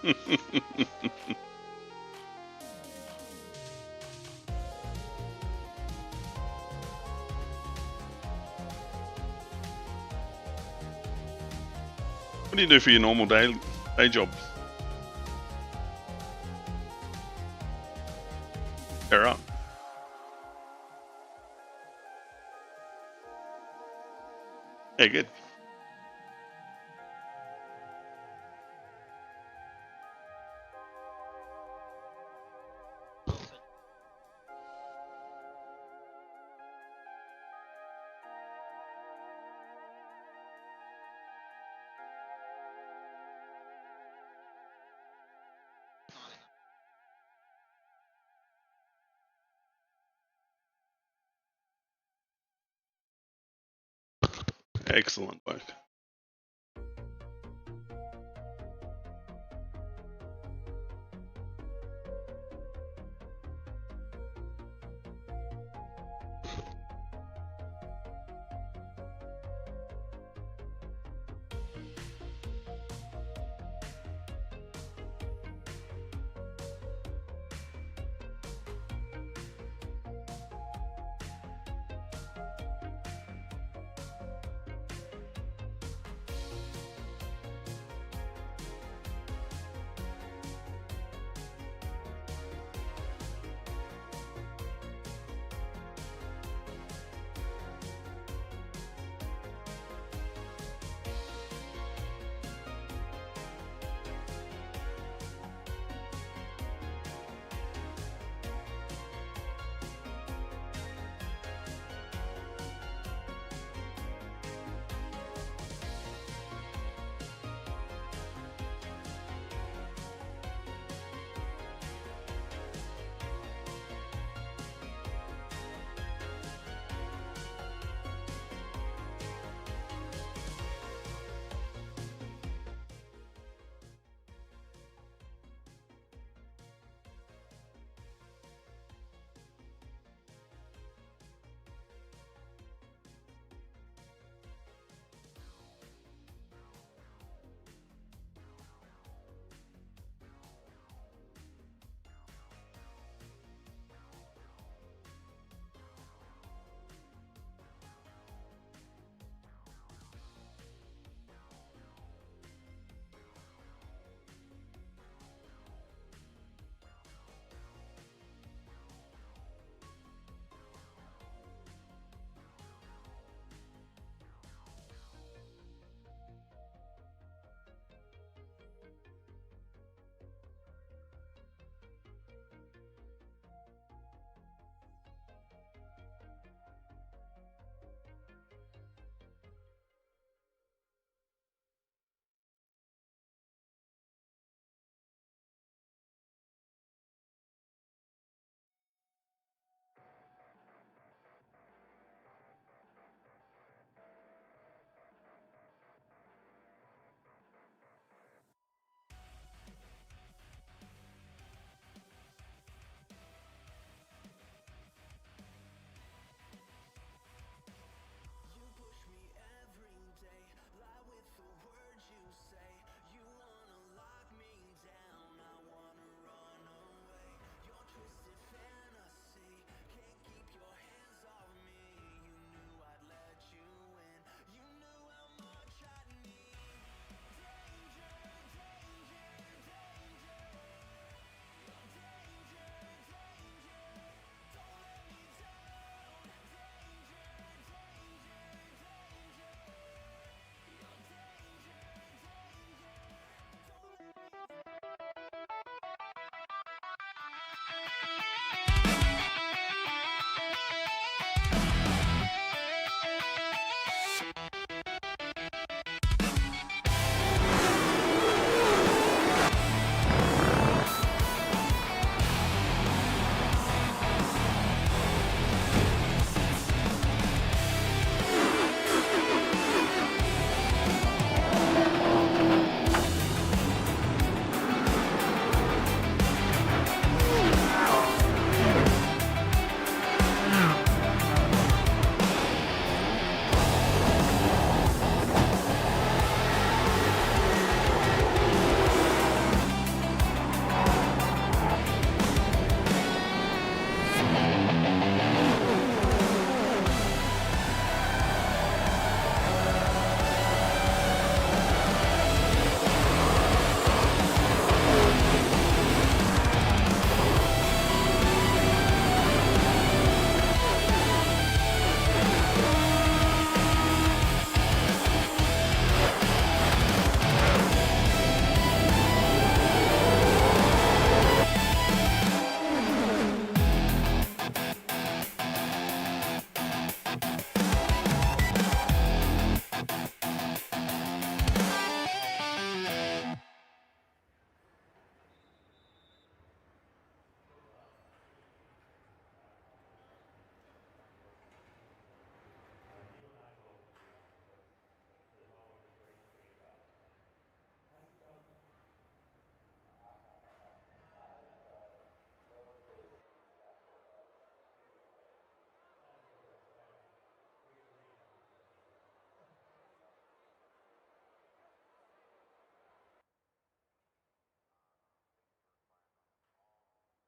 What do you do for your normal day job? Pair up. Yeah, good. Excellent work.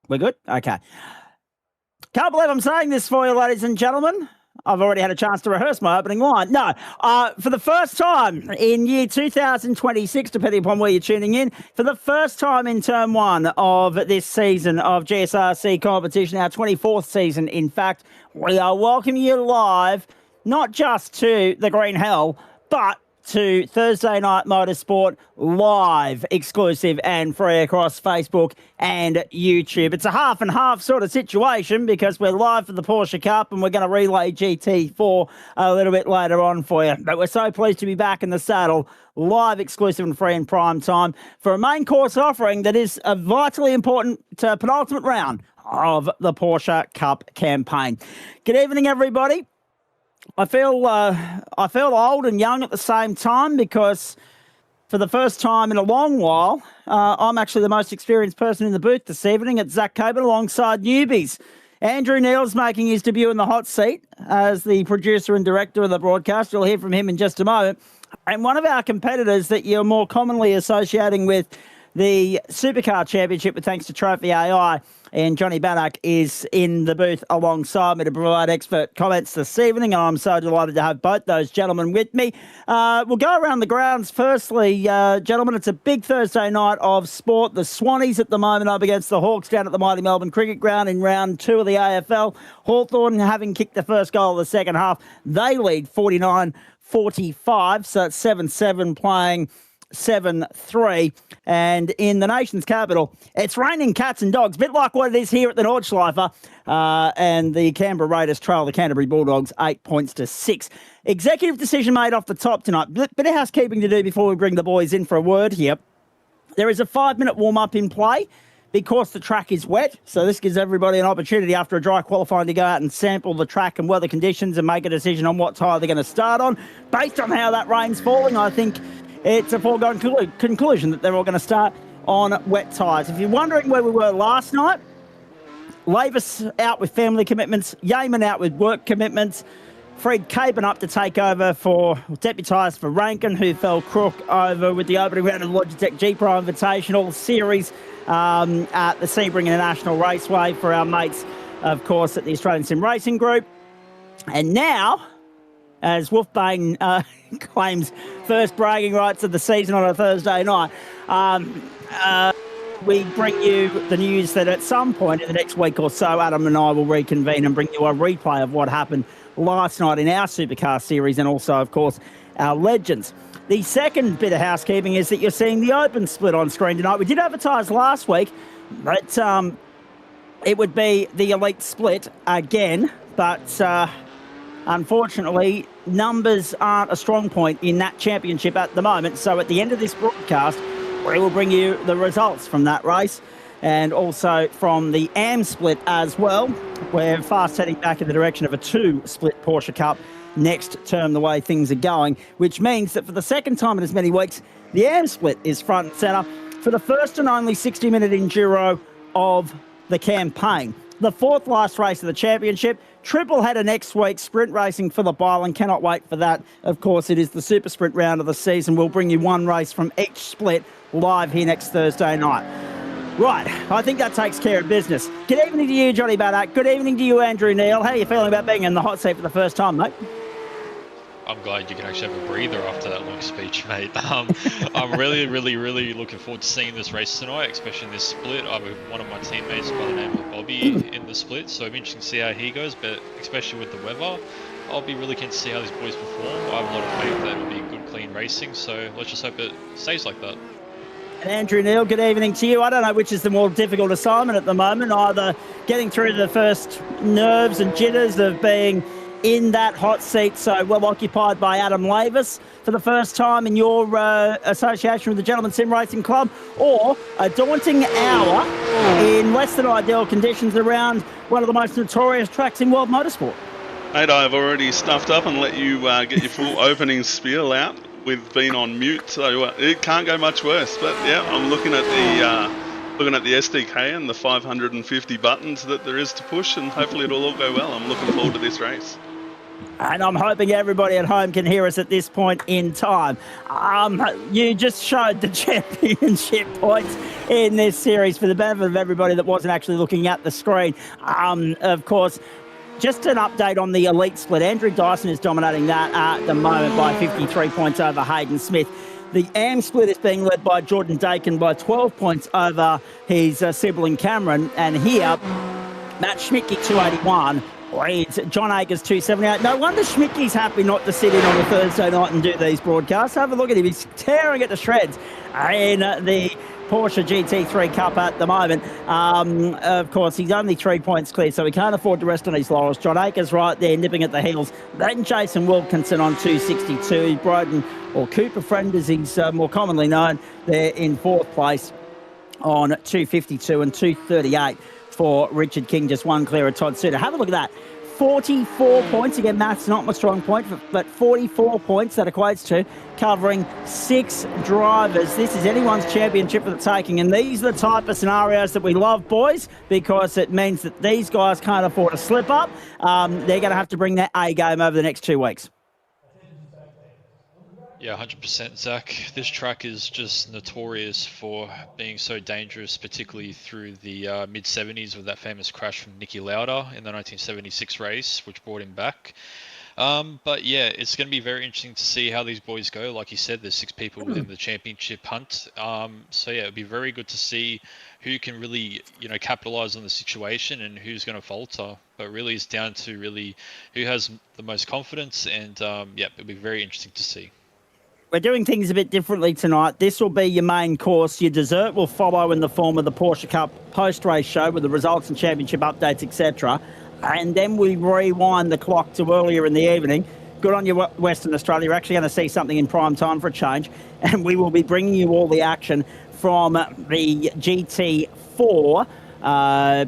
We're good? Okay. Can't believe I'm saying this for you, ladies and gentlemen. I've already had a chance to rehearse my opening line. No, for the first time in year 2026, depending upon where you're tuning in, for the first time in term one of this season of GSRC competition, our 24th season, in fact, we are welcoming you live, not just to the Green Hell, but to Thursday Night Motorsport live, exclusive and free across Facebook and YouTube. It's a half and half sort of situation because we're live for the Porsche Cup and we're going to relay GT4 a little bit later on for you. But we're so pleased to be back in the saddle, live, exclusive and free in prime time for a main course offering that is a vitally important penultimate round of the Porsche Cup campaign. Good evening, everybody. I feel old and young at the same time because for the first time in a long while, I'm actually the most experienced person in the booth this evening at Zach Coburn alongside newbies. Andrew Neil's making his debut in the hot seat as the producer and director of the broadcast. You'll hear from him in just a moment. And one of our competitors that you're more commonly associating with the Supercar Championship, with thanks to Trophy AI, and Johnny Bannock is in the booth alongside me to provide expert comments this evening, and I'm so delighted to have both those gentlemen with me. We'll go around the grounds. Firstly, gentlemen, it's a big Thursday night of sport. The Swannies at the moment up against the Hawks down at the mighty Melbourne Cricket Ground in round 2 of the AFL. Hawthorn having kicked the first goal of the second half. They lead 49-45, so it's 7-7 playing 7-3, and in the nation's capital, it's raining cats and dogs, a bit like what it is here at the Nordschleifer, and the Canberra Raiders trail the Canterbury Bulldogs 8 points to 6. Executive decision made off the top tonight. Bit of housekeeping to do before we bring the boys in for a word here. There is a 5-minute warm-up in play because the track is wet, so this gives everybody an opportunity after a dry qualifying to go out and sample the track and weather conditions and make a decision on what tyre they're going to start on. Based on how that rain's falling, I think it's a foregone conclusion that they're all going to start on wet tyres. If you're wondering where we were last night, Lavis out with family commitments, Yeaman out with work commitments, Fred Caban up to take over for deputised for Rankin, who fell crook over with the opening round of the Logitech G Pro Invitational Series at the Sebring International Raceway for our mates, of course, at the Australian Sim Racing Group. And now, as Wolfbane claims first bragging rights of the season on a Thursday night, we bring you the news that at some point in the next week or so, Adam and I will reconvene and bring you a replay of what happened last night in our Supercar series and also, of course, our Legends. The second bit of housekeeping is that you're seeing the Open split on screen tonight. We did advertise last week that it would be the Elite split again, but unfortunately, numbers aren't a strong point in that championship at the moment. So at the end of this broadcast, we will bring you the results from that race and also from the AM split as well. We're fast heading back in the direction of a 2-split Porsche Cup next term, the way things are going, which means that for the second time in as many weeks, the AM split is front and centre for the first and only 60-minute enduro of the campaign. The fourth last race of the championship. Triple header next week, sprint racing for the Byron. Cannot wait for that. Of course, it is the super sprint round of the season. We'll bring you one race from each split live here next Thursday night. Right, I think that takes care of business. Good evening to you, Johnny Bannock. Good evening to you, Andrew Neil. How are you feeling about being in the hot seat for the first time, mate? I'm glad you can actually have a breather after that long speech, mate. I'm really looking forward to seeing this race tonight, especially in this split. I have one of my teammates by the name of Bobby in the split, so I'm interested to see how he goes, but especially with the weather, I'll be really keen to see how these boys perform. I have a lot of faith that it'll be good, clean racing, so let's just hope it stays like that. And Andrew Neil, good evening to you. I don't know which is the more difficult assignment at the moment, either getting through the first nerves and jitters of being in that hot seat, so well occupied by Adam Lavis for the first time in your association with the Gentleman Sim Racing Club, or a daunting hour in less than ideal conditions around one of the most notorious tracks in world motorsport. Mate, I've already stuffed up and let you get your full opening spiel out with being on mute, so it can't go much worse. But yeah, I'm looking at the SDK and the 550 buttons that there is to push, and hopefully it'll all go well. I'm looking forward to this race. And I'm hoping everybody at home can hear us at this point in time. You just showed the championship points in this series for the benefit of everybody that wasn't actually looking at the screen. Of course, just an update on the elite split. Andrew Dyson is dominating that at the moment by 53 points over Hayden Smith. The AM split is being led by Jordan Dakin by 12 points over his sibling Cameron. And here, Matt Schmidtke, 281. Leads John Akers 278. No wonder Schmidtke's happy not to sit in on a Thursday night and do these broadcasts. Have a look at him. He's tearing it to shreds in the Porsche GT3 Cup at the moment. Of course, he's only 3 points clear, so he can't afford to rest on his laurels. John Akers right there, nipping at the heels. Then Jason Wilkinson on 262. Broden, or Cooper Friend as he's more commonly known, there in fourth place on 252 and 238. For Richard King, just one clear of Todd Suter. Have a look at that. 44 points. Again, math's not my strong point, but 44 points that equates to covering 6 drivers. This is anyone's championship for the taking, and these are the type of scenarios that we love, boys, because it means that these guys can't afford to slip up. They're going to have to bring their A game over the next 2 weeks. Yeah, 100%, Zach. This track is just notorious for being so dangerous, particularly through the mid-70s with that famous crash from Niki Lauda in the 1976 race, which brought him back. But yeah, it's going to be very interesting to see how these boys go. Like you said, there's 6 people within the championship hunt. So yeah, it'd be very good to see who can really, capitalize on the situation and who's going to falter. But really, it's down to really who has the most confidence, and yeah, it'll be very interesting to see. We're doing things a bit differently tonight. This will be your main course. Your dessert will follow in the form of the Porsche Cup post-race show with the results and championship updates, etc. And then we rewind the clock to earlier in the evening. Good on you, Western Australia. You're actually going to see something in prime time for a change. And we will be bringing you all the action from the GT4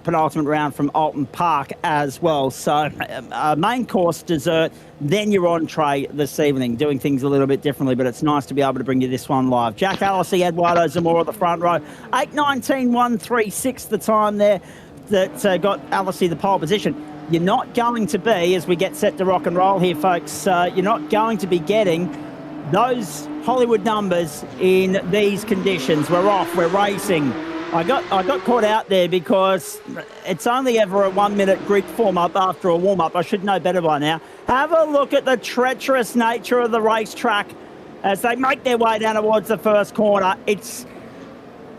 penultimate round from Oulton Park as well. So main course, dessert, then your entree this evening, doing things a little bit differently, but it's nice to be able to bring you this one live. Jack Alesi, Eduardo Zamora at the front row. 8:19.136 the time there that got Alesi the pole position. You're not going to be, as we get set to rock and roll here, folks, you're not going to be getting those Hollywood numbers in these conditions. We're off, we're racing. I got caught out there because it's only ever a 1 minute grid form up after a warm up. I should know better by now. Have a look at the treacherous nature of the racetrack as they make their way down towards the first corner. It's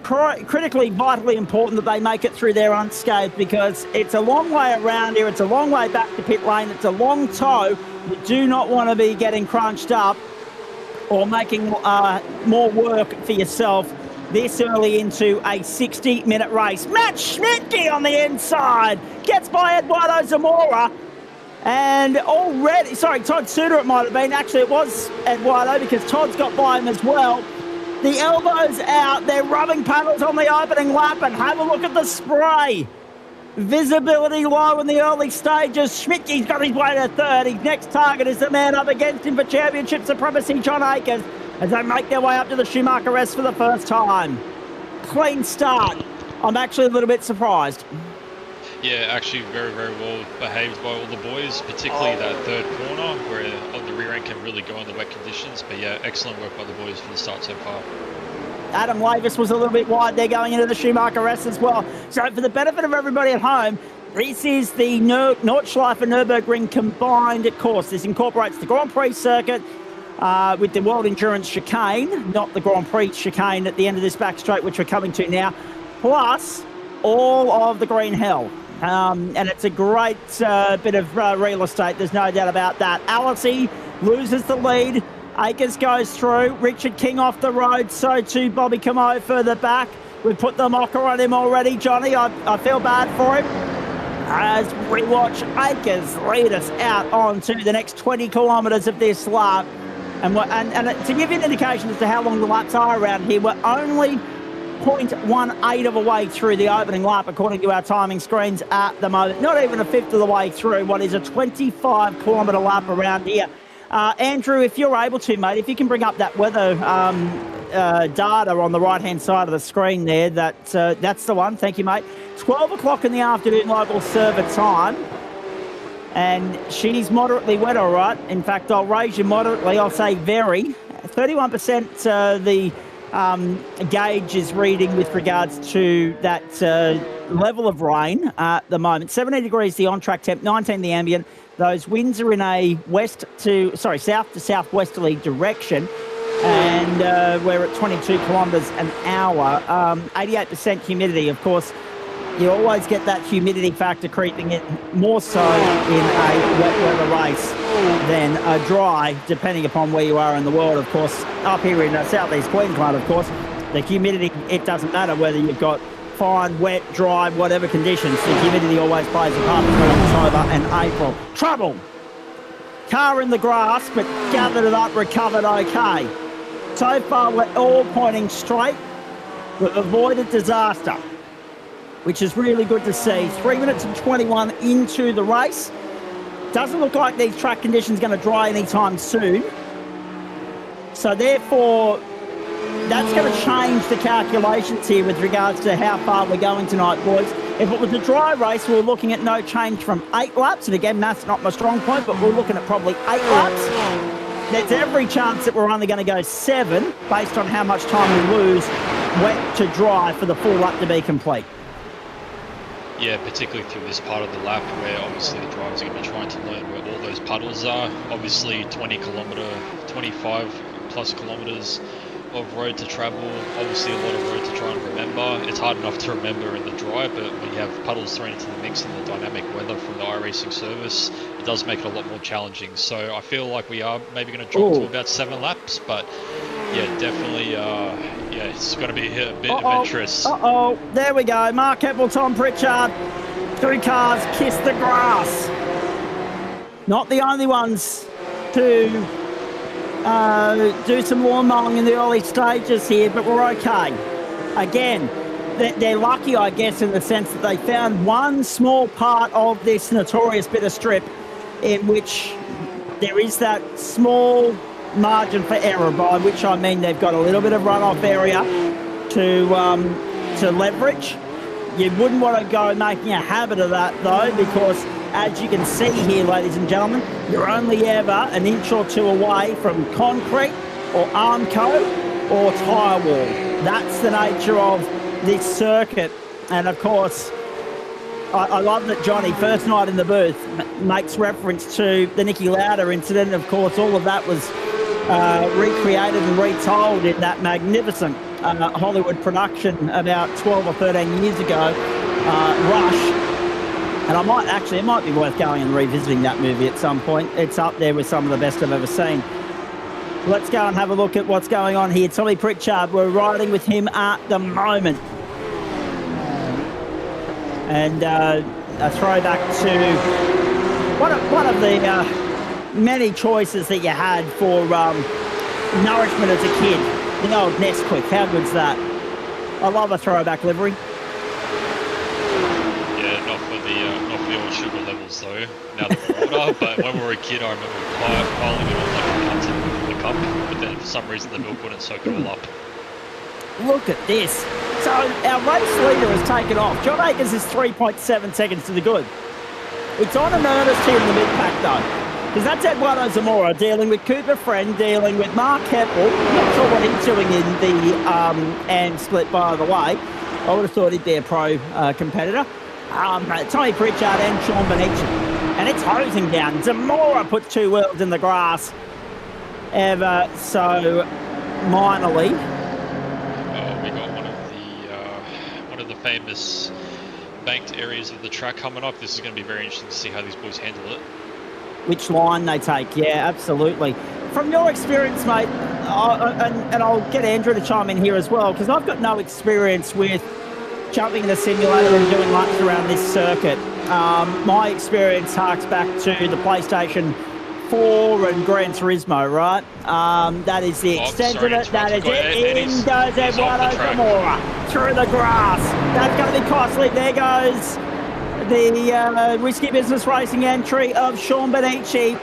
critically, vitally important that they make it through there unscathed, because it's a long way around here. It's a long way back to pit lane. It's a long tow. You do not want to be getting crunched up or making more work for yourself this early into a 60-minute race. Matt Schmidtke on the inside gets by Eduardo Zamora. And already, Todd Suter it might have been. Actually, it was Eduardo, because Todd's got by him as well. The elbows out. They're rubbing panels on the opening lap. And have a look at the spray. Visibility low in the early stages. Schmidtke's got his way to third. His next target is the man up against him for championship supremacy, John Akers, as they make their way up to the Schumacher S for the first time. Clean start. I'm actually a little bit surprised. Yeah, actually very, very well behaved by all the boys, particularly that third corner where the rear end can really go in the wet conditions. But yeah, excellent work by the boys for the start so far. Adam Lavis was a little bit wide there going into the Schumacher S as well. So for the benefit of everybody at home, this is the Nordschleife and Nürburgring combined course. This incorporates the Grand Prix circuit with the World Endurance chicane, not the Grand Prix chicane at the end of this back straight, which we're coming to now, plus all of the green hell. And it's a great bit of real estate, there's no doubt about that. Alesi loses the lead. Akers goes through. Richard King off the road. So too Bobby Camo further back. We've put the mocker on him already, Johnny. I feel bad for him. As we watch Akers lead us out onto the next 20 kilometres of this lap. And to give you an indication as to how long the laps are around here, we're only 0.18 of a way through the opening lap, according to our timing screens at the moment. Not even a fifth of the way through what is a 25-kilometre lap around here. Andrew, if you're able to, mate, if you can bring up that weather data on the right-hand side of the screen there, that's the one. Thank you, mate. 12 o'clock in the afternoon local server time. And she's moderately wet, all right. In fact, I'll raise you moderately. I'll say very. 31% the gauge is reading with regards to that level of rain at the moment. 17 degrees the on-track temp, 19 the ambient. Those winds are in a south to southwesterly direction. And we're at 22 kilometres an hour. 88% humidity, of course. You always get that humidity factor creeping in more so in a wet weather race than a dry, depending upon where you are in the world. Of course, up here in southeast Queensland, of course, the humidity, it doesn't matter whether you've got fine, wet, dry, whatever conditions. The humidity always plays a part between October and April. Trouble! Car in the grass, but gathered it up, recovered okay. So far, we're all pointing straight. We've avoided disaster, which is really good to see. 3 minutes and 21 into the race. Doesn't look like these track conditions are going to dry anytime soon. So therefore, that's going to change the calculations here with regards to how far we're going tonight, boys. If it was a dry race, we're looking at no change from 8 laps. And again, that's not my strong point, but we're looking at probably 8 laps. There's every chance that we're only going to go 7 based on how much time we lose wet to dry for the full lap to be complete. Yeah, particularly through this part of the lap where obviously the drivers are going to be trying to learn where all those puddles are. Obviously 25 plus kilometres of road to travel, obviously a lot of road to try and remember. It's hard enough to remember in the dry, but when you have puddles thrown into the mix and the dynamic weather from the iRacing service, it does make it a lot more challenging. So I feel like we are maybe going to drop to about 7 laps, but yeah, definitely, it's going to be a bit adventurous. There we go. Mark Heppel, Tom Pritchard, 2 cars kiss the grass. Not the only ones to do some lawn mowing in the early stages here, but we're okay. Again, they're lucky, I guess, in the sense that they found one small part of this notorious bit of strip in which there is that small margin for error, by which I mean they've got a little bit of runoff area to leverage. You wouldn't want to go making a habit of that, though, because as you can see here, ladies and gentlemen, you're only ever an inch or 2 away from concrete or Armco or tyre wall. That's the nature of this circuit. And of course, I love that Johnny, first night in the booth, makes reference to the Niki Lauda incident. Of course, all of that was recreated and retold in that magnificent Hollywood production about 12 or 13 years ago, Rush. And it might be worth going and revisiting that movie at some point. It's up there with some of the best I've ever seen. Let's go and have a look at what's going on here. Tommy Pritchard, we're riding with him at the moment. And a throwback to one of the many choices that you had for nourishment as a kid. The old Nesquik, how good's that? I love a throwback livery. Yeah, not for the old sugar levels though, now that we're older, but when we were a kid I remember piling it on like a carton in the cup, but then for some reason the milk wouldn't soak it all up. Look at this. So our race leader has taken off. John Akers is 3.7 seconds to the good. It's on in earnest here in the mid-pack though. Because that's Eduardo Zamora dealing with Cooper Friend, dealing with Mark Heppel. Not sure what he's doing in the and split, by the way. I would have thought he'd be a pro competitor. Tommy Pritchard and Sean Benici. And it's hosing down. Zamora puts 2 wheels in the grass ever so minorly. We got one of the famous banked areas of the track coming up. This is going to be very interesting to see how these boys handle it. Which line they take, yeah, absolutely. From your experience, mate, and I'll get Andrew to chime in here as well, because I've got no experience with jumping in a simulator and doing laps around this circuit. My experience harks back to the PlayStation 4 and Gran Turismo, right? That is the extent of it. That is it. In goes Eduardo Zamora through the grass. That's going to be costly. There goes the Risky Business Racing entry of Sean Benici.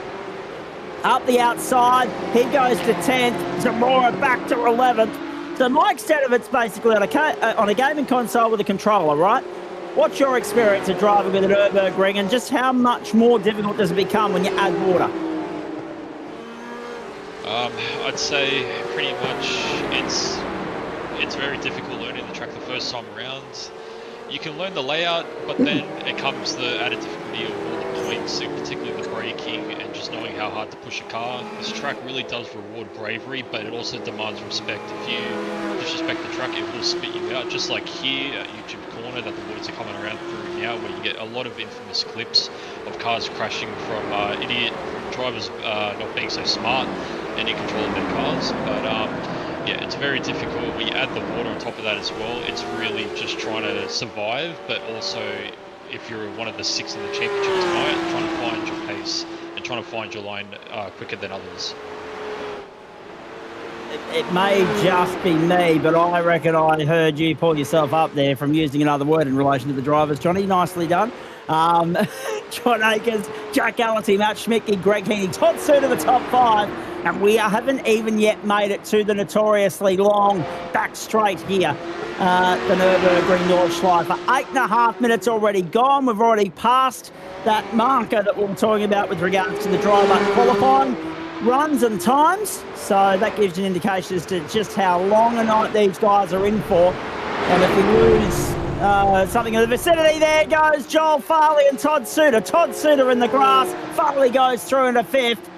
Up the outside, he goes to 10th, Zamora back to 11th. So my extent of it's basically on a gaming console with a controller, right? What's your experience of driving with an Nürburgring, and just how much more difficult does it become when you add water? I'd say pretty much it's very difficult learning the track the first time around. You can learn the layout, but then it comes the added difficulty of all the points, particularly the braking and just knowing how hard to push a car. This track really does reward bravery, but it also demands respect. If you disrespect the track, it will spit you out, just like here at YouTube Corner that the boys are coming around through now, where you get a lot of infamous clips of cars crashing from idiot drivers not being so smart and in control of their cars. But yeah, it's very difficult. When you add the water on top of that as well, it's really just trying to survive, but also if you're one of the 6 in the championship tonight, trying to find your pace and trying to find your line quicker than others. It may just be me, but I reckon I heard you pull yourself up there from using another word in relation to the drivers. Johnny, nicely done. John Akers, Jack Allaty, Matt Schmidtke, Greg Heaney, Todd Suter, the top 5. And we haven't even yet made it to the notoriously long back straight here. The Nürburgring Nordschleife. 8.5 minutes already gone. We've already passed that marker that we were talking about with regards to the driver qualifying runs and times. So that gives you an indication as to just how long a night these guys are in for. And if we lose something in the vicinity, there goes Joel Farley and Todd Suter. Todd Suter in the grass. Farley goes through into 5th.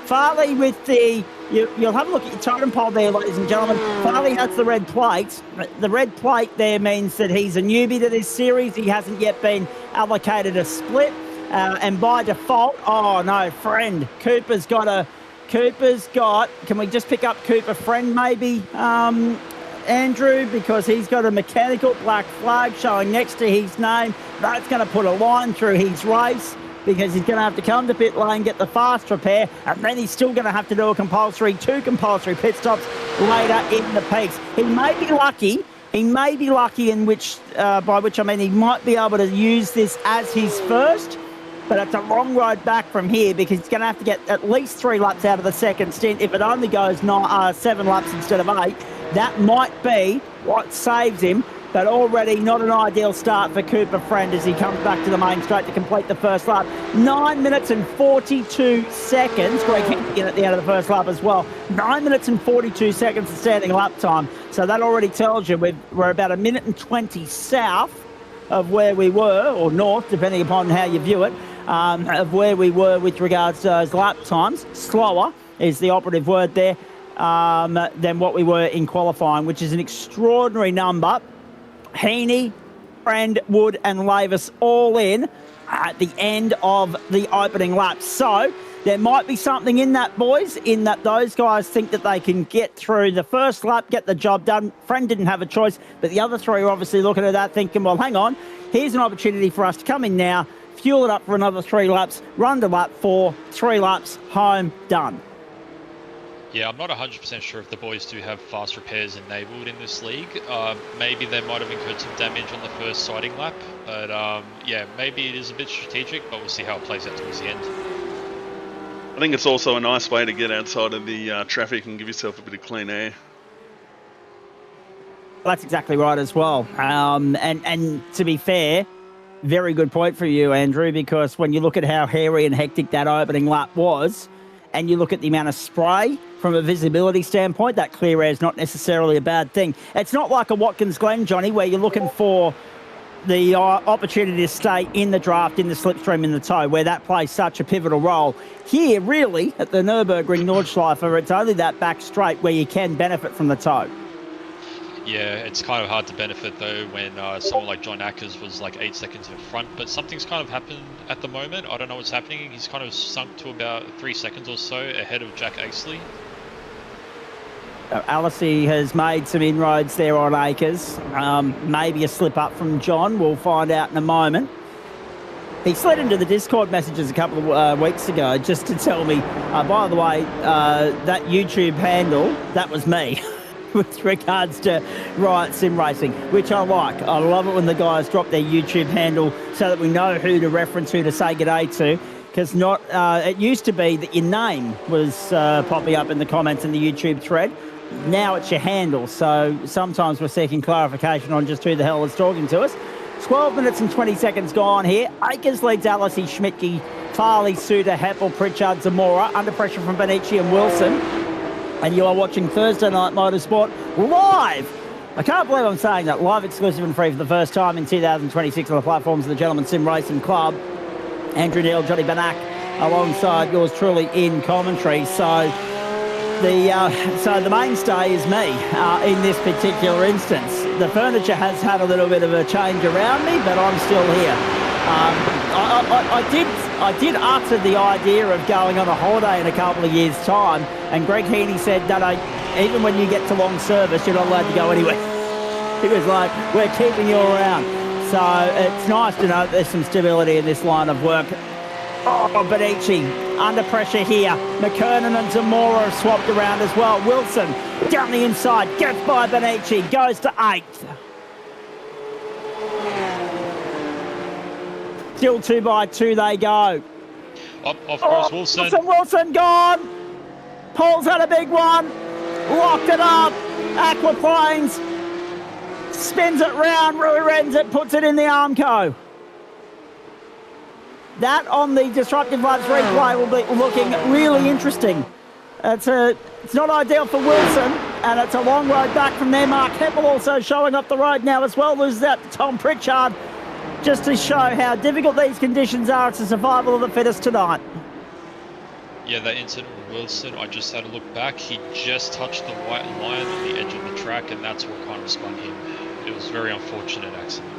Farley with the, you'll have a look at your totem pole there, ladies and gentlemen. Farley has the red plate. The red plate there means that he's a newbie to this series. He hasn't yet been allocated a split. And by default, oh no, friend. Cooper's got, can we just pick up Cooper friend maybe, Andrew? Because he's got a mechanical black flag showing next to his name. That's going to put a line through his race, because he's going to have to come to pit lane, get the fast repair, and then he's still going to have to do two compulsory pit stops later in the peaks. He may be lucky. In which, by which I mean he might be able to use this as his first, but it's a long road back from here, because he's going to have to get at least 3 laps out of the second stint. If it only goes 7 laps instead of 8, that might be what saves him. But already not an ideal start for Cooper Friend as he comes back to the main straight to complete the first lap. 9 minutes and 42 seconds. Greg Henkin at the end of the first lap as well. 9 minutes and 42 seconds of standing lap time. So that already tells you we're about 1 minute and 20 south of where we were, or north, depending upon how you view it, of where we were with regards to those lap times. Slower is the operative word there than what we were in qualifying, which is an extraordinary number. Heaney, Friend, Wood and Lavis all in at the end of the opening lap. So there might be something in that, boys, in that those guys think that they can get through the first lap, get the job done. Friend didn't have a choice, but the other 3 are obviously looking at that thinking, well, hang on, here's an opportunity for us to come in now, fuel it up for another 3 laps, run to lap 4, 3 laps, home, done. Yeah, I'm not 100% sure if the boys do have fast repairs enabled in this league. Maybe they might have incurred some damage on the first sighting lap, but yeah, maybe it is a bit strategic, but we'll see how it plays out towards the end. I think it's also a nice way to get outside of the traffic and give yourself a bit of clean air. That's exactly right as well. And to be fair, very good point for you, Andrew, because when you look at how hairy and hectic that opening lap was, and you look at the amount of spray from a visibility standpoint, that clear air is not necessarily a bad thing. It's not like a Watkins Glen, Johnny, where you're looking for the opportunity to stay in the draft, in the slipstream, in the tow, where that plays such a pivotal role. Here, really, at the Nürburgring Nordschleife, it's only that back straight where you can benefit from the tow. Yeah, it's kind of hard to benefit though when someone like John Ackers was like 8 seconds in front, but something's kind of happened at the moment. I don't know what's happening. He's kind of sunk to about 3 seconds or so ahead of Jack Aisley. Alice has made some inroads there on Akers. Maybe a slip up from John. We'll find out in a moment. He slid into the Discord messages a couple of weeks ago just to tell me, by the way, that YouTube handle, that was me. With regards to Riot Sim Racing, which I like. I love it when the guys drop their YouTube handle so that we know who to reference, who to say g'day to, because it used to be that your name was popping up in the comments in the YouTube thread. Now it's your handle, so sometimes we're seeking clarification on just who the hell is talking to us. 12 minutes and 20 seconds gone here. Akers leads Alice, Schmidtke, Farley, Suter, Heppel, Pritchard, Zamora, under pressure from Benici and Wilson. And you are watching Thursday Night Motorsport live. I can't believe I'm saying that. Live, exclusive and free for the first time in 2026 on the platforms of the Gentleman Sim Racing Club. Andrew Neal, Johnny Banak, alongside yours truly in commentary. So the mainstay is me in this particular instance. The furniture has had a little bit of a change around me, but I'm still here. I did utter the idea of going on a holiday in a couple of years' time, and Greg Heaney said, no, even when you get to long service, you're not allowed to go anywhere. He was like, we're keeping you around. So it's nice to know there's some stability in this line of work. Oh, Benici under pressure here. McKernan and Zamora have swapped around as well. Wilson down the inside, gets by Benici, goes to 8th. Still 2 by 2 they go. Off goes Wilson. Wilson gone. Paul's had a big one. Locked it up. Aquaplanes. Spins it round. Rui Rens it. Puts it in the Armco. That on the Disruptive Labs replay will be looking really interesting. It's not ideal for Wilson, and it's a long road back from there. Mark Heppel also showing up the road now as well. Loses out to Tom Pritchard, just to show how difficult these conditions are. It's a survival of the fittest tonight. Yeah, that incident with Wilson, I just had a look back. He just touched the white line on the edge of the track, and that's what kind of spun him. It was a very unfortunate accident.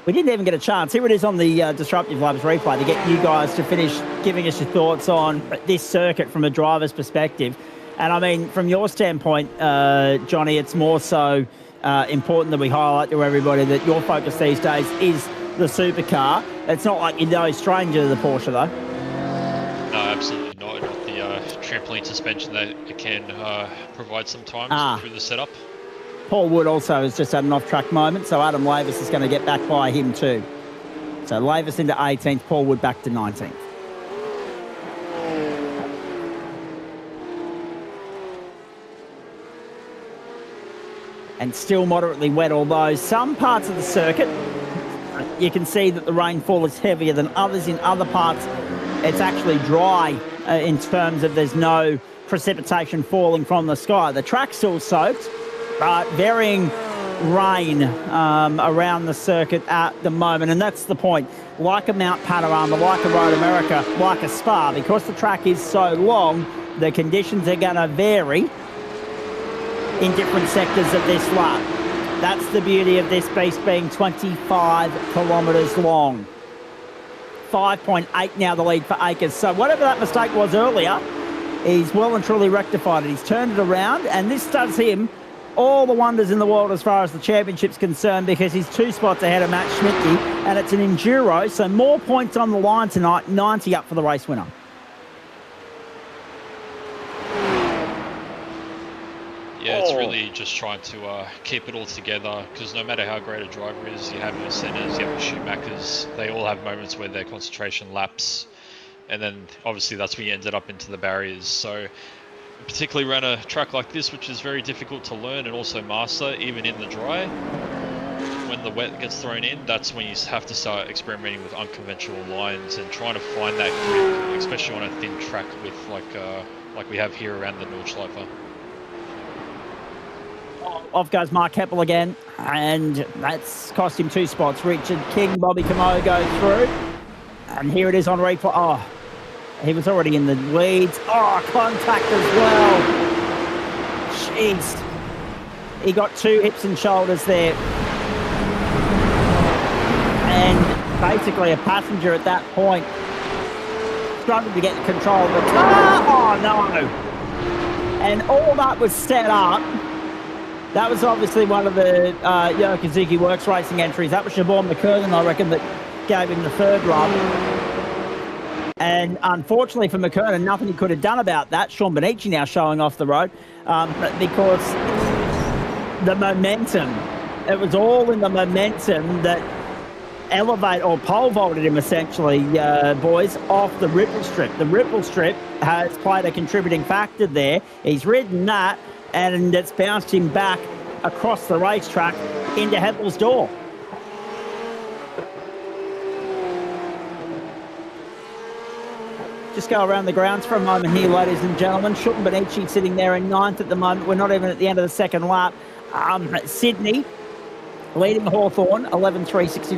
We didn't even get a chance. Here it is on the Disruptive Labs replay to get you guys to finish giving us your thoughts on this circuit from a driver's perspective. And I mean, from your standpoint, Johnny, it's more so important that we highlight to everybody that your focus these days is the supercar. It's not like you're no stranger to the Porsche, though. No, absolutely not. Not the trampoline suspension that it can provide sometimes through the setup. Paul Wood also has just had an off-track moment, so Adam Lavis is going to get back by him too. So Lavis into 18th, Paul Wood back to 19th. And still moderately wet, although some parts of the circuit, you can see that the rainfall is heavier than others. In other parts, it's actually dry in terms of there's no precipitation falling from the sky. The track's still soaked. Varying rain around the circuit at the moment, and that's the point. Like a Mount Panorama, like a Road America, like a Spa, because the track is so long, the conditions are going to vary in different sectors of this lap. That's the beauty of this beast being 25 kilometres long. 5.8 now the lead for Akers. So whatever that mistake was earlier, he's well and truly rectified it. He's turned it around, and this does him all the wonders in the world as far as the championship's concerned, because he's 2 spots ahead of Matt Schmidtke, and it's an enduro, so more points on the line tonight, 90 up for the race winner. Yeah, it's really just trying to keep it all together, because no matter how great a driver is, you have your Sennas, you have your Schumachers, they all have moments where their concentration laps, and then obviously that's when you ended up into the barriers. So particularly around a track like this, which is very difficult to learn and also master, even in the dry. When the wet gets thrown in, that's when you have to start experimenting with unconventional lines and trying to find that grip, especially on a thin track with like we have here around the Nordschleife. Off goes Mark Heppel again, and that's cost him 2 spots. Richard King, Bobby Camo go through, and here it is on replay. Oh, he was already in the leads. Oh, contact as well. Jeez. He got 2 hips and shoulders there. And basically a passenger at that point struggled to get control of the car. Oh, no. And all that was set up. That was obviously one of the Yokozuki Works Racing entries. That was Siobhan McKernan, I reckon, that gave him the 3rd run. And unfortunately for McKernan, nothing he could have done about that. Sean Benici now showing off the road because the momentum, it was all in the momentum that pole vaulted him essentially, boys, off the ripple strip. The ripple strip has played a contributing factor there. He's ridden that, and it's bounced him back across the racetrack into Heppel's door. just go around the grounds for a moment here, ladies and gentlemen. Oulton Benici sitting there in 9th at the moment. We're not even at the end of the second lap. Sydney leading Hawthorn, 11.369 to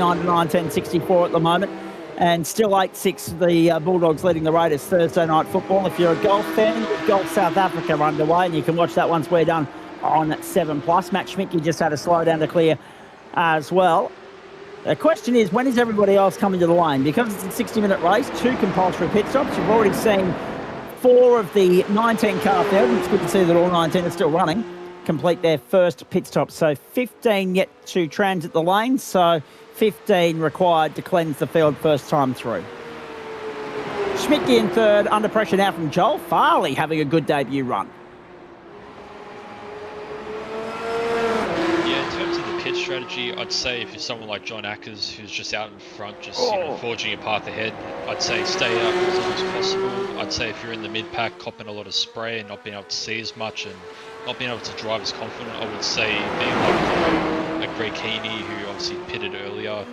9.10.64 at the moment. And still 8.6, the Bulldogs leading the Raiders Thursday night football. If you're a golf fan, Golf South Africa underway, and you can watch that once we're done on 7+. Matt Schmidtke just had a slow down to clear as well. The question is, when is everybody else coming to the lane? Because it's a 60-minute race, 2 compulsory pit stops. You've already seen 4 of the 19 car field. It's good to see that all 19 are still running, complete their first pit stop. So 15 yet to transit the lane. So 15 required to cleanse the field first time through. Schmidtke in 3rd, under pressure now from Joel Farley, having a good debut run. Pit strategy, I'd say if you're someone like John Ackers, who's just out in front, just forging a path ahead, I'd say stay out as long as possible. I'd say if you're in the mid-pack, copping a lot of spray and not being able to see as much and not being able to drive as confident, I would say being like a Greg Heaney, who obviously pitted earlier,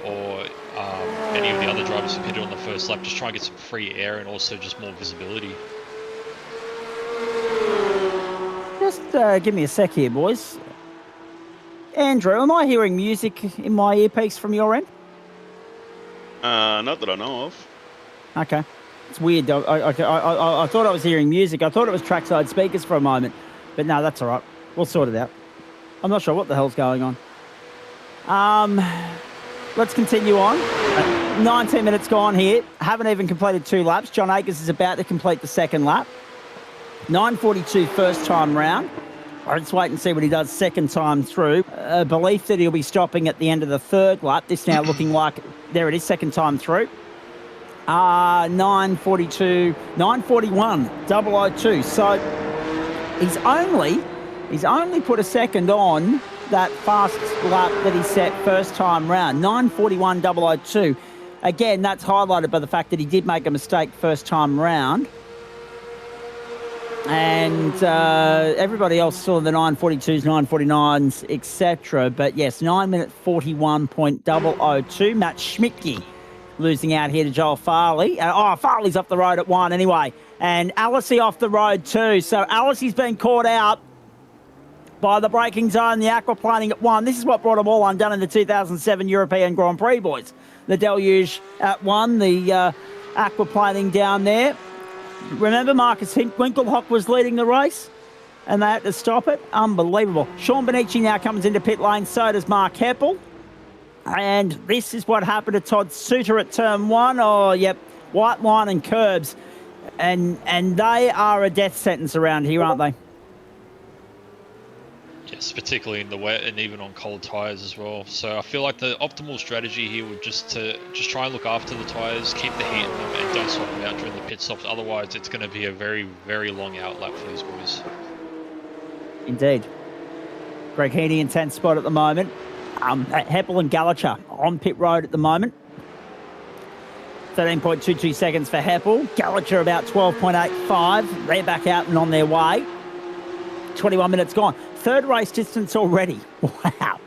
or any of the other drivers who pitted on the first lap, just try and get some free air and also just more visibility. Just give me a sec here, boys. Andrew, am I hearing music in my earpiece from your end? Not that I know of. Okay. It's weird. I thought I was hearing music. I thought it was trackside speakers for a moment. But no, that's all right. We'll sort it out. I'm not sure what the hell's going on. Let's continue on. 19 minutes gone here. Haven't even completed 2 laps. John Akers is about to complete the second lap. 9:42 first time round. Let's wait and see what he does second time through. A belief that he'll be stopping at the end of the 3rd lap. This now looking like, there it is, second time through. 9:42, 9:41, 002. So he's only put a second on that fast lap that he set first time round. 9:41, 002. Again, that's highlighted by the fact that he did make a mistake first time round. And everybody else still in the 9:42s, 9:49s, etc. But yes, 9-minute 41.002. Matt Schmidtke losing out here to Joel Farley. Farley's off the road at 1 anyway. And Alesi off the road too. So Alesi's been caught out by the braking zone, the aquaplaning at 1. This is what brought them all undone in the 2007 European Grand Prix, boys. The deluge at 1, the aquaplaning down there. Remember, Marcus Winkelhock was leading the race and they had to stop it. Unbelievable. Sean Benici now comes into pit lane, so does Mark Heppel. And this is what happened to Todd Suter at turn 1. Oh, yep, white line and curbs. And they are a death sentence around here, aren't they? Yes, particularly in the wet and even on cold tyres as well. So I feel like the optimal strategy here would just try and look after the tyres, keep the heat in them, and don't swap them out during the pit stops. Otherwise, it's going to be a very, very long outlap for these boys. Indeed. Greg Heaney in 10th spot at the moment. Heppel and Gallacher on pit road at the moment. 13.22 seconds for Heppel. Gallacher about 12.85. They're back out and on their way. 21 minutes gone. 3rd race distance already. Wow.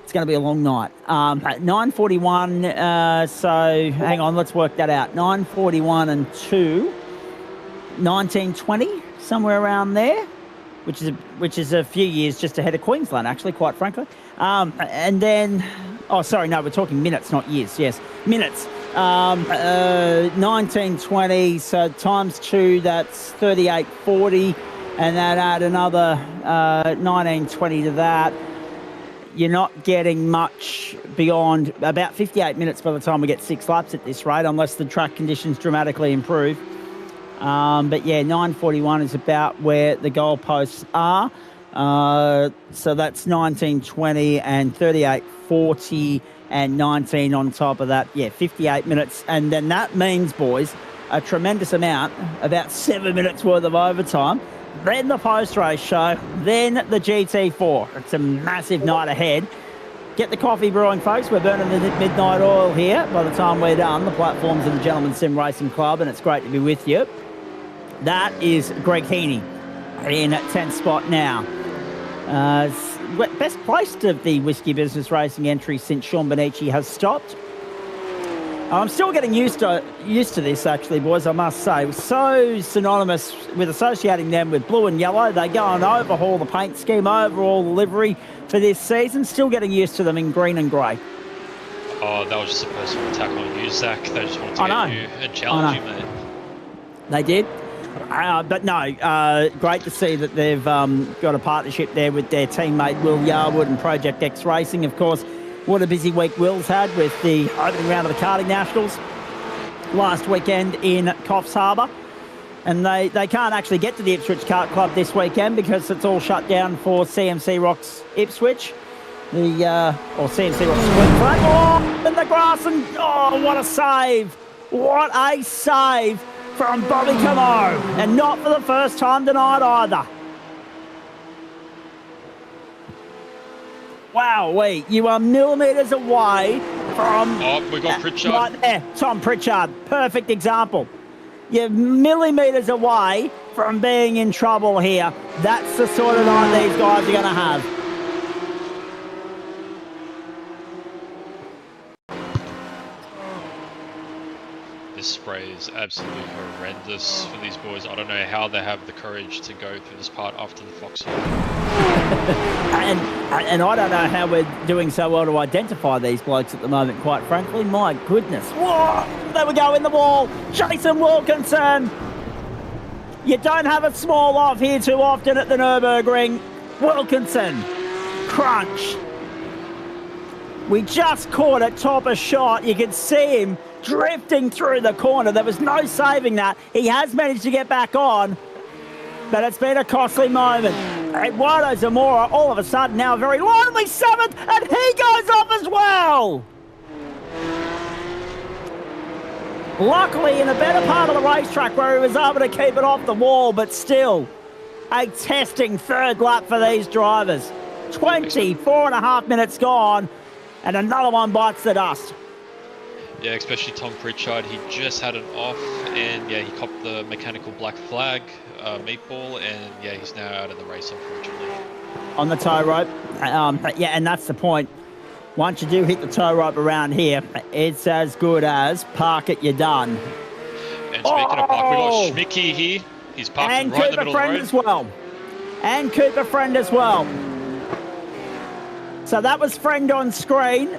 It's going to be a long night. At 9:41, so hang on, let's work that out. 9:41 and 2. 19:20, somewhere around there, which is a few years just ahead of Queensland, actually, quite frankly. And then, we're talking minutes, not years. Yes, minutes. 19:20, so times 2, that's 38:40. And then add another 19:20 to that. You're not getting much beyond about 58 minutes by the time we get 6 laps at this rate, unless the track conditions dramatically improve. But yeah, 9:41 is about where the goalposts are. So that's 19:20 and 38:40 and 19 on top of that. Yeah, 58 minutes. And then that means, boys, a tremendous amount, about 7 minutes worth of overtime. Then the post-race show, then the GT4. It's a massive night ahead. Get the coffee brewing, folks. We're burning the midnight oil here. By the time we're done, the platforms of the Gentleman Sim Racing Club, and it's great to be with you. That is Greg Heaney in 10th spot now. Best placed of the Whiskey Business Racing entry since Sean Benici has stopped. I'm still getting used to this, actually, boys, I must say. It was so synonymous with associating them with blue and yellow. They go and overhaul the paint scheme, overhaul the livery for this season. Still getting used to them in green and grey. Oh, that was just a personal attack on you, Zach. They just wanted to get you and challenge you, mate. They did. But no, great to see that they've got a partnership there with their teammate Will Yarwood and Project X Racing. Of course, what a busy week Will's had with the opening round of the karting nationals last weekend in Coffs Harbour. And they can't actually get to the Ipswich Kart Club this weekend because it's all shut down for CMC Rocks Ipswich. Or CMC Rocks Queensland. Oh, in the grass, and oh, what a save. What a save from Bobby Camo, and not for the first time tonight either. Wow, you are millimetres away from... Oh, we got Pritchard. Right there, Tom Pritchard, perfect example. You're millimetres away from being in trouble here. That's the sort of night these guys are going to have. This spray is absolutely horrendous for these boys. I don't know how they have the courage to go through this part after the foxhole. and I don't know how we're doing so well to identify these blokes at the moment, quite frankly. My goodness. Whoa, there we go in the wall. Jason Wilkinson. You don't have a small off here too often at the Nürburgring. Wilkinson. Crunch. We just caught it top of shot. You can see him drifting through the corner. There was no saving that. He has managed to get back on, but it's been a costly moment. Eduardo Zamora, all of a sudden, now a very lonely seventh, and he goes off as well. Luckily, in a better part of the racetrack where he was able to keep it off the wall, but still, a testing third lap for these drivers. 24.5 minutes gone, and another one bites the dust. Yeah, especially Tom Pritchard. He just had an off, and yeah, he copped the mechanical black flag meatball, and yeah, he's now out of the race, unfortunately. On the tow rope. Yeah, and that's the point. Once you do hit the tow rope around here, it's as good as park it, you're done. And speaking of park, we got Schmicky here. He's parking right in the middle of the road. As well. And Cooper Friend as well. So that was Friend on screen.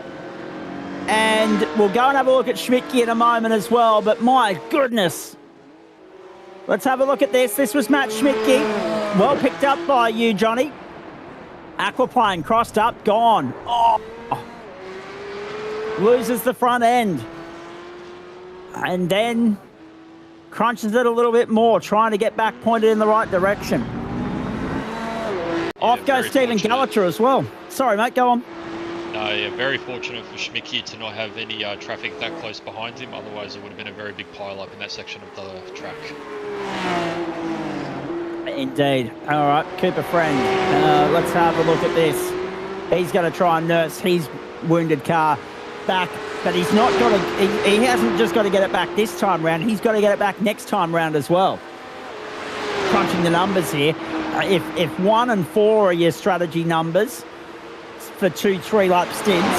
And we'll go and have a look at Schmidtke in a moment as well. But my goodness. Let's have a look at this. This was Matt Schmidtke. Well picked up by you, Johnny. Aquaplane crossed up, gone. Oh. Loses the front end. And then crunches it a little bit more, trying to get back pointed in the right direction. Yeah, off goes Stephen Gallacher as well. Sorry, mate, go on. No, yeah, very fortunate for Schmidtke to not have any traffic that close behind him. Otherwise, it would have been a very big pile-up in that section of the track. Indeed. All right, Cooper Friend. Let's have a look at this. He's going to try and nurse his wounded car back, but he's not got to. He hasn't just got to get it back this time round. He's got to get it back next time round as well. Crunching the numbers here. If 1 and 4 are your strategy numbers for 2-3 lap stints,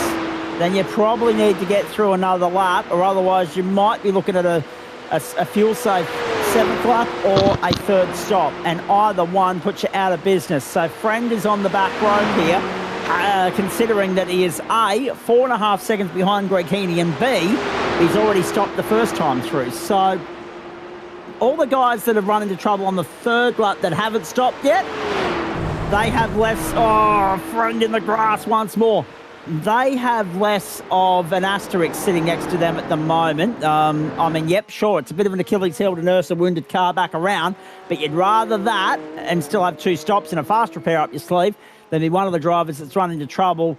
then you probably need to get through another lap, or otherwise you might be looking at a fuel safe 7th lap or a 3rd stop, and either one puts you out of business. So Friend is on the back road here, considering that he is A, 4.5 seconds behind Greg Heaney, and B, he's already stopped the first time through. So all the guys that have run into trouble on the 3rd lap that haven't stopped yet, they have less... Oh, Friend in the grass once more. They have less of an asterisk sitting next to them at the moment. I mean, yep, sure, it's a bit of an Achilles heel to nurse a wounded car back around, but you'd rather that and still have 2 stops and a fast repair up your sleeve than be one of the drivers that's run into trouble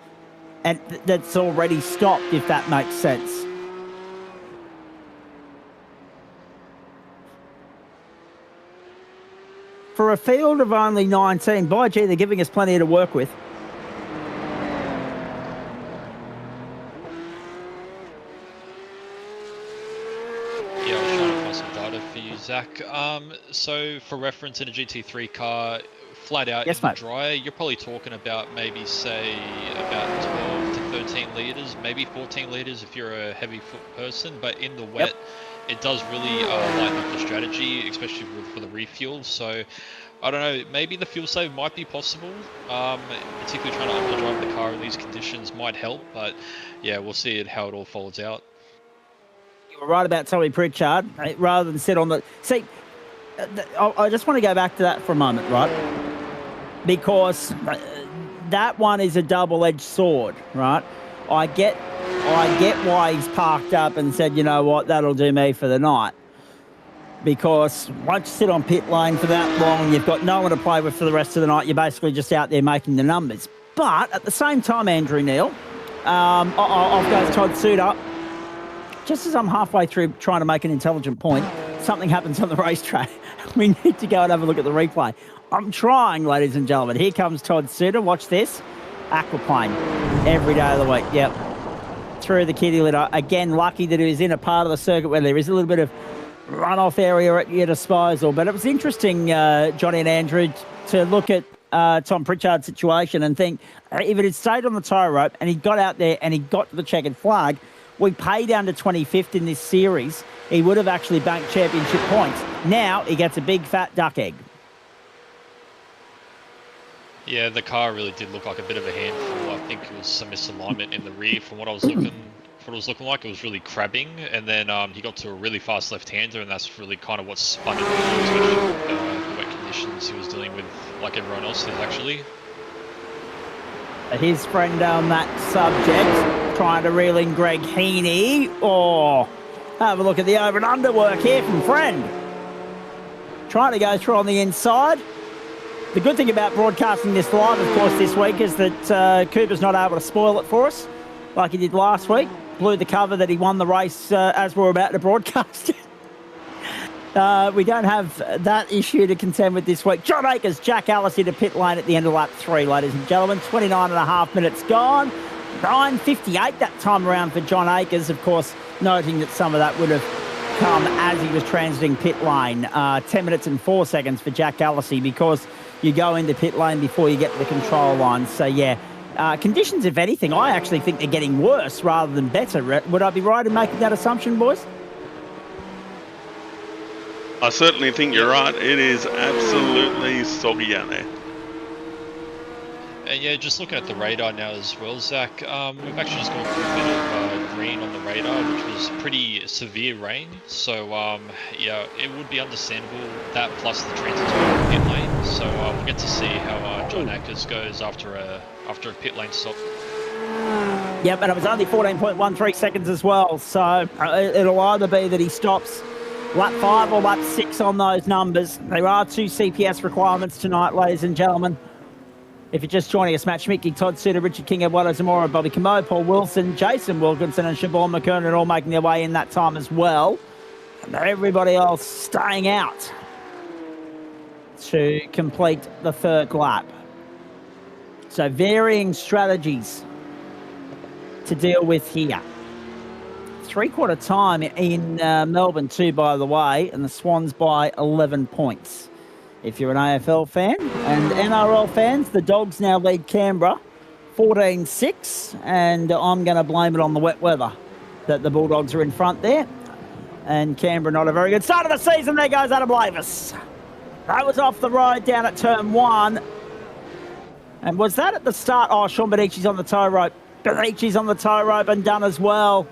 and that's already stopped, if that makes sense. For a field of only 19, by gee, they're giving us plenty to work with. Yeah, I was trying to find some data for you, Zach. So for reference, in a GT3 car, flat out in the dryer, you're probably talking about maybe, say, about 12 to 13 litres, maybe 14 litres if you're a heavy foot person, but in the wet, it does really lighten up the strategy, especially for the refuel. So I don't know, maybe the fuel save might be possible, particularly trying to underdrive the car in these conditions might help, but yeah, we'll see how it all folds out. You were right about Tommy Pritchard, rather than sit on the... See, I just want to go back to that for a moment, right? Because that one is a double-edged sword, right? I get why he's parked up and said, you know what, that'll do me for the night. Because once you sit on pit lane for that long, you've got no one to play with for the rest of the night. You're basically just out there making the numbers. But at the same time, Andrew Neil, off goes Todd Suter. Just as I'm halfway through trying to make an intelligent point, something happens on the racetrack. We need to go and have a look at the replay. I'm trying, ladies and gentlemen. Here comes Todd Suter. Watch this. Aquaplane. Every day of the week. Yep. Through the kitty litter. Again, lucky that he was in a part of the circuit where there is a little bit of runoff area at your disposal. But it was interesting, Johnny and Andrew, to look at Tom Pritchard's situation and think, if it had stayed on the tow rope and he got out there and he got to the checkered flag, we pay down to 25th in this series, he would have actually banked championship points. Now he gets a big fat duck egg. Yeah, the car really did look like a bit of a handful. I think it was some misalignment in the rear from what I was looking like. It was really crabbing, and then he got to a really fast left-hander, and that's really kind of what spun it, especially the wet conditions he was dealing with, like everyone else is actually. His friend on that subject, trying to reel in Greg Heaney. Oh, have a look at the over and under work here from friend. Trying to go through on the inside. The good thing about broadcasting this live, of course, this week is that Cooper's not able to spoil it for us like he did last week. Blew the cover that he won the race as we were about to broadcast it. We don't have that issue to contend with this week. John Akers, Jack Ellis into pit lane at the end of lap 3, ladies and gentlemen. 29 and a half minutes gone. 9:58 that time around for John Akers, of course, noting that some of that would have come as he was transiting pit lane. 10 minutes and 4 seconds for Jack Allisey because you go into pit lane before you get to the control line. So, yeah, conditions, if anything, I actually think they're getting worse rather than better. Would I be right in making that assumption, boys? I certainly think you're right. It is absolutely soggy out there. And yeah, just looking at the radar now as well, Zach, we've actually just gone through a bit of rain on the radar, which was pretty severe rain. So, yeah, it would be understandable, that plus the transitory pit lane. So we'll get to see how John Akers goes after a pit lane stop. Yep, and it was only 14.13 seconds as well. So it'll either be that he stops lap 5 or lap 6 on those numbers. There are 2 CPS requirements tonight, ladies and gentlemen. If you're just joining us, Matt Schmidtke, Todd Suter, Richard King, Eduardo Zamora, Bobby Camo, Paul Wilson, Jason Wilkinson and Siobhan McKernan all making their way in that time as well. And everybody else staying out to complete the third lap. So varying strategies to deal with here. 3/4 time in Melbourne too, by the way, and the Swans by 11 points. If you're an AFL fan and NRL fans, the Dogs now lead Canberra 14-6, and I'm going to blame it on the wet weather that the Bulldogs are in front there. And Canberra not a very good start of the season. There goes Adam Lavis. That was off the road down at turn 1. And was that at the start? Oh, Sean Bonici's on the tow rope. Bonici's on the tow rope and done as well.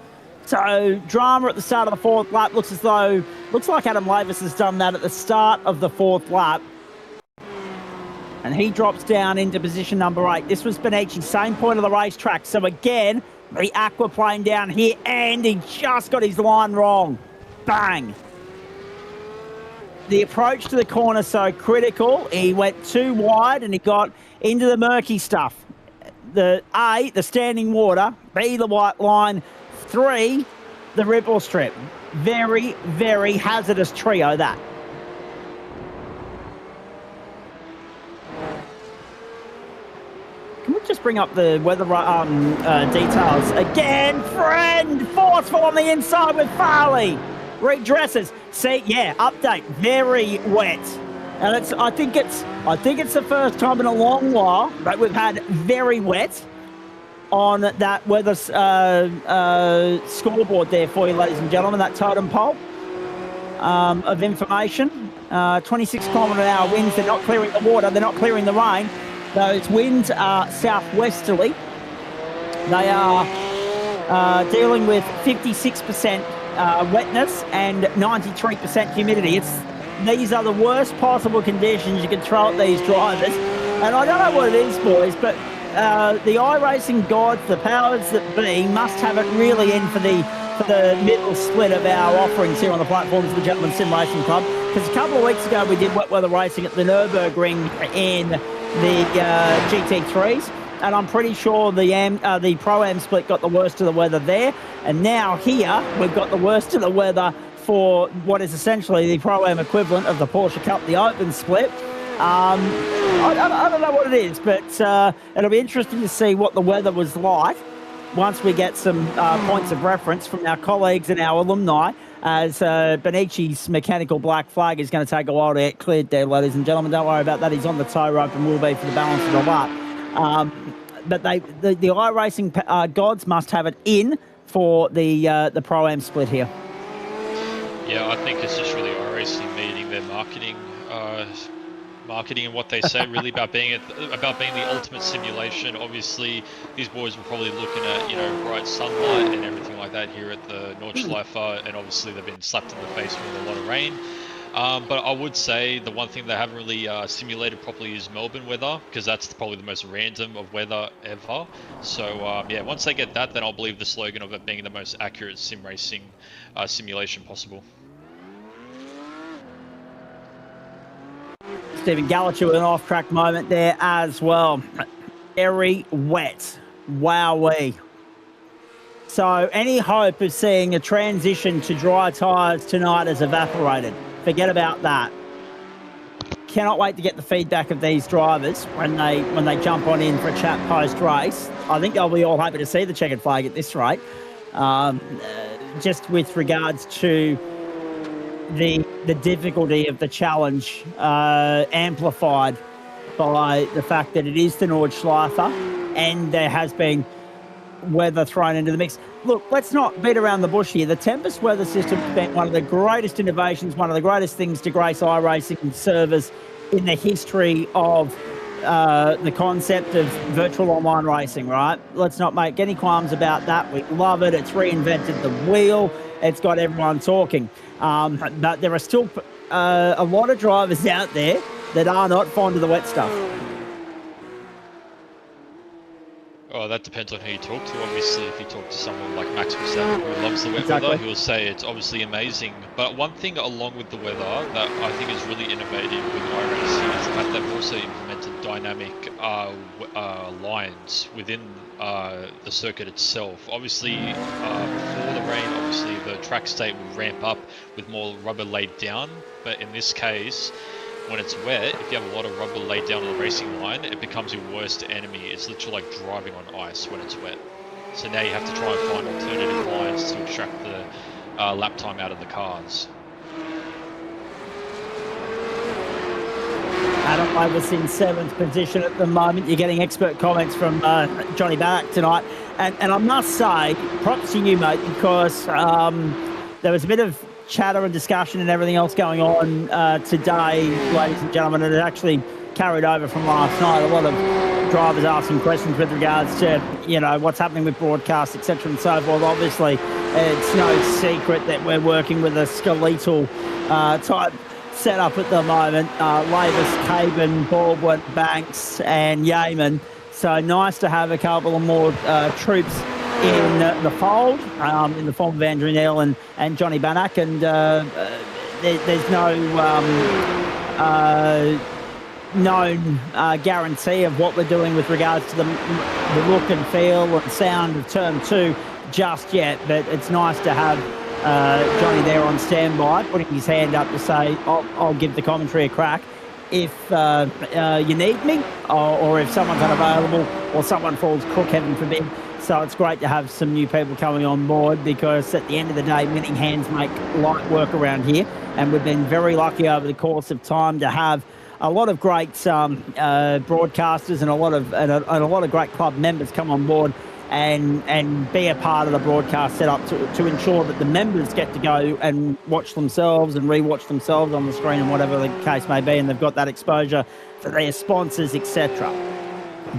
So drama at the start of the 4th lap. Looks like Adam Lavis has done that at the start of the 4th lap. And he drops down into position number 8. This was Bonici, same point of the racetrack. So again, the aquaplane down here, and he just got his line wrong. Bang. The approach to the corner so critical. He went too wide and he got into the murky stuff. The A, the standing water. B, the white line. 3, the ripple strip. Very, very hazardous trio, that. Can we just bring up the weather details again? Friend, forceful on the inside with Farley. Redresses. See, yeah, update. Very wet. And I think it's the first time in a long while that we've had very wet. on that weather scoreboard there for you, ladies and gentlemen, that totem pole of information. 26 kilometre an hour winds. They're not clearing the water. They're not clearing the rain. Those winds are southwesterly. They are dealing with 56% wetness and 93% humidity. These are the worst possible conditions you can throw at these drivers. And I don't know what it is, boys, but the iRacing gods, the powers that be, must have it really in for the middle split of our offerings here on the platforms of the Gentlemen's Sim Racing Club. Because a couple of weeks ago we did wet weather racing at the Nürburgring in the GT3s. And I'm pretty sure the Pro-Am split got the worst of the weather there. And now here, we've got the worst of the weather for what is essentially the Pro-Am equivalent of the Porsche Cup, the Open split. I don't know what it is, but it'll be interesting to see what the weather was like once we get some points of reference from our colleagues and our alumni, as Benici's mechanical black flag is going to take a while to get cleared there, ladies and gentlemen. Don't worry about that. He's on the tow rope and will be for the balance of the lap. But the iRacing gods must have it in for the Pro-Am split here. Yeah, I think it's just really iRacing meeting their marketing and what they say, really about being the ultimate simulation. Obviously, these boys were probably looking at bright sunlight and everything like that here at the Nordschleife, and obviously they've been slapped in the face with a lot of rain. But I would say the one thing they haven't really simulated properly is Melbourne weather, because that's probably the most random of weather ever. So yeah, once they get that, then I'll believe the slogan of it being the most accurate sim racing simulation possible. Stephen Gallacher with an off-track moment there as well. Very wet. Wowee. So any hope of seeing a transition to dry tyres tonight has evaporated. Forget about that. Cannot wait to get the feedback of these drivers when they jump on in for a chat post-race. I think they'll be all happy to see the checkered flag at this rate. Just with regards to the difficulty of the challenge, amplified by the fact that it is the Nordschleife and there has been weather thrown into the mix. Look, let's not beat around the bush here. The Tempest weather system has been one of the greatest innovations, one of the greatest things to grace iRacing servers in the history of the concept of virtual online racing, right? Let's not make any qualms about that. We love it. It's reinvented the wheel. It's got everyone talking. But there are still a lot of drivers out there that are not fond of the wet stuff. Oh, that depends on who you talk to. Obviously, if you talk to someone like Max Verstappen who loves the wet weather, he'll say it's obviously amazing. But one thing along with the weather that I think is really innovative with iRacing is the fact they've also implemented dynamic lines within the circuit itself. Obviously, before the rain, obviously the track state will ramp up with more rubber laid down. But in this case, when it's wet, if you have a lot of rubber laid down on the racing line, it becomes your worst enemy. It's literally like driving on ice when it's wet. So now you have to try and find alternative lines to extract the lap time out of the cars. Adam Lavis in 7th position at the moment. You're getting expert comments from Johnny Bannock tonight. And I must say, props to you, mate, because there was a bit of chatter and discussion and everything else going on today, ladies and gentlemen, and it actually carried over from last night. A lot of drivers asking questions with regards to, what's happening with broadcast, etc. and so forth. Obviously, it's no secret that we're working with a skeletal type setup at the moment. Lavis, Caban, Baldwin, Banks and Yeaman. So nice to have a couple of more troops in the fold, in the form of Andrew Neal and Johnny Bannock, and there's no known guarantee of what we're doing with regards to the look and feel and sound of Turn 2 just yet, but it's nice to have Johnny there on standby, putting his hand up to say, I'll give the commentary a crack if you need me, or if someone's unavailable or someone falls crook, heaven forbid. So it's great to have some new people coming on board, because at the end of the day, many hands make light work around here. And we've been very lucky over the course of time to have a lot of great broadcasters and a lot of great club members come on board and be a part of the broadcast setup to ensure that the members get to go and watch themselves and rewatch themselves on the screen and whatever the case may be, and they've got that exposure for their sponsors, etc.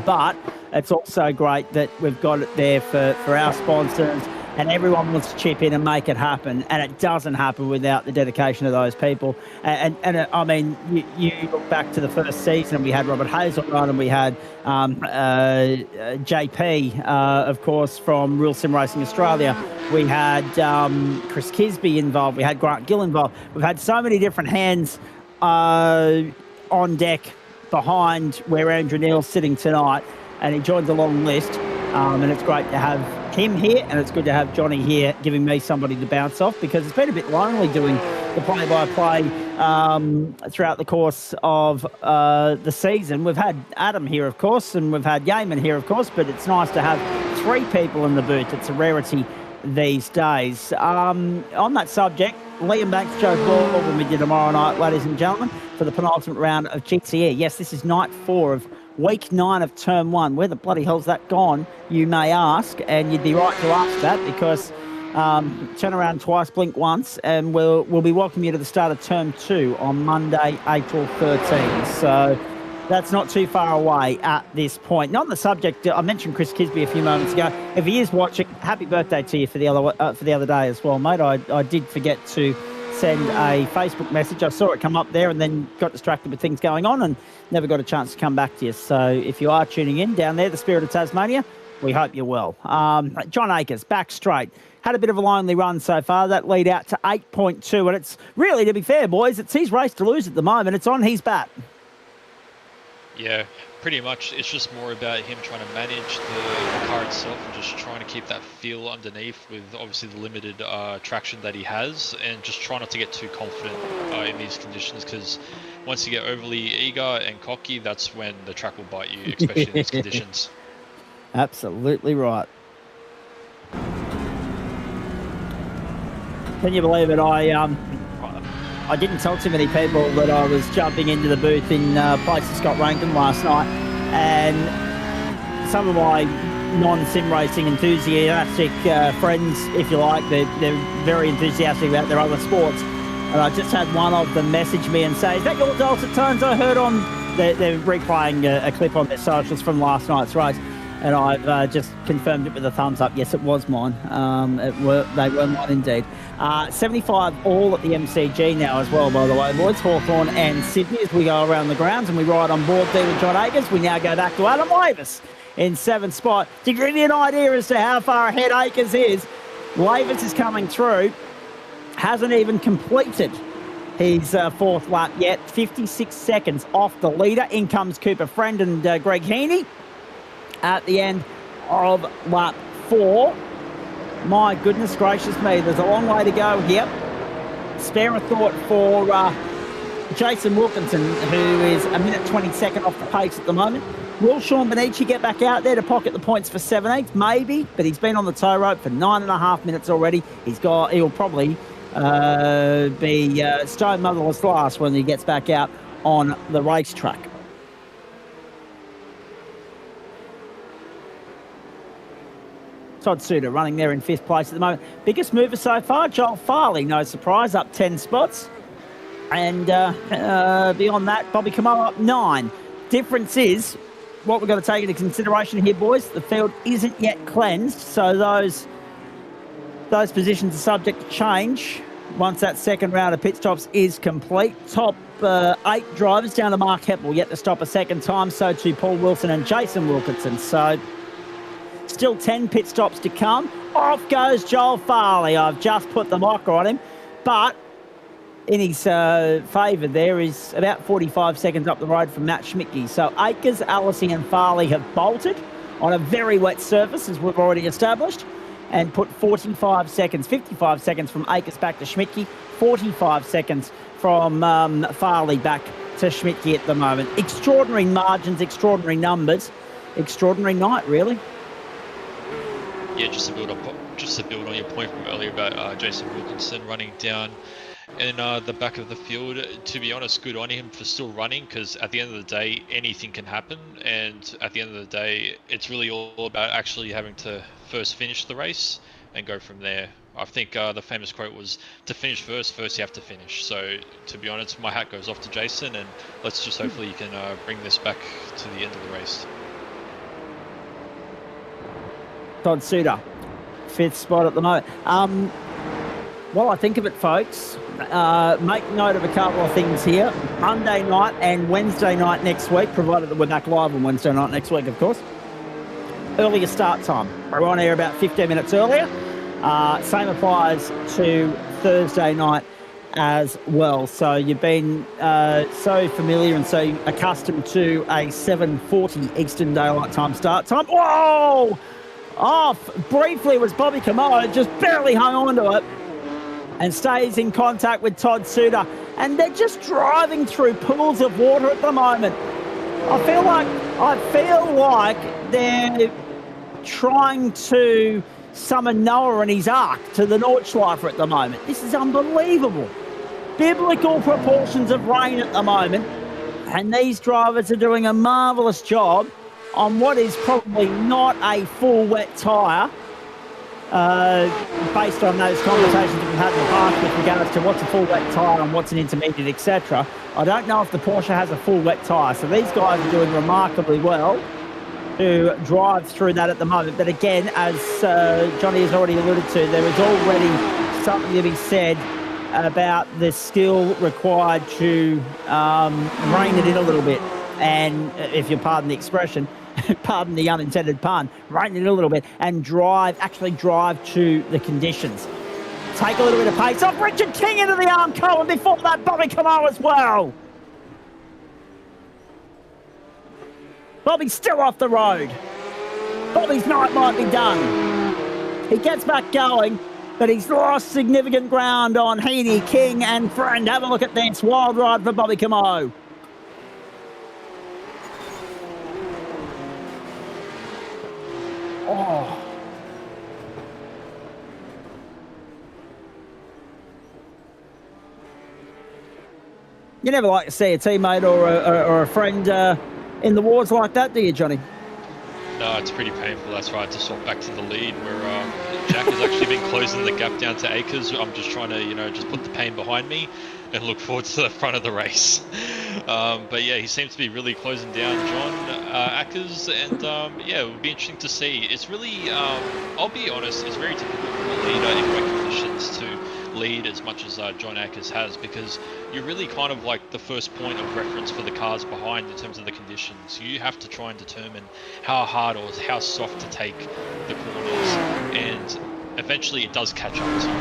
But it's also great that we've got it there for our sponsors, and everyone wants to chip in and make it happen, and it doesn't happen without the dedication of those people. And I mean, you look back to the first season, and we had Robert Hazel on, and we had JP, of course, from Real Sim Racing Australia. We had Chris Kisby involved. We had Grant Gill involved. We've had so many different hands on deck behind where Andrew Neil's sitting tonight, and he joins a long list. And it's great to have him here, and it's good to have Johnny here giving me somebody to bounce off, because it's been a bit lonely doing the play-by-play throughout the course of the season. We've had Adam here, of course, and we've had Yeaman here, of course, but it's nice to have 3 people in the booth. It's a rarity these days. On that subject, Liam Banks, Joe Ball will be with you tomorrow night, ladies and gentlemen, for the penultimate round of GTE. Yes, this is night 4 of week 9 of term 1. Where the bloody hell's that gone, you may ask, and you'd be right to ask that, because turn around twice, blink once, and we'll be welcoming you to the start of term 2 on Monday, April 13. So that's not too far away at this point. Not on the subject, I mentioned Chris Kisby a few moments ago. If he is watching, happy birthday to you for the other day as well, mate. I did forget to send a Facebook message. I saw it come up there and then got distracted with things going on and never got a chance to come back to you. So if you are tuning in down there, the Spirit of Tasmania, we hope you're well. John Akers, back straight. Had a bit of a lonely run so far. That lead out to 8.2. And it's really, to be fair, boys, it's his race to lose at the moment. It's on his bat. Yeah, pretty much. It's just more about him trying to manage the car itself and just trying to keep that feel underneath with obviously the limited traction that he has, and just try not to get too confident in these conditions, because once you get overly eager and cocky, that's when the track will bite you, especially in these conditions. Absolutely right. Can you believe it? I didn't tell too many people that I was jumping into the booth in place of Scott Rankin last night, and some of my non-sim racing enthusiastic friends, if you like, they're very enthusiastic about their other sports, and I just had one of them message me and say, "Is that your dulcet tones I heard on..." They're replaying a clip on their socials from last night's race, and I've just confirmed it with a thumbs up. Yes, it was mine. They were mine indeed. 75 all at the MCG now as well, by the way, boys. Hawthorn and Sydney, as we go around the grounds and we ride on board there with John Akers. We now go back to Adam Lavis in 7th spot. To give you an idea as to how far ahead Akers is, Lavis is coming through. Hasn't even completed his 4th lap yet. 56 seconds off the leader. In comes Cooper Friend and Greg Heaney at the end of lap 4. My goodness gracious me, there's a long way to go here. Spare a thought for Jason Wilkinson, who is a minute 22nd off the pace at the moment. Will Sean Benici get back out there to pocket the points for 17th? Maybe, but he's been on the tow rope for 9.5 minutes already. He'll probably be stone motherless last when he gets back out on the racetrack. Todd Suter running there in 5th place at the moment. Biggest mover so far, Joel Farley, no surprise, up 10 spots. And beyond that, Bobby Camoa up 9. Difference is, what we've got to take into consideration here, boys, the field isn't yet cleansed, so those positions are subject to change once that second round of pit stops is complete. Top 8 drivers down to Mark Heppel yet to stop a second time, so too Paul Wilson and Jason Wilkinson. So still 10 pit stops to come. Off goes Joel Farley. I've just put the mocker on him, but in his favour there is about 45 seconds up the road from Matt Schmidtke. So Akers, Allison and Farley have bolted on a very wet surface, as we've already established, and put 55 seconds from Akers back to Schmidtke, 45 seconds from Farley back to Schmidtke at the moment. Extraordinary margins, extraordinary numbers, extraordinary night, really. Yeah, just to build on your point from earlier about Jason Wilkinson running down in the back of the field. To be honest, good on him for still running, because at the end of the day, anything can happen. And at the end of the day, it's really all about actually having to first finish the race and go from there. I think the famous quote was, to finish first you have to finish. So to be honest, my hat goes off to Jason, and let's just hopefully you can bring this back to the end of the race. Todd Suter, 5th spot at the moment. While I think of it, folks, make note of a couple of things here. Monday night and Wednesday night next week, provided that we're back live on Wednesday night next week, of course. Earlier start time. We're on air about 15 minutes earlier. Same applies to Thursday night as well. So you've been so familiar and so accustomed to a 7:40 Eastern Daylight Time start time. Whoa! Off briefly was Bobby Camo, just barely hung on to it and stays in contact with Todd Suter. And they're just driving through pools of water at the moment. I feel like they're trying to summon Noah and his ark to the Nordschleifer at the moment. This is unbelievable. Biblical proportions of rain at the moment, and these drivers are doing a marvellous job on what is probably not a full wet tyre, based on those conversations we've had in the past with regards to what's a full wet tyre and what's an intermediate, etc. I don't know if the Porsche has a full wet tyre, so these guys are doing remarkably well to drive through that at the moment. But again, as Johnny has already alluded to, there is already something to be said about the skill required to rein it in a little bit. And if you pardon the expression, pardon the unintended pun, rein it in a little bit and actually drive to the conditions. Take a little bit of pace off. Richard King into the arm column, before that Bobby Camo as well. Bobby's still off the road. Bobby's night might be done. He gets back going, but he's lost significant ground on Heaney, King and Friend. Have a look at this. Wild ride for Bobby Camo. Oh. You never like to see a teammate or a friend in the wars like that, do you, Johnny? No, it's pretty painful. That's right, to swap back to the lead, where Jack has actually been closing the gap down to Akers. I'm just trying to, just put the pain behind me and look forward to the front of the race. But yeah, he seems to be really closing down John Akers, and yeah, it would be interesting to see. It's really, I'll be honest, it's very difficult for a leader in wet conditions to lead as much as John Akers has, because you're really kind of like the first point of reference for the cars behind in terms of the conditions. You have to try and determine how hard or how soft to take the corners, and eventually it does catch up to you.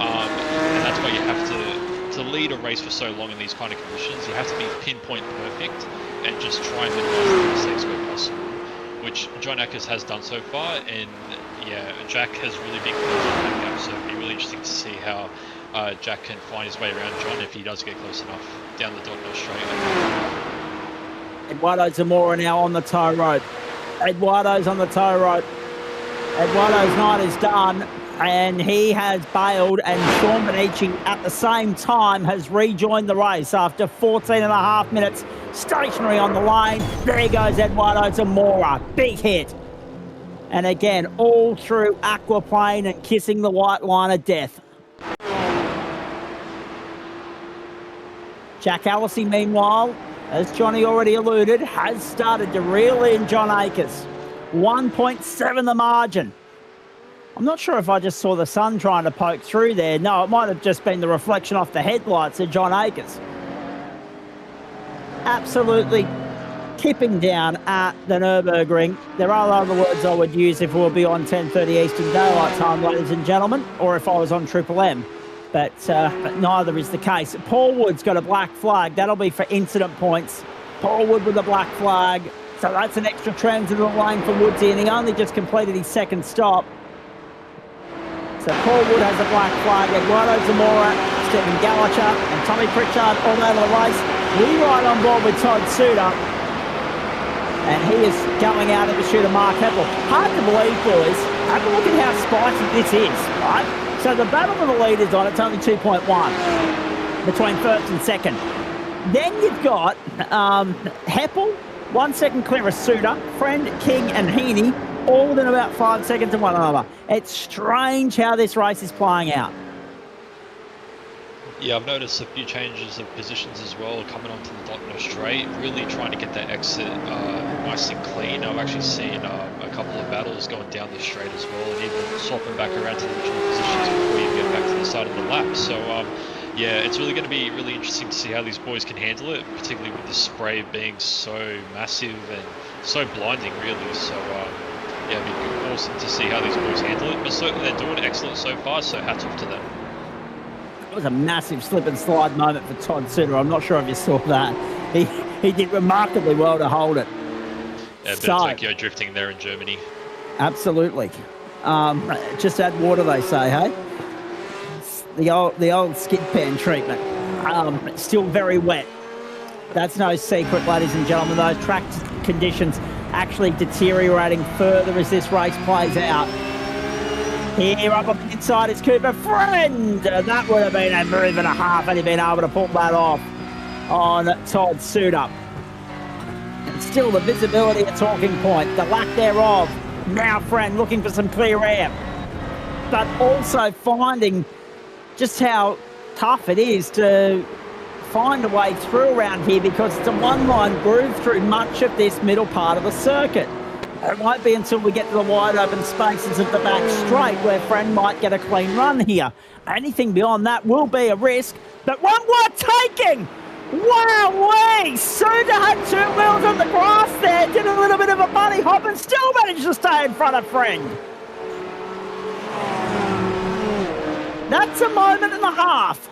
And that's why you have to lead a race for so long in these kind of conditions. You have to be pinpoint perfect and just try and minimize the mistakes where possible, which John Akers has done so far. And yeah, Jack has really been close on that gap, so it'll be really interesting to see how Jack can find his way around John if he does get close enough down the dot no straight. Eduardo Zamora now on the tow rope. Eduardo's on the tow rope. Eduardo's night is done, and he has bailed, and Sean Benici at the same time has rejoined the race after 14 and a half minutes stationary on the lane. There goes Eduardo Zamora. Big hit. And again, all through aquaplane and kissing the white line of death. Jack Allison, meanwhile, as Johnny already alluded, has started to reel in John Akers. 1.7 the margin. I'm not sure if I just saw the sun trying to poke through there. No, it might have just been the reflection off the headlights of John Akers. Absolutely tipping down at the Nürburgring. There are other words I would use if we'll be on 10:30 Eastern Daylight Time, ladies and gentlemen, or if I was on Triple M. But neither is the case. Paul Wood's got a black flag. That'll be for incident points. Paul Wood with a black flag. So that's an extra transitable lane for Woodsy, and he only just completed his second stop. So Paul Wood has a black flag. Eduardo Zamora, Stephen Gallacher and Tommy Pritchard all out of the race. We ride on board with Todd Suter. And he is going out in pursuit of Mark Heppel. Hard to believe, boys. Have a look at how spicy this is, right? So the battle for the lead is on. It's only 2.1 between first and second. Then you've got Heppel, 1 second clear of Suter, Friend, King and Heaney, all within about 5 seconds of one another. It's strange how this race is playing out. Yeah, I've noticed a few changes of positions as well, coming onto the dot in a straight, really trying to get that exit nice and clean. I've actually seen a couple of battles going down the straight as well, and even swapping back around to the original positions before you get back to the start of the lap. So yeah, it's really going to be really interesting to see how these boys can handle it, particularly with the spray being so massive and so blinding, really. So yeah, it'd be awesome to see how these boys handle it. But they're doing excellent so far, so hats off to them. It was a massive slip and slide moment for Todd Suter. I'm not sure if you saw that. He did remarkably well to hold it. Yeah, a bit of Tokyo drifting there in Germany. Absolutely. Just add water, they say, hey? The old skid pan treatment. Still very wet. That's no secret, ladies and gentlemen. Those track conditions actually deteriorating further as this race plays out. Here up on the inside is Cooper Friend. That would have been a move and a half had he been able to pull that off on Todd Suter. And still the visibility a talking point, the lack thereof. Now Friend looking for some clear air, but also finding just how tough it is to find a way through around here, because it's a one-line groove through much of this middle part of the circuit. It won't be until we get to the wide open spaces of the back straight where Friend might get a clean run here. Anything beyond that will be a risk, but one worth taking! Wow-wee! Suter had 2 wheels on the grass there, did a little bit of a bunny hop and still managed to stay in front of Friend. That's a moment and a half.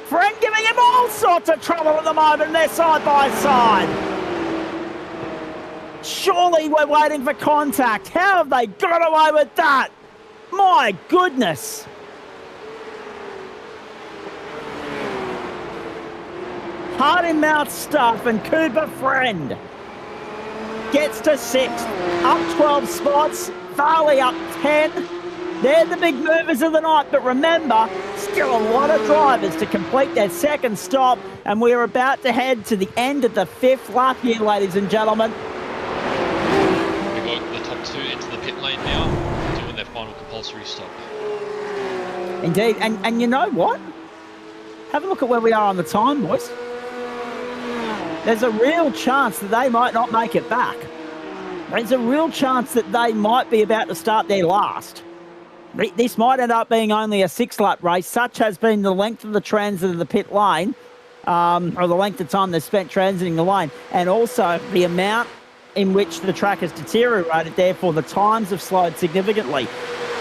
Friend giving him all sorts of trouble at the moment, they're side by side. Surely we're waiting for contact. How have they got away with that? My goodness. Heart in mouth stuff, and Cooper Friend gets to 6th. Up 12 spots. Farley up 10. They're the big movers of the night, but remember, still a lot of drivers to complete their second stop, and we're about to head to the end of the 5th lap here, ladies and gentlemen. We've got the top 2 into the pit lane now, doing their final compulsory stop. Indeed, and you know what? Have a look at where we are on the time, boys. There's a real chance that they might not make it back. There's a real chance that they might be about to start their last. This might end up being only a 6-lap race, such has been the length of the transit of the pit lane, or the length of time they've spent transiting the lane, and also the amount in which the track has deteriorated. Therefore, the times have slowed significantly.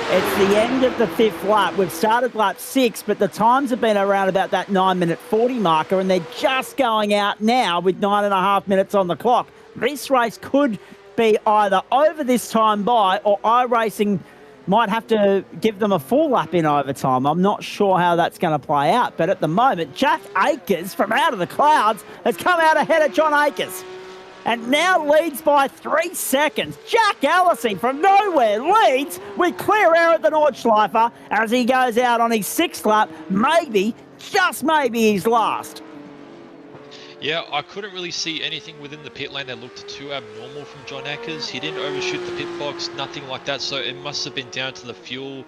It's the end of the 5th lap. We've started lap 6, but the times have been around about that 9-minute 40 marker, and they're just going out now with 9.5 minutes on the clock. This race could be either over this time by, or iRacing might have to give them a full lap in overtime. I'm not sure how that's going to play out, but at the moment, Jack Akers from out of the clouds has come out ahead of John Akers and now leads by 3 seconds. Jack Allison from nowhere leads with clear air at the Nordschleifer as he goes out on his 6th lap, maybe, just maybe his last. Yeah, I couldn't really see anything within the pit lane that looked too abnormal from John Akers. He didn't overshoot the pit box, nothing like that, so it must have been down to the fuel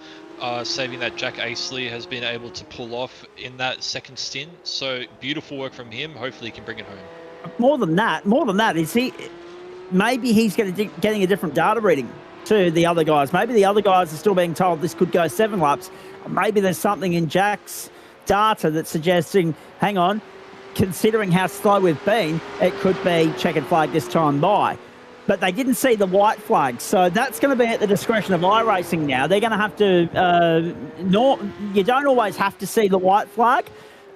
saving that Jack Aisley has been able to pull off in that second stint. So beautiful work from him. Hopefully he can bring it home. More than that, is he? Maybe he's getting a different data reading to the other guys. Maybe the other guys are still being told this could go 7 laps. Maybe there's something in Jack's data that's suggesting, hang on, considering how slow we've been, it could be checkered flag this time by. But they didn't see the white flag, so that's going to be at the discretion of iRacing now. They're going to have to... you don't always have to see the white flag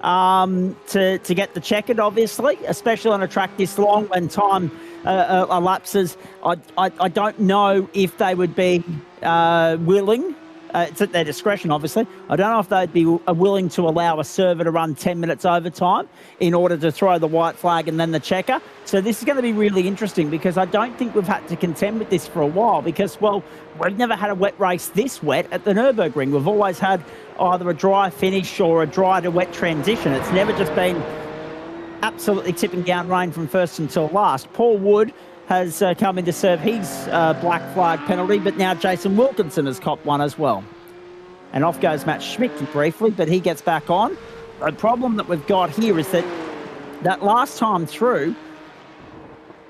to get the checkered, obviously, especially on a track this long when time elapses. I don't know if they would be willing It's at their discretion, obviously. I don't know if they'd be willing to allow a server to run 10 minutes overtime in order to throw the white flag and then the checker. So this is going to be really interesting because I don't think we've had to contend with this for a while because, well, we've never had a wet race this wet at the Nürburgring. We've always had either a dry finish or a dry to wet transition. It's never just been absolutely tipping down rain from first until last. Paul Wood has come in to serve his black flag penalty, but now Jason Wilkinson has copped one as well. And off goes Matt Schmidt briefly, but he gets back on. The problem that we've got here is that last time through,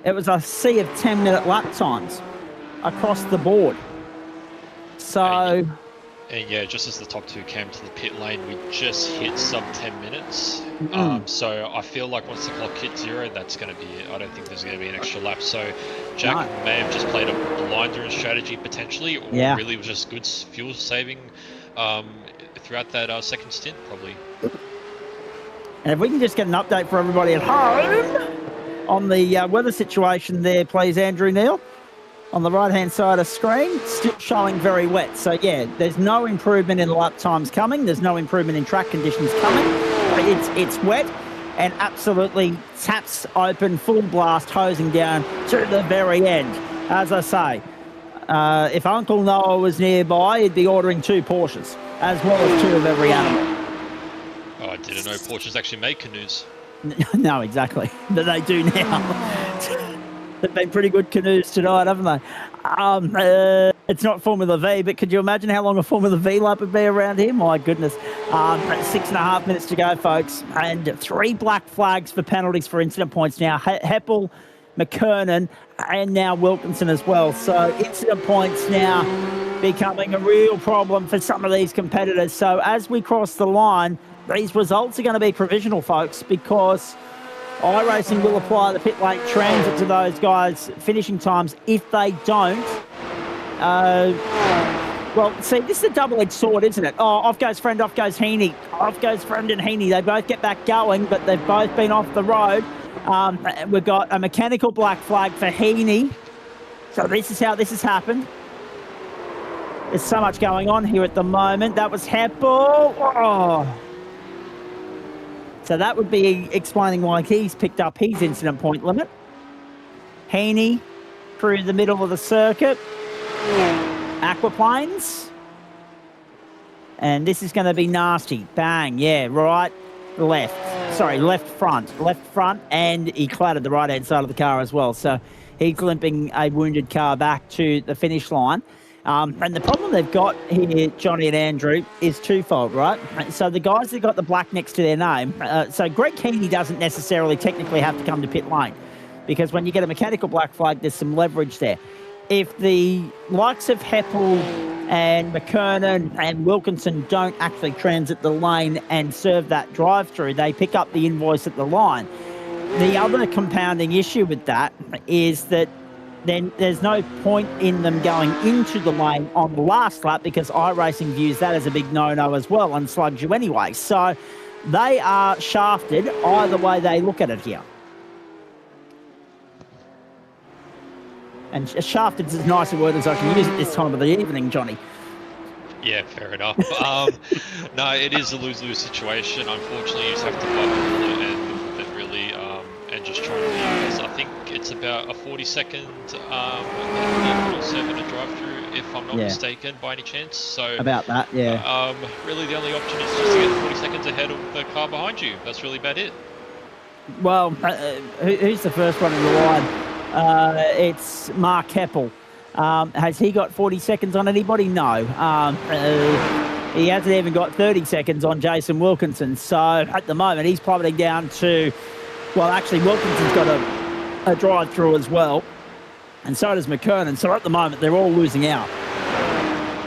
it was a sea of 10-minute lap times across the board. So... And yeah, just as the top two came to the pit lane, we just hit sub 10 minutes. So I feel like once the clock hits 0, that's going to be it. I don't think there's going to be an extra lap. So Jack may have just played a blinder strategy potentially, or really was just good fuel saving throughout that second stint, probably. And if we can just get an update for everybody at home on the weather situation there, please, Andrew Neil. On the right-hand side of screen, still showing very wet. So, yeah, there's no improvement in the lap times coming. There's no improvement in track conditions coming. It's wet and absolutely taps open, full blast, hosing down to the very end. As I say, if Uncle Noah was nearby, he'd be ordering 2 Porsches, as well as 2 of every animal. Oh, I didn't know Porsches actually make canoes. No, exactly. But they do now. They've been pretty good canoes tonight, haven't they? It's not Formula V, but could you imagine how long a Formula V lap would be around here? My goodness. 6.5 minutes to go, folks. And 3 black flags for penalties for incident points now. Heppel, McKernan, and now Wilkinson as well. So incident points now becoming a real problem for some of these competitors. So as we cross the line, these results are going to be provisional, folks, because iRacing will apply the pit lane transit to those guys' finishing times. If they don't, well, see, this is a double-edged sword, isn't it? Oh, off goes Friend, off goes Heaney. Off goes Friend and Heaney. They both get back going, but they've both been off the road. We've got a mechanical black flag for Heaney. So this is how this has happened. There's so much going on here at the moment. That was Heppel. Oh. So that would be explaining why he's picked up his incident point limit. Heaney through the middle of the circuit. Aquaplanes. And this is going to be nasty. Bang, yeah, right, left. Sorry, left front. And he clattered the right-hand side of the car as well. So he's limping a wounded car back to the finish line. And the problem they've got here, Johnny and Andrew, is twofold, right? So the guys that got the black next to their name, so Greg Heaney doesn't necessarily technically have to come to pit lane because when you get a mechanical black flag, there's some leverage there. If the likes of Heppel and McKernan and Wilkinson don't actually transit the lane and serve that drive-through, they pick up the invoice at the line. The other compounding issue with that is that then there's no point in them going into the lane on the last lap because iRacing views that as a big no-no as well and slugs you anyway. So they are shafted either way they look at it here. And shafted is as nice a word as I can use at this time of the evening, Johnny. Yeah, fair enough. No, it is a lose-lose situation. Unfortunately, you just have to bite the bullet and really and just try to use. I think it's about a 40-second server to drive through, if I'm not mistaken, by any chance. So about that, yeah. Really, the only option is just to get 40 seconds ahead of the car behind you. That's really about it. Well, who's the first one in the line? It's Mark Heppel. Has he got 40 seconds on anybody? No. He hasn't even got 30 seconds on Jason Wilkinson. So at the moment, he's plummeting down to, well, actually, Wilkinson's got a drive-through as well. And so does McKernan. So at the moment, they're all losing out.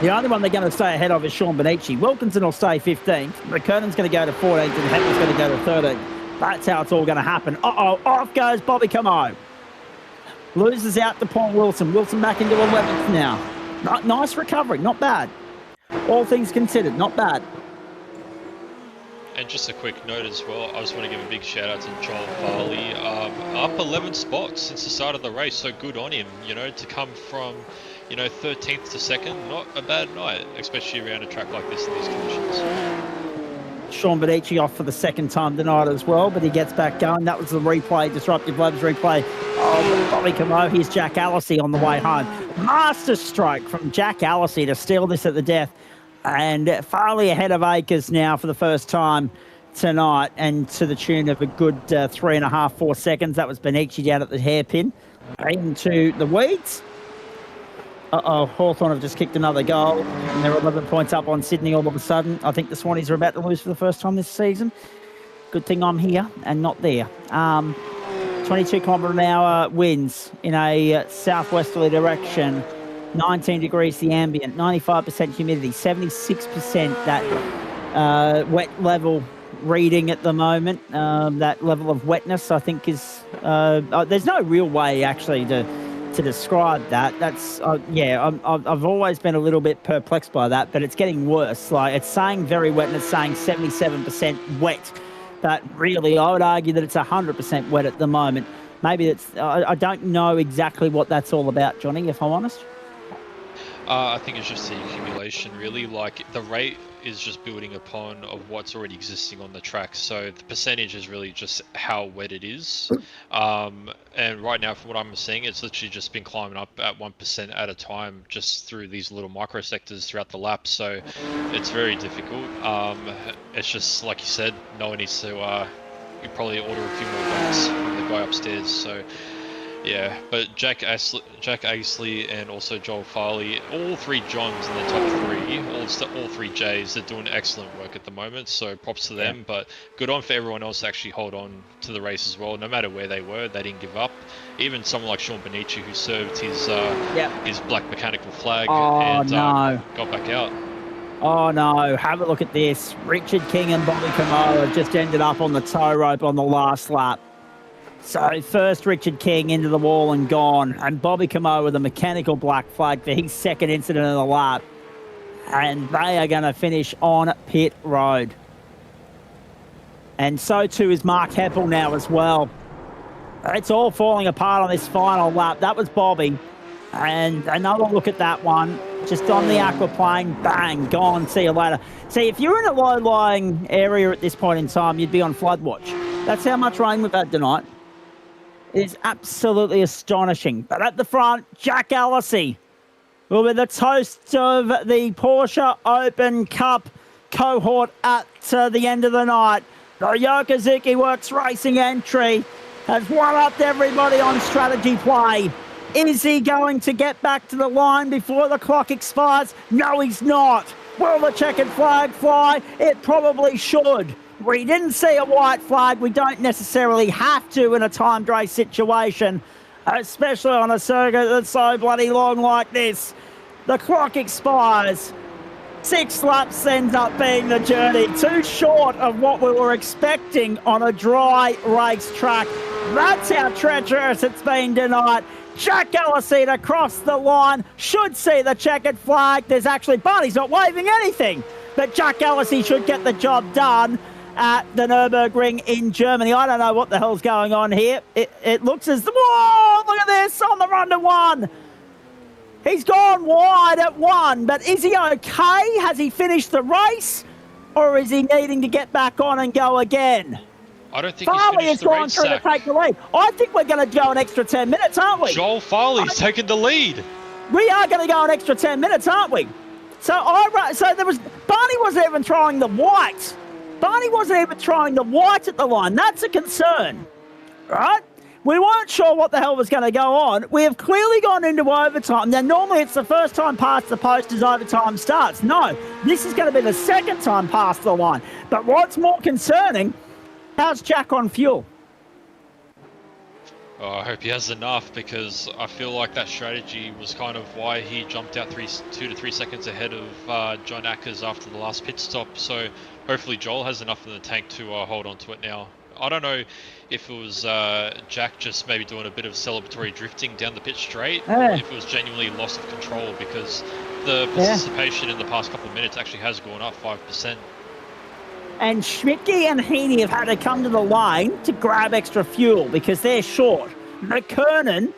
The only one they're going to stay ahead of is Sean Benici. Wilkinson will stay 15th. McKernan's going to go to 14th and Heppel's going to go to 13th. That's how it's all going to happen. Uh-oh, off goes Bobby Camo. Loses out to Paul Wilson. Wilson back into 11th now. Nice recovery, not bad. All things considered, not bad. And just a quick note as well, I just want to give a big shout out to Joel Farley. Up 11 spots since the start of the race, so good on him, you know, to come from, you know, 13th to 2nd, not a bad night, especially around a track like this in these conditions. Sean Benici off for the second time tonight as well, but he gets back going. That was the replay, Disruptive Labs replay of Bobby Camo. Here's Jack Allisey on the way home. Master stroke from Jack Allisey to steal this at the death. And Farley ahead of Akers now for the first time tonight, and to the tune of a good 3.5, 4 seconds. That was Benici down at the hairpin into the weeds. Hawthorn have just kicked another goal, and they're 11 points up on Sydney all of a sudden. I think the Swannies are about to lose for the first time this season. Good thing I'm here and not there. 22 kilometre an hour winds in a southwesterly direction. 19 degrees the ambient, 95% humidity, 76% that wet level reading at the moment. That level of wetness, I think, is... there's no real way, actually, to describe that. That's I've always been a little bit perplexed by that, but it's getting worse. Like, it's saying very wet and it's saying 77% wet, but really I would argue that it's 100% wet at the moment. Maybe it's I don't know exactly what that's all about, Johnny, if I'm honest. I think it's just the accumulation, really. Like, the rate is just building upon of what's already existing on the track, so the percentage is really just how wet it is. And right now, from what I'm seeing, it's literally just been climbing up at 1% at a time, just through these little microsectors throughout the lap. So it's very difficult. It's just like you said, no one needs to probably order a few more bucks from the guy upstairs. So yeah, but Jack Aisley and also Joel Farley, all three Johns in the top three, all three Js, they're doing excellent work at the moment, so props to them. But good on for everyone else to actually hold on to the race as well. No matter where they were, they didn't give up. Even someone like Sean Benici, who served his black mechanical flag and got back out. Oh no, have a look at this. Richard King and Bobby Camo have just ended up on the tow rope on the last lap. So first Richard King into the wall and gone, and Bobby Camo with a mechanical black flag for his second incident of the lap. And they are going to finish on pit road. And so too is Mark Heppel now as well. It's all falling apart on this final lap. That was Bobby. And another look at that one. Just on the aquaplane, bang, gone, see you later. See, if you're in a low-lying area at this point in time, you'd be on flood watch. That's how much rain we've had tonight. It is absolutely astonishing. But at the front, Jack Allisey will be the toast of the Porsche Open Cup cohort at the end of the night. The Yokozuki Works Racing entry has one-upped everybody on strategy play. Is he going to get back to the line before the clock expires? No, he's not. Will the checkered flag fly? It probably should. We didn't see a white flag. We don't necessarily have to in a timed race situation, especially on a circuit that's so bloody long like this. The clock expires. 6 laps ends up being the journey. Too short of what we were expecting on a dry racetrack. That's how treacherous it's been tonight. Jack Allisey to cross the line. Should see the checkered flag. There's actually, Barney's not waving anything. But Jack Allisey should get the job done at the Nürburgring in Germany. I don't know what the hell's going on here. It looks as... Whoa, look at this on the run to 1. He's gone wide at 1, but is he okay? Has he finished the race? Or is he needing to get back on and go again? I don't think Farley he's has gone through to take the lead. I think we're going to go an extra 10 minutes, aren't we? Joel Farley's taken the lead. We are going to go an extra 10 minutes, aren't we? So Barney wasn't even throwing the white. Barney wasn't even throwing the white at the line. That's a concern, right? We weren't sure what the hell was going to go on. We have clearly gone into overtime. Now, normally it's the first time past the post as overtime starts. No, this is going to be the second time past the line. But what's more concerning, how's Jack on fuel? Oh, I hope he has enough, because I feel like that strategy was kind of why he jumped out 2 to 3 seconds ahead of John Ackers after the last pit stop. So hopefully Joel has enough in the tank to hold on to it now. I don't know if it was Jack just maybe doing a bit of celebratory drifting down the pit straight, or if it was genuinely loss of control, because the participation in the past couple of minutes actually has gone up 5%. And Schmidtke and Heaney have had to come to the line to grab extra fuel because they're short. McKernan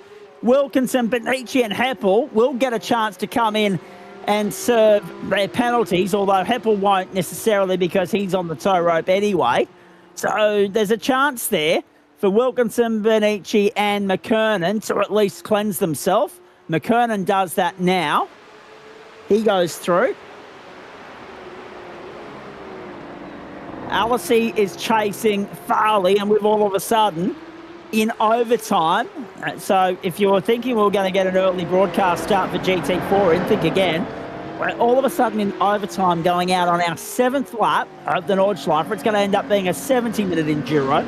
Wilkinson, Benici and Heppel will get a chance to come in and serve their penalties, although Heppel won't necessarily because he's on the tow rope anyway. So there's a chance there for Wilkinson, Benici and McKernan to at least cleanse themselves. McKernan does that now. He goes through. Alesi is chasing Farley, and we've all of a sudden in overtime. So if you're thinking we're going to get an early broadcast start for GT4, and think again, we're all of a sudden in overtime going out on our 7th lap of the Nordschleife. It's going to end up being a 70-minute enduro.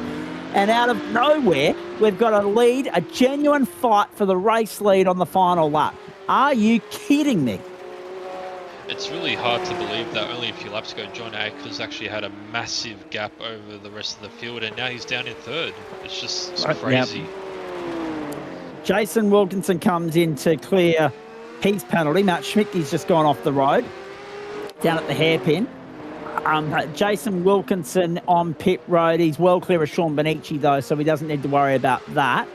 And out of nowhere, we've got a lead, a genuine fight for the race lead on the final lap. Are you kidding me? It's really hard to believe that only a few laps ago, John Akers actually had a massive gap over the rest of the field, and now he's down in 3rd. It's crazy. Yep. Jason Wilkinson comes in to clear his penalty. Matt Schmidtke's just gone off the road, down at the hairpin. Jason Wilkinson on pit road. He's well clear of Sean Benici, though, so he doesn't need to worry about that.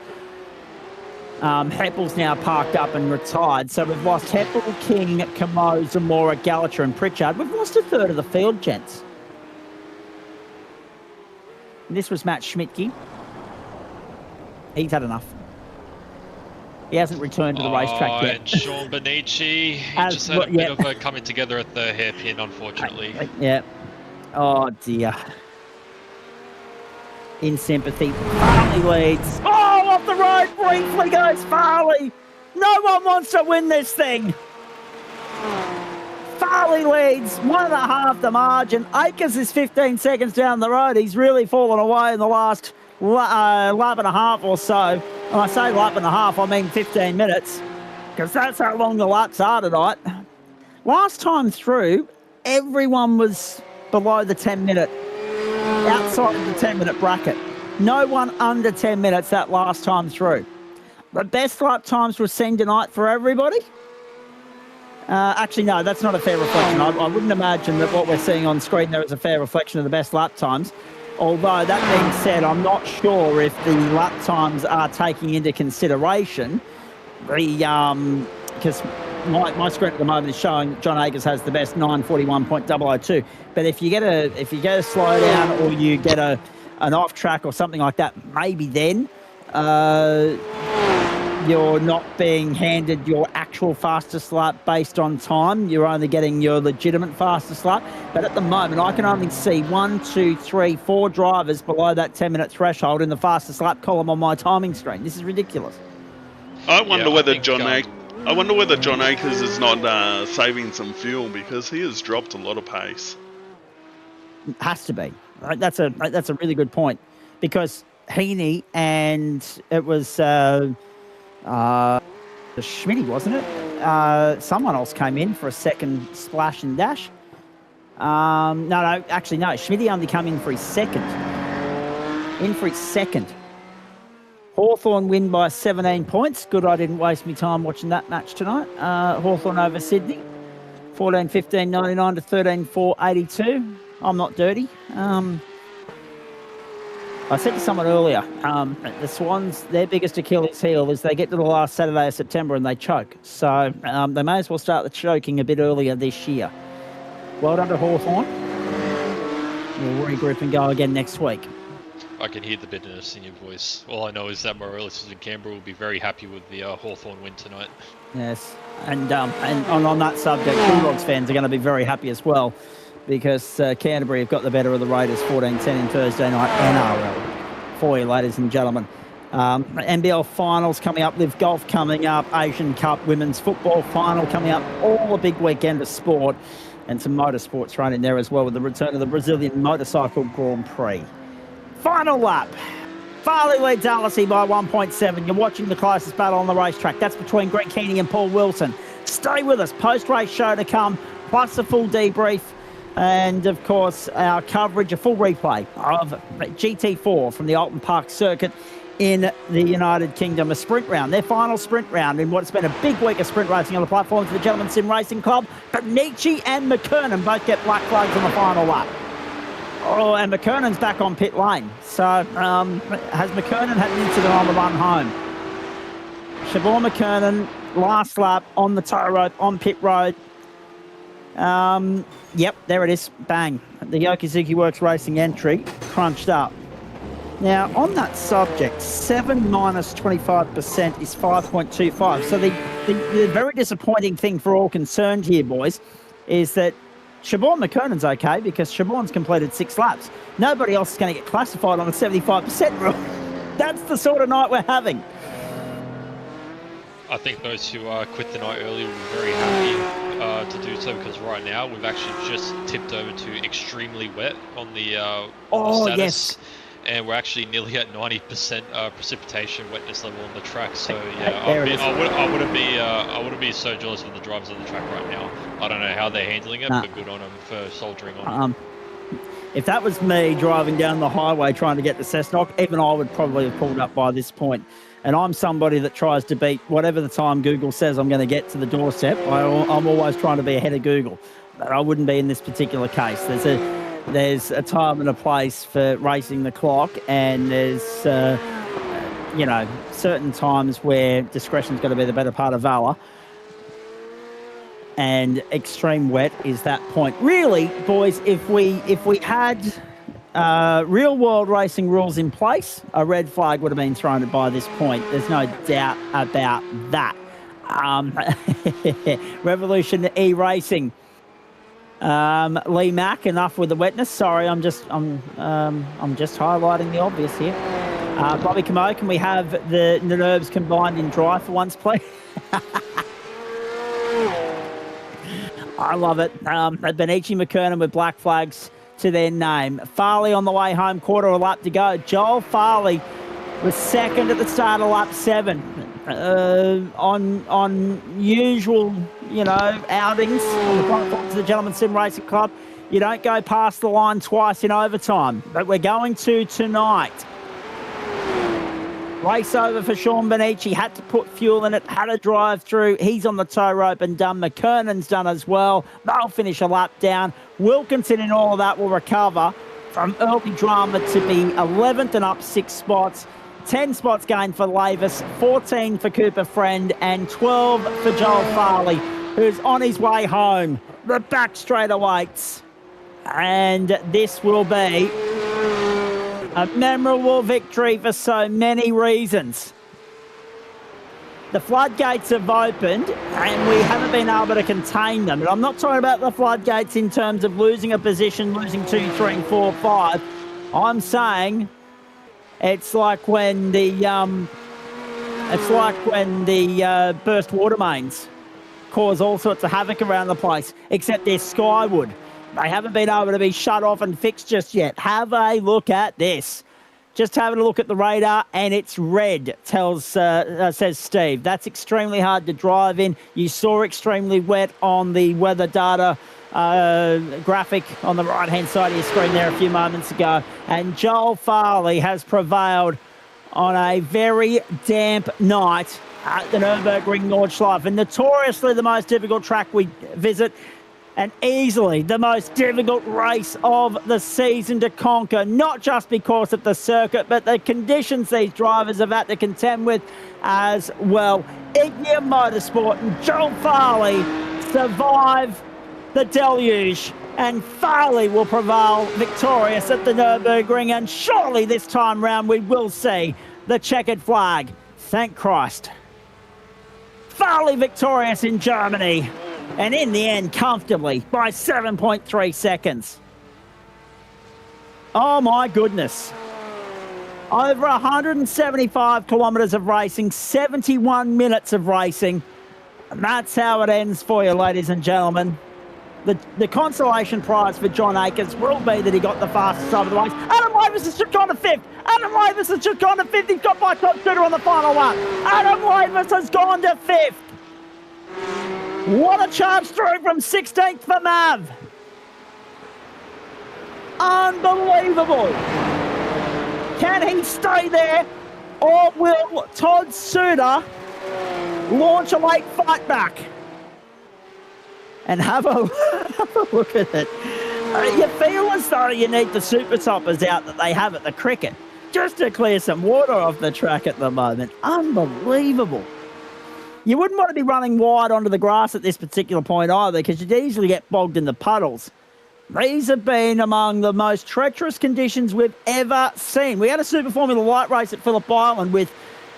Heppel's now parked up and retired. So we've lost Heppel, King, Camo, Zamora, Gallacher and Pritchard. We've lost a third of the field, gents. And this was Matt Schmidtke. He's had enough. He hasn't returned to the racetrack yet. And Sean Benici, he just had a bit of a coming together at the hairpin, unfortunately. Yeah. Oh, dear. In sympathy. Farley leads. Oh, off the road briefly goes Farley. No one wants to win this thing. Farley leads 1.5 the margin. Akers is 15 seconds down the road. He's really fallen away in the last lap and a half or so. When I say lap and a half, I mean 15 minutes, because that's how long the laps are tonight. Last time through, everyone was below the 10-minute, outside of the 10-minute bracket. No one under 10 minutes that last time through. The best lap times were seen tonight for everybody. Actually, no, that's not a fair reflection. I wouldn't imagine that what we're seeing on screen there is a fair reflection of the best lap times. Although, that being said, I'm not sure if the lap times are taking into consideration the because my screen at the moment is showing John Akers has the best 9:41.002. But if you get a slowdown or you get an off track or something like that, maybe then you're not being handed your actual fastest lap based on time. You're only getting your legitimate fastest lap. But at the moment, I can only see 1, 2, 3, 4 drivers below that 10-minute threshold in the fastest lap column on my timing screen. This is ridiculous. I wonder whether John Akers is not saving some fuel, because he has dropped a lot of pace. Has to be. That's a really good point, because Heaney and it was Schmitty, wasn't it? Someone else came in for a second splash and dash. No, Schmitty only came in for his second. Hawthorn win by 17 points. Good, I didn't waste my time watching that match tonight. Hawthorn over Sydney. 14-15-99 to 13-4-82. I'm not dirty. I said to someone earlier, the Swans, their biggest Achilles heel is they get to the last Saturday of September and they choke. So they may as well start the choking a bit earlier this year. Well done to Hawthorn. We'll regroup and go again next week. I can hear the bitterness in your voice. All I know is that my relatives in Canberra will be very happy with the Hawthorn win tonight. Yes, and on that subject, Bulldogs fans are going to be very happy as well, because Canterbury have got the better of the Raiders 14-10 in Thursday night NRL. For you, ladies and gentlemen. NBL finals coming up, Live Golf coming up, Asian Cup Women's Football final coming up, all a big weekend of sport, and some motorsports thrown in there as well with the return of the Brazilian Motorcycle Grand Prix. Final lap. Farley leads Alesi by 1.7. You're watching the closest battle on the racetrack. That's between Greg Keeney and Paul Wilson. Stay with us. Post-race show to come, plus a full debrief. And, of course, our coverage, a full replay of GT4 from the Oulton Park circuit in the United Kingdom. A sprint round, their final sprint round in what's been a big week of sprint racing on the platforms of the Gentleman Sim Racing Club. But Nietzsche and McKernan both get black flags on the final lap. Oh, and McKernan's back on pit lane. So, has McKernan had an incident on the run home? Siobhan McKernan, last lap on the tow rope on pit road. Yep, there it is. Bang. The Yokozuki Works Racing entry crunched up. Now, on that subject, 7 minus 25% is 5.25. So the very disappointing thing for all concerned here, boys, is that Siobhan McKernan's okay because Siobhan's completed 6 laps. Nobody else is going to get classified on the 75% rule. That's the sort of night we're having. I think those who quit the night early will be very happy to do so, because right now we've actually just tipped over to extremely wet on the status. Yes. And we're actually nearly at 90% precipitation wetness level on the track. So yeah, I wouldn't be so jealous of the drivers on the track right now. I don't know how they're handling it, but good on them for soldiering on. If that was me driving down the highway trying to get to Cessnock, even I would probably have pulled up by this point. And I'm somebody that tries to beat whatever the time Google says I'm going to get to the doorstep. I'm always trying to be ahead of Google, but I wouldn't be in this particular case. There's a time and a place for racing the clock, and there's, certain times where discretion's got to be the better part of valor. And extreme wet is that point. Really, boys, if we had real world racing rules in place, a red flag would have been thrown by this point. There's no doubt about that. Revolution E-Racing. Lee Mack, enough with the wetness. Sorry, I'm just highlighting the obvious here. Bobby Camo, can we have the Nerbs combined in dry for once, please? I love it. Benici McKernan with black flags to their name. Farley on the way home, quarter of a lap to go. Joel Farley was second at the start of lap 7. On usual, outings on the platform to the Gentleman Sim Racing Club, you don't go past the line twice in overtime, but we're going to tonight. Race over for Sean Benici, had to put fuel in it, had to drive through. He's on the tow rope and done. McKernan's done as well. They'll finish a lap down. Wilkinson in all of that will recover from early drama to be 11th and up 6 spots. 10 spots gained for Lavis, 14 for Cooper Friend, and 12 for Joel Farley, who's on his way home. The back straight awaits. And this will be a memorable victory for so many reasons. The floodgates have opened and we haven't been able to contain them. And I'm not talking about the floodgates in terms of losing a position, losing 2, 3, 4, 5. I'm saying it's like when the burst water mains cause all sorts of havoc around the place, except they're skyward. They haven't been able to be shut off and fixed just yet. Have a look at this. Just having a look at the radar, and it's red, says Steve. That's extremely hard to drive in. You saw extremely wet on the weather data graphic on the right-hand side of your screen there a few moments ago. And Joel Farley has prevailed on a very damp night at the Nürburgring Nordschleife, and notoriously the most difficult track we visit, and easily the most difficult race of the season to conquer, not just because of the circuit, but the conditions these drivers have had to contend with as well. Ignia Motorsport and Joel Farley survive the deluge, and Farley will prevail victorious at the Nürburgring, and surely this time round we will see the checkered flag. Thank Christ. Farley victorious in Germany, and in the end comfortably by 7.3 seconds. Oh my goodness. Over 175 kilometres of racing, 71 minutes of racing, and that's how it ends for you, ladies and gentlemen. The consolation prize for John Akers will be that he got the fastest time of the race. Adam Lavis has just gone to 5th. Adam Lavis has just gone to 5th. He's got by top shooter on the final lap. Adam Lavis has gone to 5th. What a charge through from 16th for Mav. Unbelievable. Can he stay there, or will Todd Suter launch a late fight back? And have a look at it. You feel as though you need the super toppers out that they have at the cricket just to clear some water off the track at the moment. Unbelievable. You wouldn't want to be running wide onto the grass at this particular point either, because you'd easily get bogged in the puddles. These have been among the most treacherous conditions we've ever seen. We had a Super Formula Light race at Phillip Island with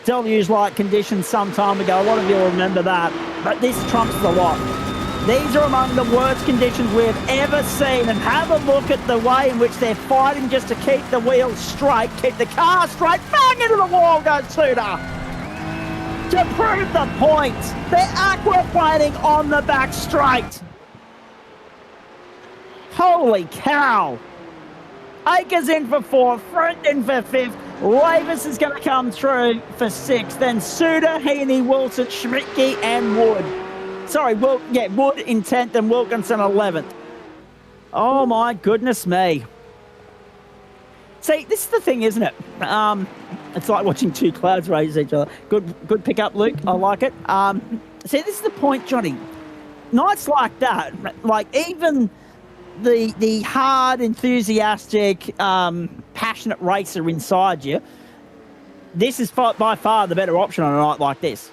deluge-like conditions some time ago. A lot of you will remember that. But this trumps the lot. These are among the worst conditions we've ever seen. And have a look at the way in which they're fighting just to keep the wheels straight, keep the car straight. Bang into the wall goes Suda. To prove the point, they're aquaplaning on the back straight. Holy cow. Akers in for 4th, Friend in for 5th. Lavis is going to come through for 6th. Then Suda, Heaney, Wilson, Schmidtke and Wood. Sorry, Wood in 10th and Wilkinson 11th. Oh my goodness me. See, this is the thing, isn't it? It's like watching two clouds race each other. Good pickup, Luke. I like it. See, this is the point, Johnny. Nights like that, like even the hard, enthusiastic, passionate racer inside you, this is by far the better option on a night like this.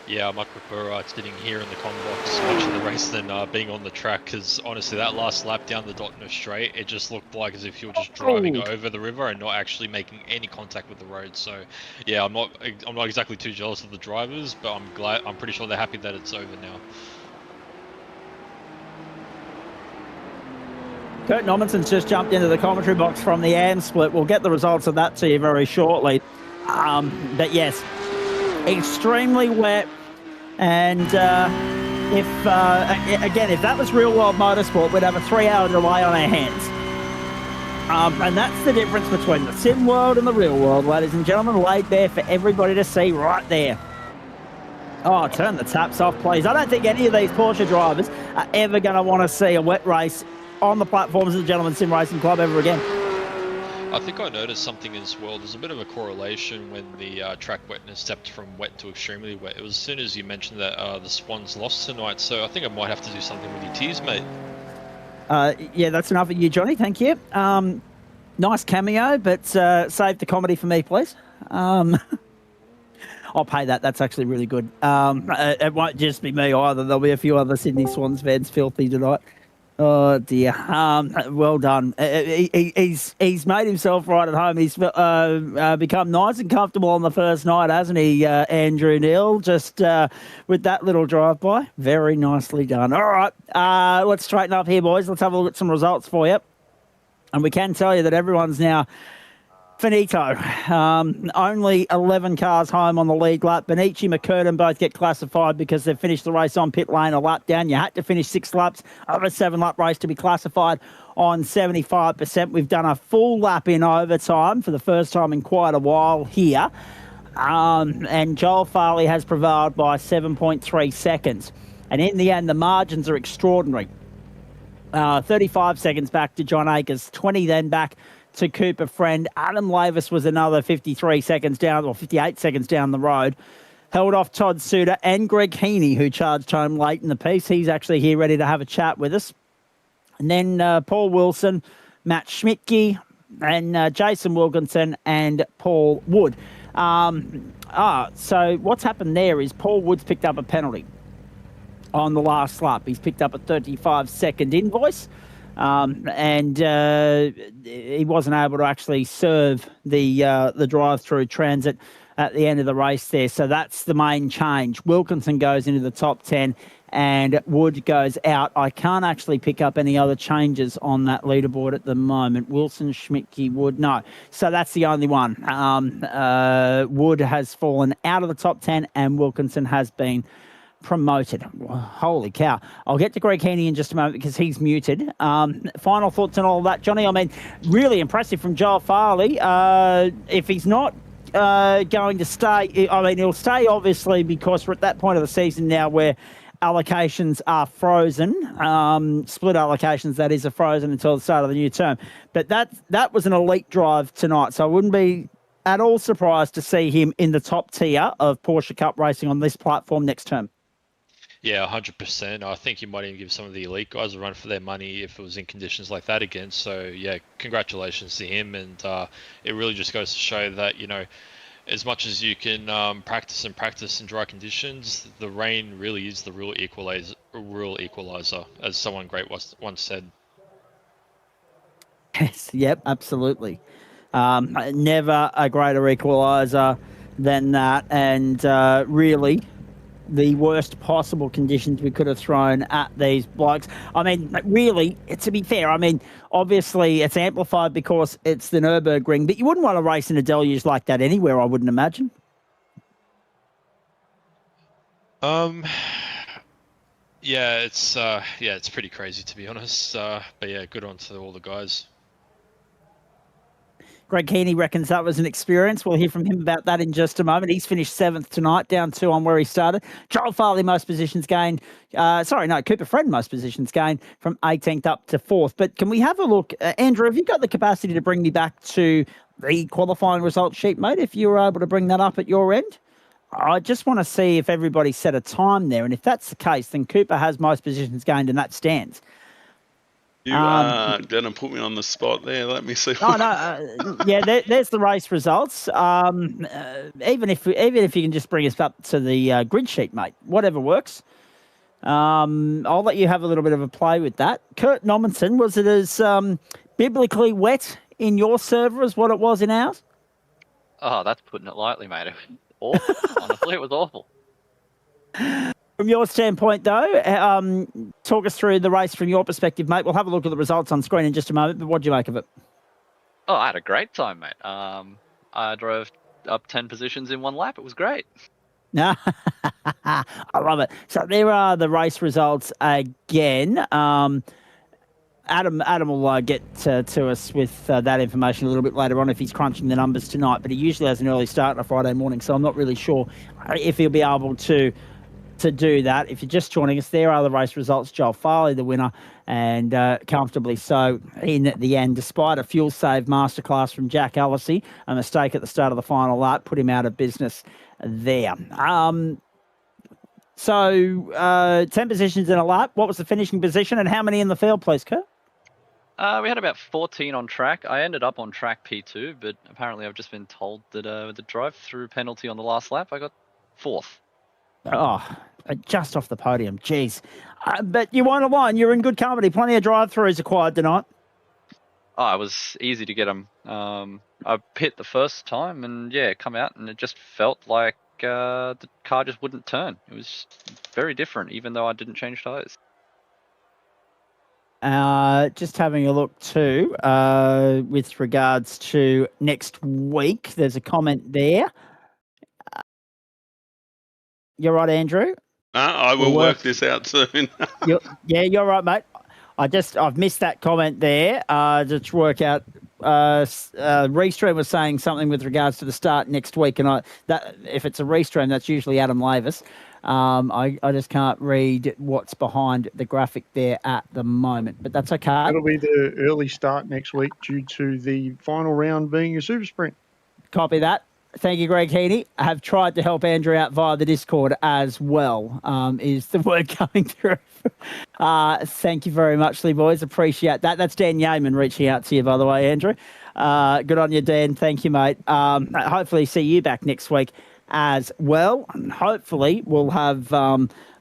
Yeah, I much prefer sitting here in the comm box watching the race than being on the track, because honestly that last lap down the Dotner straight, it just looked like as if you were just driving over the river and not actually making any contact with the road. So yeah, I'm not exactly too jealous of the drivers, but I'm pretty sure they're happy that it's over now. Kurt Normanson's just jumped into the commentary box from the AM split. We'll get the results of that to you very shortly. But yes, extremely wet. And if that was real world motorsport, we'd have a 3-hour delay on our hands. And that's the difference between the sim world and the real world, ladies and gentlemen, laid there for everybody to see right there. Oh, turn the taps off, please. I don't think any of these Porsche drivers are ever going to want to see a wet race on the platforms of the Gentleman Sim Racing Club ever again. I think I noticed something as well. There's a bit of a correlation when the track wetness stepped from wet to extremely wet. It was as soon as you mentioned that the Swans lost tonight, so I think I might have to do something with your tears, mate. Yeah, that's enough of you, Johnny. Thank you. Nice cameo, but save the comedy for me, please. I'll pay that. That's actually really good. It won't just be me either. There'll be a few other Sydney Swans fans filthy tonight. Oh dear. Well done. He's made himself right at home. He's become nice and comfortable on the first night, hasn't he, Andrew Neal? Just with that little drive-by. Very nicely done. All right. Let's straighten up here, boys. Let's have a look at some results for you. And we can tell you that everyone's now finito. Only 11 cars home on the lead lap. Benici, McCurtain both get classified because they've finished the race on pit lane a lap down. You had to finish 6 laps of a 7-lap race to be classified on 75%. We've done a full lap in overtime for the first time in quite a while here. And Joel Farley has prevailed by 7.3 seconds. And in the end, the margins are extraordinary. 35 seconds back to John Akers, 20 then back to Cooper Friend. Adam Lavis was another 53 seconds down, or 58 seconds down the road. Held off Todd Suter and Greg Heaney, who charged home late in the piece. He's actually here ready to have a chat with us. And then Paul Wilson, Matt Schmidtke, and Jason Wilkinson and Paul Wood. So what's happened there is Paul Wood's picked up a penalty on the last lap. He's picked up a 35-second invoice. And he wasn't able to actually serve the drive-through transit at the end of the race there. So that's the main change. Wilkinson goes into the top 10 and Wood goes out. I can't actually pick up any other changes on that leaderboard at the moment. Wilson, Schmidtke, Wood, no. So that's the only one. Wood has fallen out of the top 10 and Wilkinson has been promoted. Holy cow. I'll get to Greg Heaney in just a moment because he's muted. Final thoughts on all of that, Johnny? I mean, really impressive from Joel Farley. If he's not going to stay, I mean, he'll stay obviously because we're at that point of the season now where allocations are frozen. Split allocations, that is, are frozen until the start of the new term. But that was an elite drive tonight, so I wouldn't be at all surprised to see him in the top tier of Porsche Cup racing on this platform next term. Yeah, 100%. I think you might even give some of the elite guys a run for their money if it was in conditions like that again. So, yeah, congratulations to him. And it really just goes to show that, you know, as much as you can practice in dry conditions, the rain really is the real equalizer, as someone great once said. Yes, yep, absolutely. Never a greater equaliser than that, and really the worst possible conditions we could have thrown at these blokes. I mean, really, to be fair, I mean, obviously it's amplified because it's the Nürburgring, but you wouldn't want to race in a deluge like that anywhere, I wouldn't imagine. Yeah, it's pretty crazy, to be honest. But yeah, good on to all the guys. Greg Keeney reckons that was an experience. We'll hear from him about that in just a moment. He's finished 7th tonight, down 2 on where he started. Joel Farley, most positions gained. Cooper Friend, most positions gained from 18th up to 4th. But can we have a look? Andrew, have you got the capacity to bring me back to the qualifying results sheet, mate, if you were able to bring that up at your end? I just want to see if everybody set a time there. And if that's the case, then Cooper has most positions gained and that stands. You are going to put me on the spot there. Let me see. There's the race results. Even if you can just bring us up to the grid sheet, mate, whatever works. I'll let you have a little bit of a play with that. Kurt Nommensen, was it as biblically wet in your server as what it was in ours? Oh, that's putting it lightly, mate. It was awful. Honestly, it was awful. From your standpoint, though, talk us through the race from your perspective, mate. We'll have a look at the results on screen in just a moment, but what do you make of it? Oh, I had a great time, mate. I drove up 10 positions in one lap. It was great. I love it. So there are the race results again. Adam will get to us with that information a little bit later on if he's crunching the numbers tonight, but he usually has an early start on a Friday morning, so I'm not really sure if he'll be able to do that. If you're just joining us, there are the race results. Joel Farley, the winner, and comfortably so in the end, despite a fuel save masterclass from Jack Allisey, a mistake at the start of the final lap put him out of business there. 10 positions in a lap. What was the finishing position and how many in the field, please, Kurt? We had about 14 on track. I ended up on track P2, but apparently I've just been told that with the drive-through penalty on the last lap, I got 4th. Oh, just off the podium. Jeez. But you won't line. You're in good company. Plenty of drive-throughs acquired tonight. Oh, it was easy to get them. I pit the first time and, come out, and it just felt like the car just wouldn't turn. It was very different, even though I didn't change tyres. Just having a look too, with regards to next week, there's a comment there. You're right, Andrew. I will work this out soon. You're right, mate. I've missed that comment there. Just work out. Restream was saying something with regards to the start next week, and that if it's a restream, that's usually Adam Lavis. I just can't read what's behind the graphic there at the moment, but that's okay. It'll be the early start next week due to the final round being a super sprint. Copy that. Thank you, Greg Heaney. I have tried to help Andrew out via the Discord as well, is the word coming through. Thank you very much, Lee boys. Appreciate that. That's Dan Yeaman reaching out to you, by the way, Andrew. Good on you, Dan. Thank you, mate. Hopefully see you back next week as well. And hopefully we'll have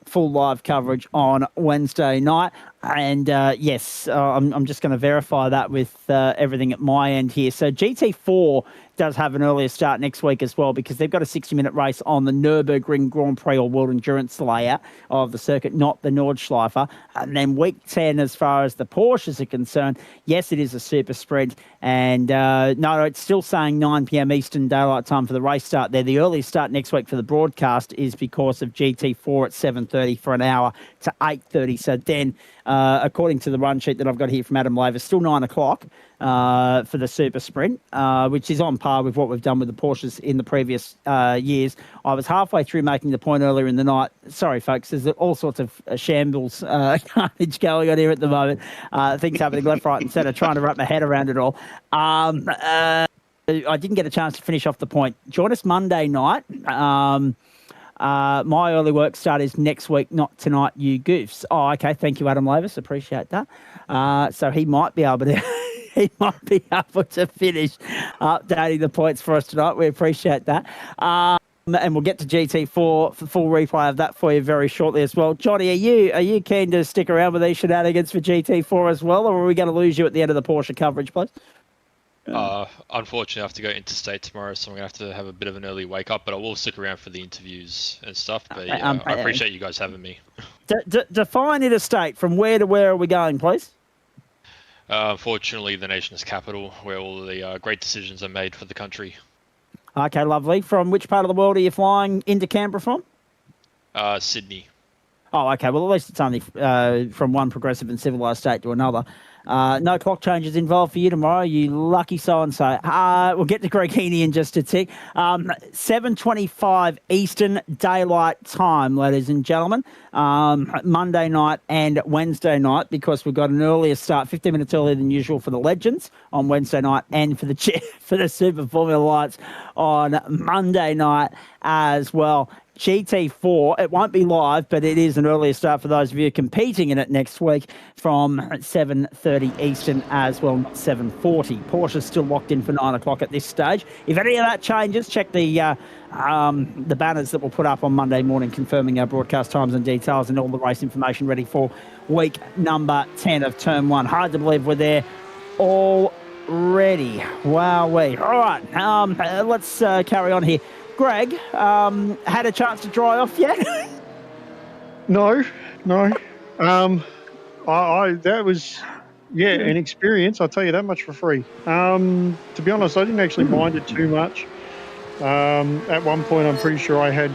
full live coverage on Wednesday night. And yes, I'm just going to verify that with everything at my end here. So GT4 does have an earlier start next week as well, because they've got a 60-minute race on the Nürburgring Grand Prix or World Endurance layer of the circuit, not the Nordschleife. And then week 10, as far as the Porsches are concerned, yes, it is a super sprint. And no, it's still saying 9 p.m. Eastern Daylight Time for the race start there. The earliest start next week for the broadcast is because of GT4 at 7:30 for an hour to 8:30. So then, according to the run sheet that I've got here from Adam Laver, still 9 o'clock for the super sprint, which is on par with what we've done with the Porsches in the previous years. I was halfway through making the point earlier in the night. Sorry, folks, there's all sorts of shambles carnage going on here at the moment. Things happening left, right and centre, trying to wrap my head around it all. I didn't get a chance to finish off the point. Join us Monday night. My early work start is next week, not tonight, you goofs. Oh, okay. Thank you, Adam Lavis. Appreciate that. So he might be able to he might be able to finish updating the points for us tonight. We appreciate that. And we'll get to GT4 for full replay of that for you very shortly as well. Johnny, are you keen to stick around with these shenanigans for GT4 as well, or are we going to lose you at the end of the Porsche coverage, please? Unfortunately, I have to go interstate tomorrow, so I'm going to have a bit of an early wake up, but I will stick around for the interviews and stuff. But yeah, I appreciate you guys having me. Define interstate. From where to where are we going, please? Unfortunately, the nation's capital, where all the great decisions are made for the country. Okay, lovely. From which part of the world are you flying into Canberra from? Sydney. Oh, okay. Well, at least it's only from one progressive and civilised state to another. No clock changes involved for you tomorrow, you lucky so-and-so. We'll get to Greg Heaney in just a tick. 7:25 Eastern Daylight Time, ladies and gentlemen. Monday night and Wednesday night, because we've got an earlier start, 15 minutes earlier than usual for the Legends on Wednesday night, and for the Super Formula Lights on Monday night as well. GT4, it won't be live, but it is an earlier start for those of you competing in it next week from 7:30 Eastern as well, not 7:40. Porsche's still locked in for 9 o'clock at this stage. If any of that changes, check the banners that we'll put up on Monday morning confirming our broadcast times and details and all the race information ready for week number 10 of Term 1. Hard to believe we're there already. Wowee. All right, let's carry on here. Greg, had a chance to dry off yet? No. That was, an experience. I'll tell you that much for free. To be honest, I didn't actually mind it too much. At one point, I'm pretty sure I had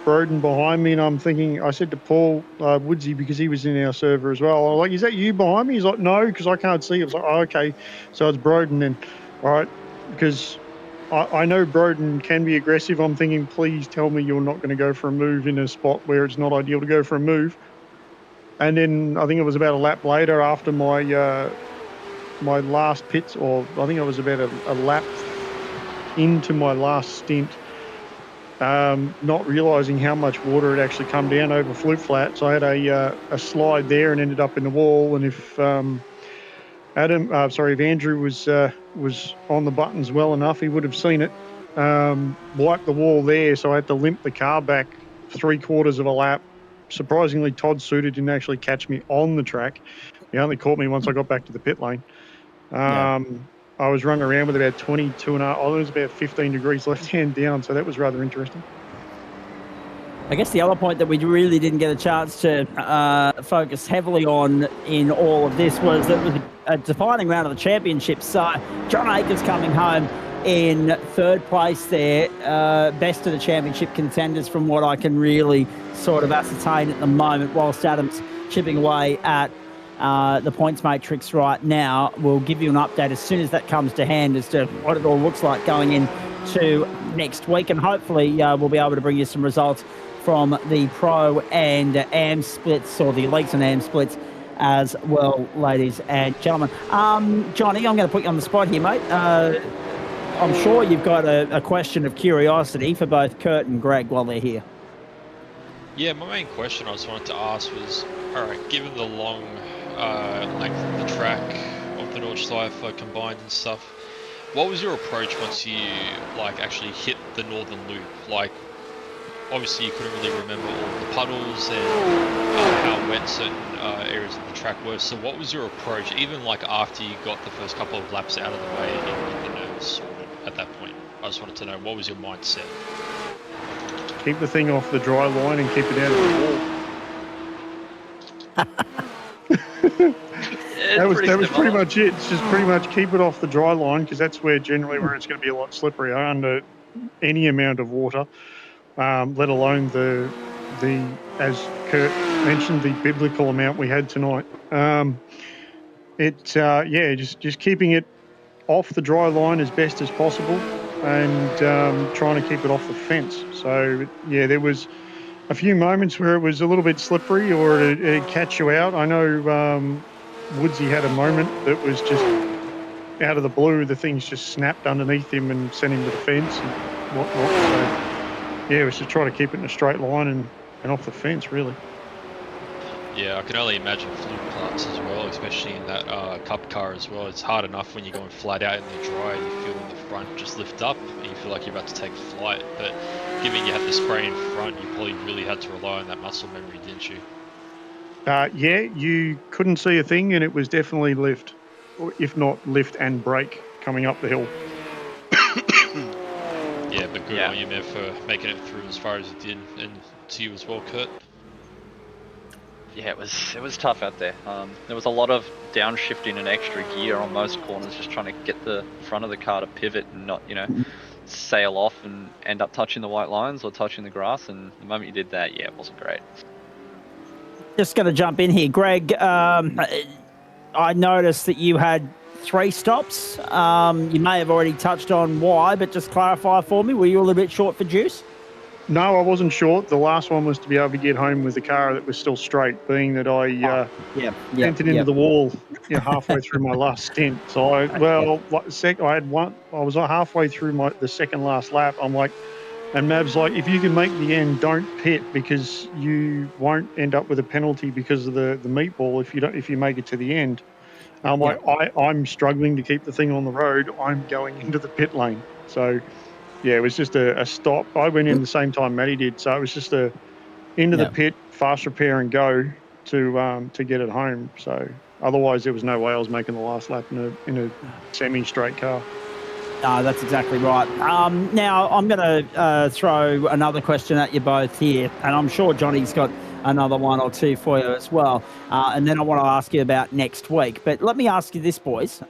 Broden behind me, and I'm thinking, I said to Paul Woodsy, because he was in our server as well, I was like, is that you behind me? He's like, no, because I can't see. I was like, oh, okay. So it's Broden then. All right, because I know Broden can be aggressive. I'm thinking, please tell me you're not going to go for a move in a spot where it's not ideal to go for a move. And then I think it was about a lap later after my my last pits, or I think it was about a lap into my last stint, not realising how much water had actually come down over Flute Flat. So I had a slide there and ended up in the wall. And if if Andrew was on the buttons well enough, he would have seen it, wiped the wall there. So I had to limp the car back 3/4 of a lap. Surprisingly, Todd Suter didn't actually catch me on the track. He only caught me once I got back to the pit lane. I was running around with about 22 and a half. Oh, it was about 15 degrees left hand down, so that was rather interesting. I guess the other point that we really didn't get a chance to focus heavily on in all of this was that it was a defining round of the championship. So John Akers coming home in third place there, best of the championship contenders from what I can really sort of ascertain at the moment, whilst Adam's chipping away at the points matrix right now. We'll give you an update as soon as that comes to hand as to what it all looks like going into next week, and hopefully we'll be able to bring you some results from the Pro and AM splits, or the Elites and AM splits as well, ladies and gentlemen. Johnny, I'm going to put you on the spot here, mate. I'm sure you've got a question of curiosity for both Kurt and Greg while they're here. Yeah, my main question I just wanted to ask was, all right, given the long length of the track of the Nordschleife combined and stuff, what was your approach once you actually hit the northern loop? Obviously you couldn't really remember all the puddles and how wet certain areas of the track were. So what was your approach, even after you got the first couple of laps out of the way and got the nerves sorted at that point? I just wanted to know, what was your mindset? Keep the thing off the dry line and keep it out of the wall. that was pretty much it. It's just pretty much keep it off the dry line, because that's where it's going to be a lot slipperier under any amount of water. Let alone the as Kurt mentioned, the biblical amount we had tonight. Just keeping it off the dry line as best as possible, and trying to keep it off the fence. So yeah, there was a few moments where it was a little bit slippery, or it'd catch you out. I know Woodsy had a moment that was just out of the blue. The things just snapped underneath him and sent him to the fence and whatnot. So yeah, it was to try to keep it in a straight line and off the fence, really. Yeah, I can only imagine fluid parts as well, especially in that cup car as well. It's hard enough when you're going flat out in the dry and you feel the front just lift up and you feel like you're about to take flight. But given you had the spray in front, you probably really had to rely on that muscle memory, didn't you? Yeah, you couldn't see a thing, and it was definitely lift, or if not lift and brake coming up the hill. Yeah, but good on you, man, for making it through as far as it did, and to you as well, Kurt. Yeah, it was tough out there. There was a lot of downshifting and extra gear on most corners, just trying to get the front of the car to pivot and not, sail off and end up touching the white lines or touching the grass. And the moment you did that, yeah, it wasn't great. Just going to jump in here, Greg. I noticed that you had 3 stops. You may have already touched on why, but just clarify for me. Were you a little bit short for juice? No, I wasn't short. The last one was to be able to get home with a car that was still straight, being that I entered into the wall halfway through my last stint. So, I was halfway through the second last lap. I'm like, and Mav's like, if you can make the end, don't pit, because you won't end up with a penalty because of the meatball if you make it to the end. And I'm like, I'm struggling to keep the thing on the road. I'm going into the pit lane. So, yeah, it was just a stop. I went in the same time Matty did, so it was just into the pit, fast repair and go to get it home. So otherwise, there was no way I was making the last lap in a semi-straight car. No, that's exactly right. Now, I'm going to throw another question at you both here, and I'm sure Johnny's got another one or two for you as well. And then I want to ask you about next week. But let me ask you this, boys.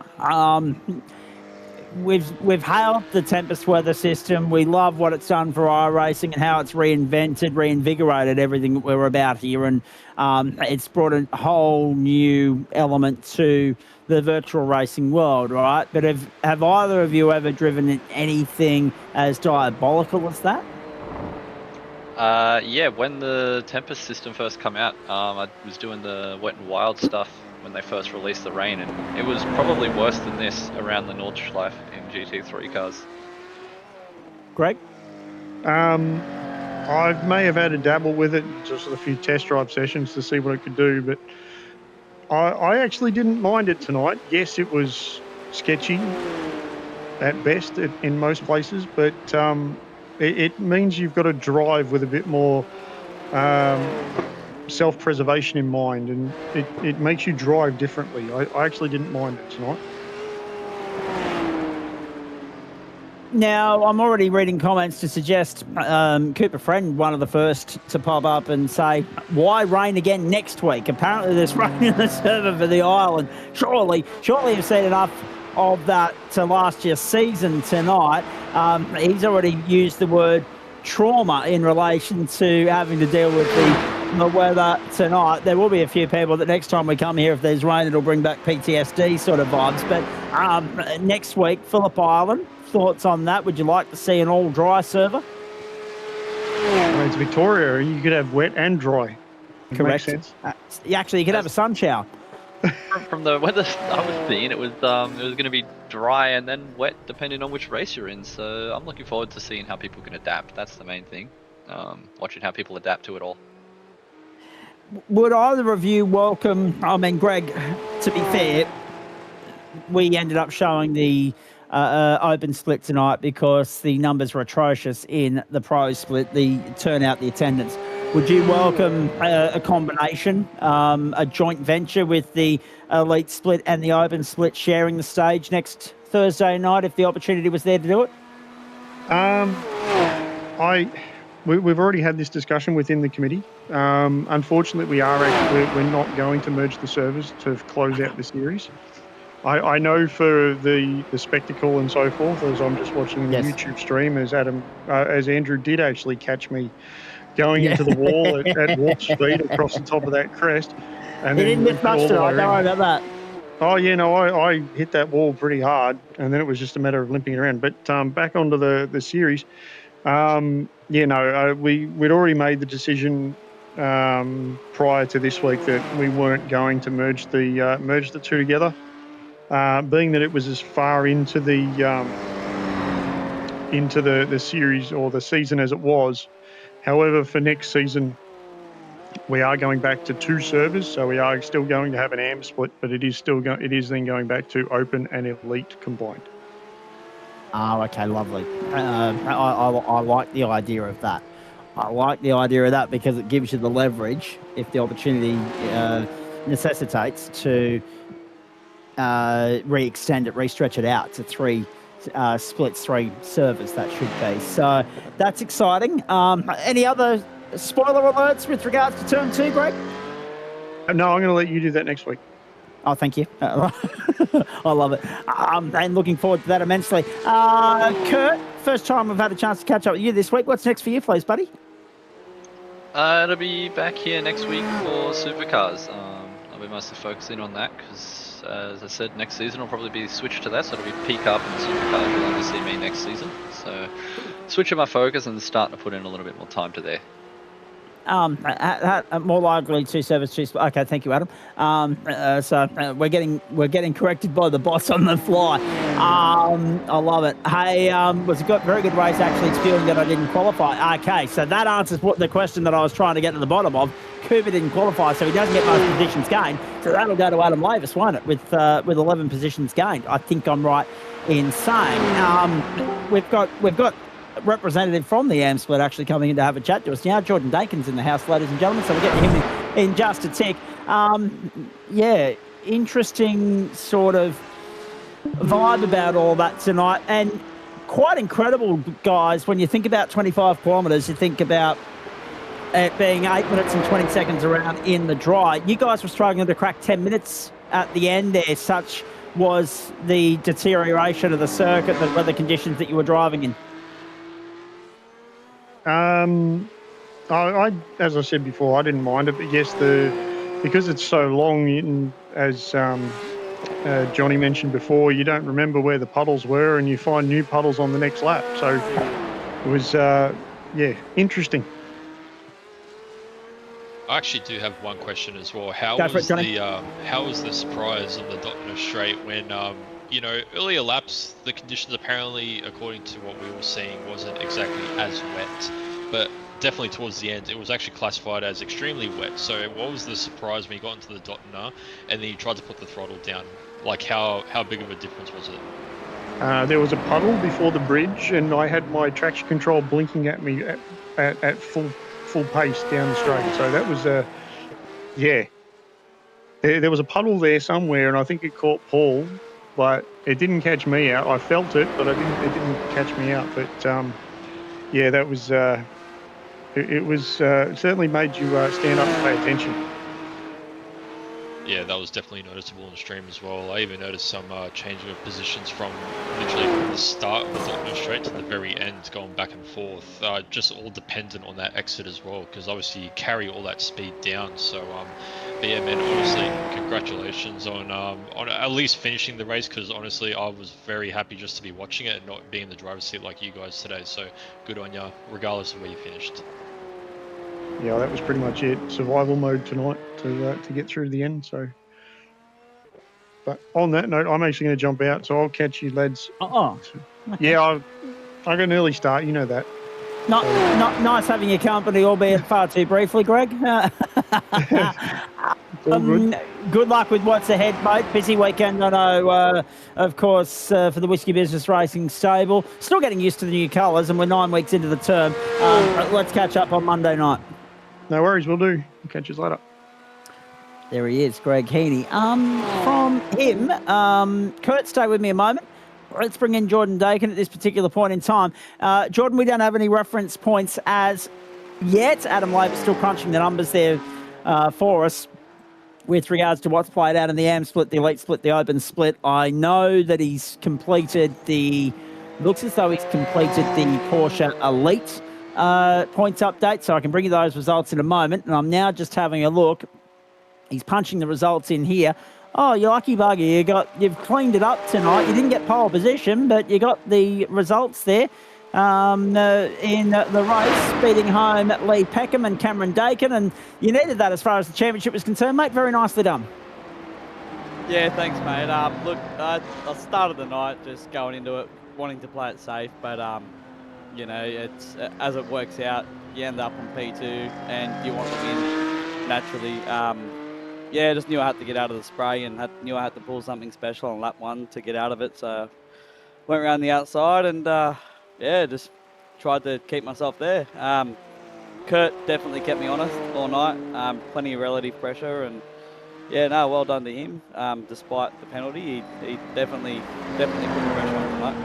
We've hailed the Tempest weather system. We love what it's done for iRacing and how it's reinvigorated everything that we're about here. And it's brought a whole new element to the virtual racing world, right? But have either of you ever driven anything as diabolical as that? Yeah, when the Tempest system first came out, I was doing the wet and wild stuff when they first released the rain, and it was probably worse than this around the Nordschleife in GT3 cars. Greg? I may have had a dabble with it, just a few test drive sessions to see what it could do, but I actually didn't mind it tonight. Yes, it was sketchy at best in most places, but it means you've got to drive with a bit more self-preservation in mind, and it makes you drive differently. I actually didn't mind it tonight. Now, I'm already reading comments to suggest Cooper Friend, one of the first to pop up and say, why rain again next week? Apparently there's rain in the server for the island. Surely you've seen enough of that to last your season tonight. He's already used the word trauma in relation to having to deal with the weather tonight. There will be a few people that next time we come here, if there's rain, it'll bring back PTSD sort of vibes. But next week, Phillip Island, thoughts on that? Would you like to see an all dry server? Well, it's Victoria. You could have wet and dry. Correct. Makes sense. Actually, you could have a sun shower. From the weather I was seeing, it was going to be dry and then wet depending on which race you're in. So I'm looking forward to seeing how people can adapt. That's the main thing. Watching how people adapt to it all. Would either of you welcome? I mean, Greg, to be fair, we ended up showing the open split tonight because the numbers were atrocious in the pro split, the turnout, the attendance. Would you welcome a combination, a joint venture with the elite split and the open split sharing the stage next Thursday night if the opportunity was there to do it? We've already had this discussion within the committee. Unfortunately, we're not going to merge the servers to close out the series. I know for the spectacle and so forth, as I'm just watching the YouTube stream, as Andrew did actually catch me going into the wall at warp speed across the top of that crest. And he didn't miss much tonight, don't worry about that. Oh, yeah, no, I hit that wall pretty hard, and then it was just a matter of limping around. But back onto the series, we'd already made the decision prior to this week that we weren't going to merge the two together, being that it was as far into the series or the season as it was. However, for next season, We are going back to 2 servers, so we are still going to have an AM split, but it is then going back to open and elite combined. Oh, okay, lovely. I like the idea of that. I like the idea of that because it gives you the leverage if the opportunity necessitates to re-extend it, re-stretch it out to 3 splits, 3 servers. That should be so. That's exciting. Any other spoiler alerts with regards to turn 2, Greg? No, I'm going to let you do that next week. Oh, thank you. I love it. And looking forward to that immensely. Kurt, first time we've had a chance to catch up with you this week. What's next for you, please, buddy? It'll be back here next week for supercars. I'll be mostly focusing on that because, as I said, next season will probably be switched to that. So it'll be peak up and supercars. You'll only see me next season. So switching my focus and starting to put in a little bit more time to there. More likely 2 servers, 2. Okay, thank you, Adam. So we're getting corrected by the boss on the fly. I love it. Hey, was a very good race actually. It's feeling that I didn't qualify. Okay, so that answers the question that I was trying to get to the bottom of. Cooper didn't qualify, so he doesn't get most positions gained. So that'll go to Adam Lavis, won't it? With 11 positions gained. I think I'm right in saying we've got representative from the AM split actually coming in to have a chat to us now. Jordan Dakin's in the house, ladies and gentlemen, so we'll get to him in just a tick. Yeah, interesting sort of vibe about all that tonight, and quite incredible, guys. When you think about 25 kilometres, you think about it being 8 minutes and 20 seconds around in the dry. You guys were struggling to crack 10 minutes at the end there. Such was the deterioration of the circuit, the weather conditions that you were driving in. I as I said before, I didn't mind it, but yes, because it's so long, as Johnny mentioned before, you don't remember where the puddles were, and you find new puddles on the next lap. So it was, interesting. I actually do have one question as well. How Go for was it, Johnny. how was the surprise on the Dotner Straight when earlier laps, the conditions apparently, according to what we were seeing, wasn't exactly as wet, but definitely towards the end, it was actually classified as extremely wet. So what was the surprise when you got into the Dotner and then you tried to put the throttle down? Like how big of a difference was it? There was a puddle before the bridge, and I had my traction control blinking at me at full pace down the straight. So that was there was a puddle there somewhere, and I think it caught Paul. But it didn't catch me out. I felt it, but it didn't catch me out. But that was it was certainly made you stand up and pay attention. Yeah, that was definitely noticeable in the stream as well. I even noticed some changing of positions from literally from the start of the Dotner Straight to the very end, going back and forth. Just all dependent on that exit as well, because obviously you carry all that speed down. So, but yeah, man, honestly, congratulations on at least finishing the race, because honestly, I was very happy just to be watching it and not being in the driver's seat like you guys today. So good on you, regardless of where you finished. Yeah, that was pretty much it. Survival mode tonight to get through the end. So, but on that note, I'm actually going to jump out, so I'll catch you lads. Okay. Yeah, I got an early start. You know that. Not nice having your company, albeit far too briefly, Greg. Good luck with what's ahead, mate. Busy weekend, I know, of course, for the Whiskey Business Racing stable. Still getting used to the new colours, and we're 9 weeks into the term. Let's catch up on Monday night. No worries, we'll do. We'll catch you later. There he is, Greg Heaney. From him, Kurt, stay with me a moment. Let's bring in Jordan Dakin at this particular point in time. Jordan, we don't have any reference points as yet. Adam Labour still crunching the numbers there for us with regards to what's played out in the AM split, the elite split, the open split. I know that he's completed looks as though he's completed the Porsche Elite points update, so I can bring you those results in a moment. And I'm now just having a look. He's punching the results in here. Oh, you lucky bugger. You've cleaned it up tonight. You didn't get pole position, but you got the results there in the race, beating home Lee Peckham and Cameron Dakin, and you needed that as far as the championship was concerned, mate. Very nicely done. Yeah, thanks, mate. Look, I started the night just going into it, wanting to play it safe, but it's as it works out, you end up on P2 and you want to win. naturally. Yeah, just knew I had to get out of the spray and knew I had to pull something special on lap 1 to get out of it. So went around the outside and yeah, just tried to keep myself there. Kurt definitely kept me honest all night. Plenty of relative pressure, and yeah, no, well done to him. Despite the penalty, he definitely put the pressure on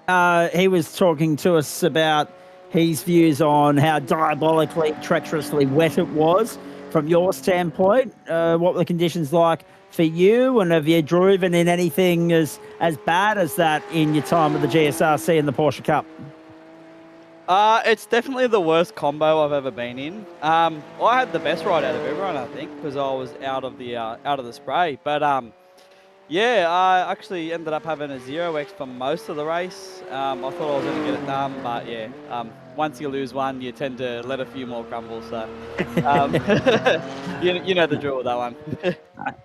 tonight. He was talking to us about his views on how diabolically, treacherously wet it was from your standpoint. What were the conditions like for you, and have you driven in anything as bad as that in your time with the GSRC and the Porsche Cup? It's definitely the worst combo I've ever been in. I had the best ride out of everyone, I think, because I was out of the spray. But yeah, I actually ended up having a 0x for most of the race. I thought I was going to get it done, but yeah, once you lose one, you tend to let a few more crumble. So you know the drill with that one.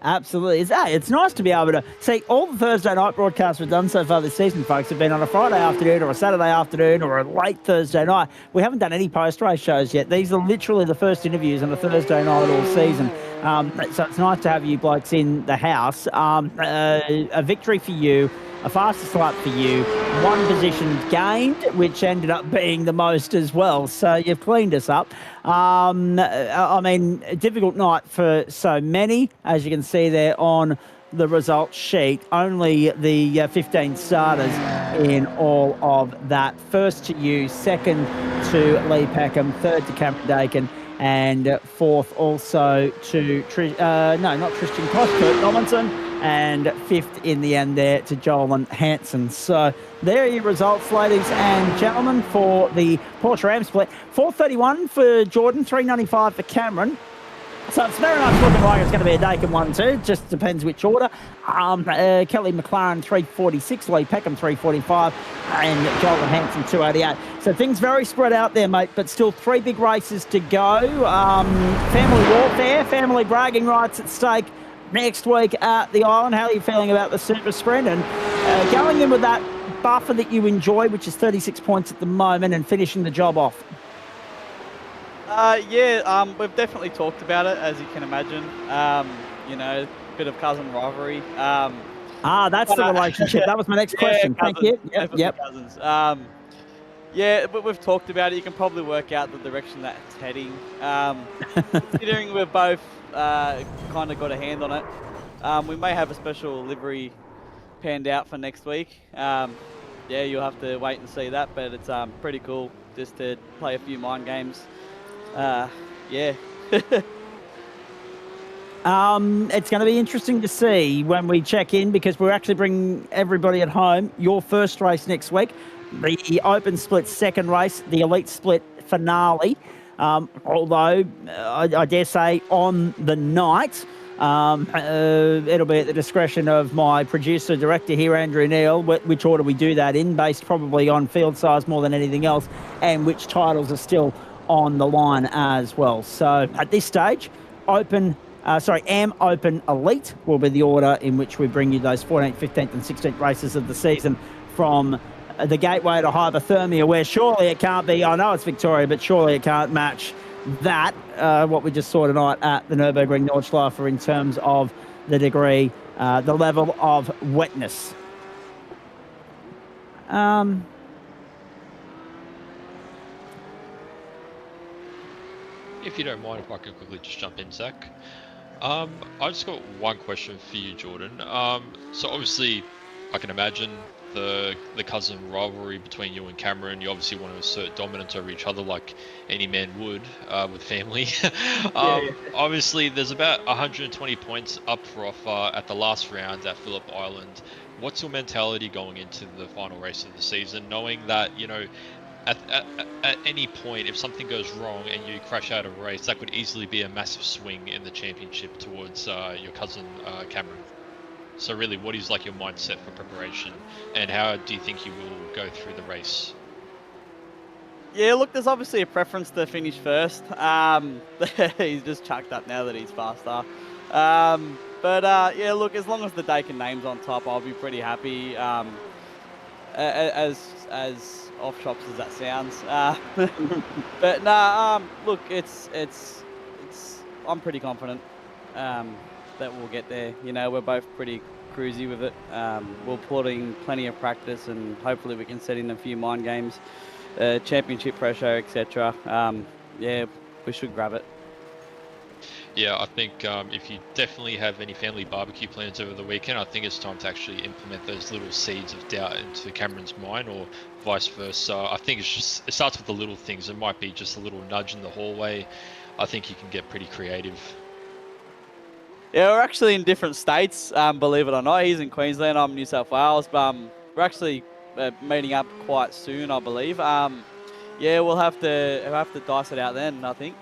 Absolutely. It's nice to be able to see all the Thursday night broadcasts we've done so far this season, folks, have been on a Friday afternoon or a Saturday afternoon or a late Thursday night. We haven't done any post-race shows yet. These are literally the first interviews on a Thursday night all season. So it's nice to have you blokes in the house. A victory for you, a fastest lap for you, 1 position gained, which ended up being the most as well. So you've cleaned us up. I mean, a difficult night for so many, as you can see there on the results sheet. Only the 15 starters in all of that. First to you, second to Lee Peckham, third to Cameron Dakin, and fourth also to, not Tristan Koch, Kurt Robinson, and fifth in the end there to Joel Hansen. So there are your results, ladies and gentlemen, for the Porsche Ram split. 431 for Jordan, 395 for Cameron. So it's very much looking like it's going to be a Dakin 1-2. Just depends which order. Kelly McLaren 346, Lee Peckham 345, and Joel Hansen 288. So things very spread out there, mate, but still 3 big races to go. Family warfare, family bragging rights at stake next week at the Island. How are you feeling about the Super Sprint? And going in with that buffer that you enjoy, which is 36 points at the moment, and finishing the job off. Yeah, we've definitely talked about it, as you can imagine. You know, bit of cousin rivalry. That's the relationship. That was my next question. Yeah, Thank you. Yep. Cousins. Yeah, but we've talked about it. You can probably work out the direction that it's heading. Considering we've both kind of got a hand on it, we may have a special livery panned out for next week. Yeah, you'll have to wait and see that, but it's pretty cool just to play a few mind games. Yeah. It's going to be interesting to see when we check in, because we're actually bringing everybody at home your first race next week, the Open Split second race, the Elite Split finale. Although I dare say on the night, it'll be at the discretion of my producer director here, Andrew Neal, which order we do that in, based probably on field size more than anything else, and which titles are still on the line as well. So at this stage, Am Open Elite will be the order in which we bring you those 14th, 15th and 16th races of the season from the gateway to hypothermia, where surely it can't be, I know it's Victoria, but surely it can't match that, what we just saw tonight at the Nürburgring Nordschleife in terms of the degree, the level of wetness. If you don't mind, if I can quickly just jump in, Zach. I just got one question for you, Jordan. So obviously, I can imagine the cousin rivalry between you and Cameron. You obviously want to assert dominance over each other like any man would with family. Obviously, there's about 120 points up for offer at the last round at Phillip Island. What's your mentality going into the final race of the season, knowing that, you know, at any point, if something goes wrong and you crash out of a race, that could easily be a massive swing in the championship towards your cousin Cameron. So really, what is like your mindset for preparation, and how do you think you will go through the race? Yeah, look, there's obviously a preference to finish first. He's just chucked up now that he's faster. But yeah, look, as long as the Dakin name's on top, I'll be pretty happy. as off shops as that sounds. But nah, look, it's I'm pretty confident that we'll get there. You know, we're both pretty cruisy with it. We'll put in plenty of practice, and hopefully we can set in a few mind games, championship pressure, etc. Yeah, we should grab it. Yeah, I think if you definitely have any family barbecue plans over the weekend, I think it's time to actually implement those little seeds of doubt into Cameron's mind, or vice versa. I think it starts with the little things. It might be just a little nudge in the hallway. I think you can get pretty creative. Yeah, we're actually in different states, believe it or not. He's in Queensland, I'm New South Wales, but we're actually meeting up quite soon, I believe. Yeah, we'll have to dice it out then, I think.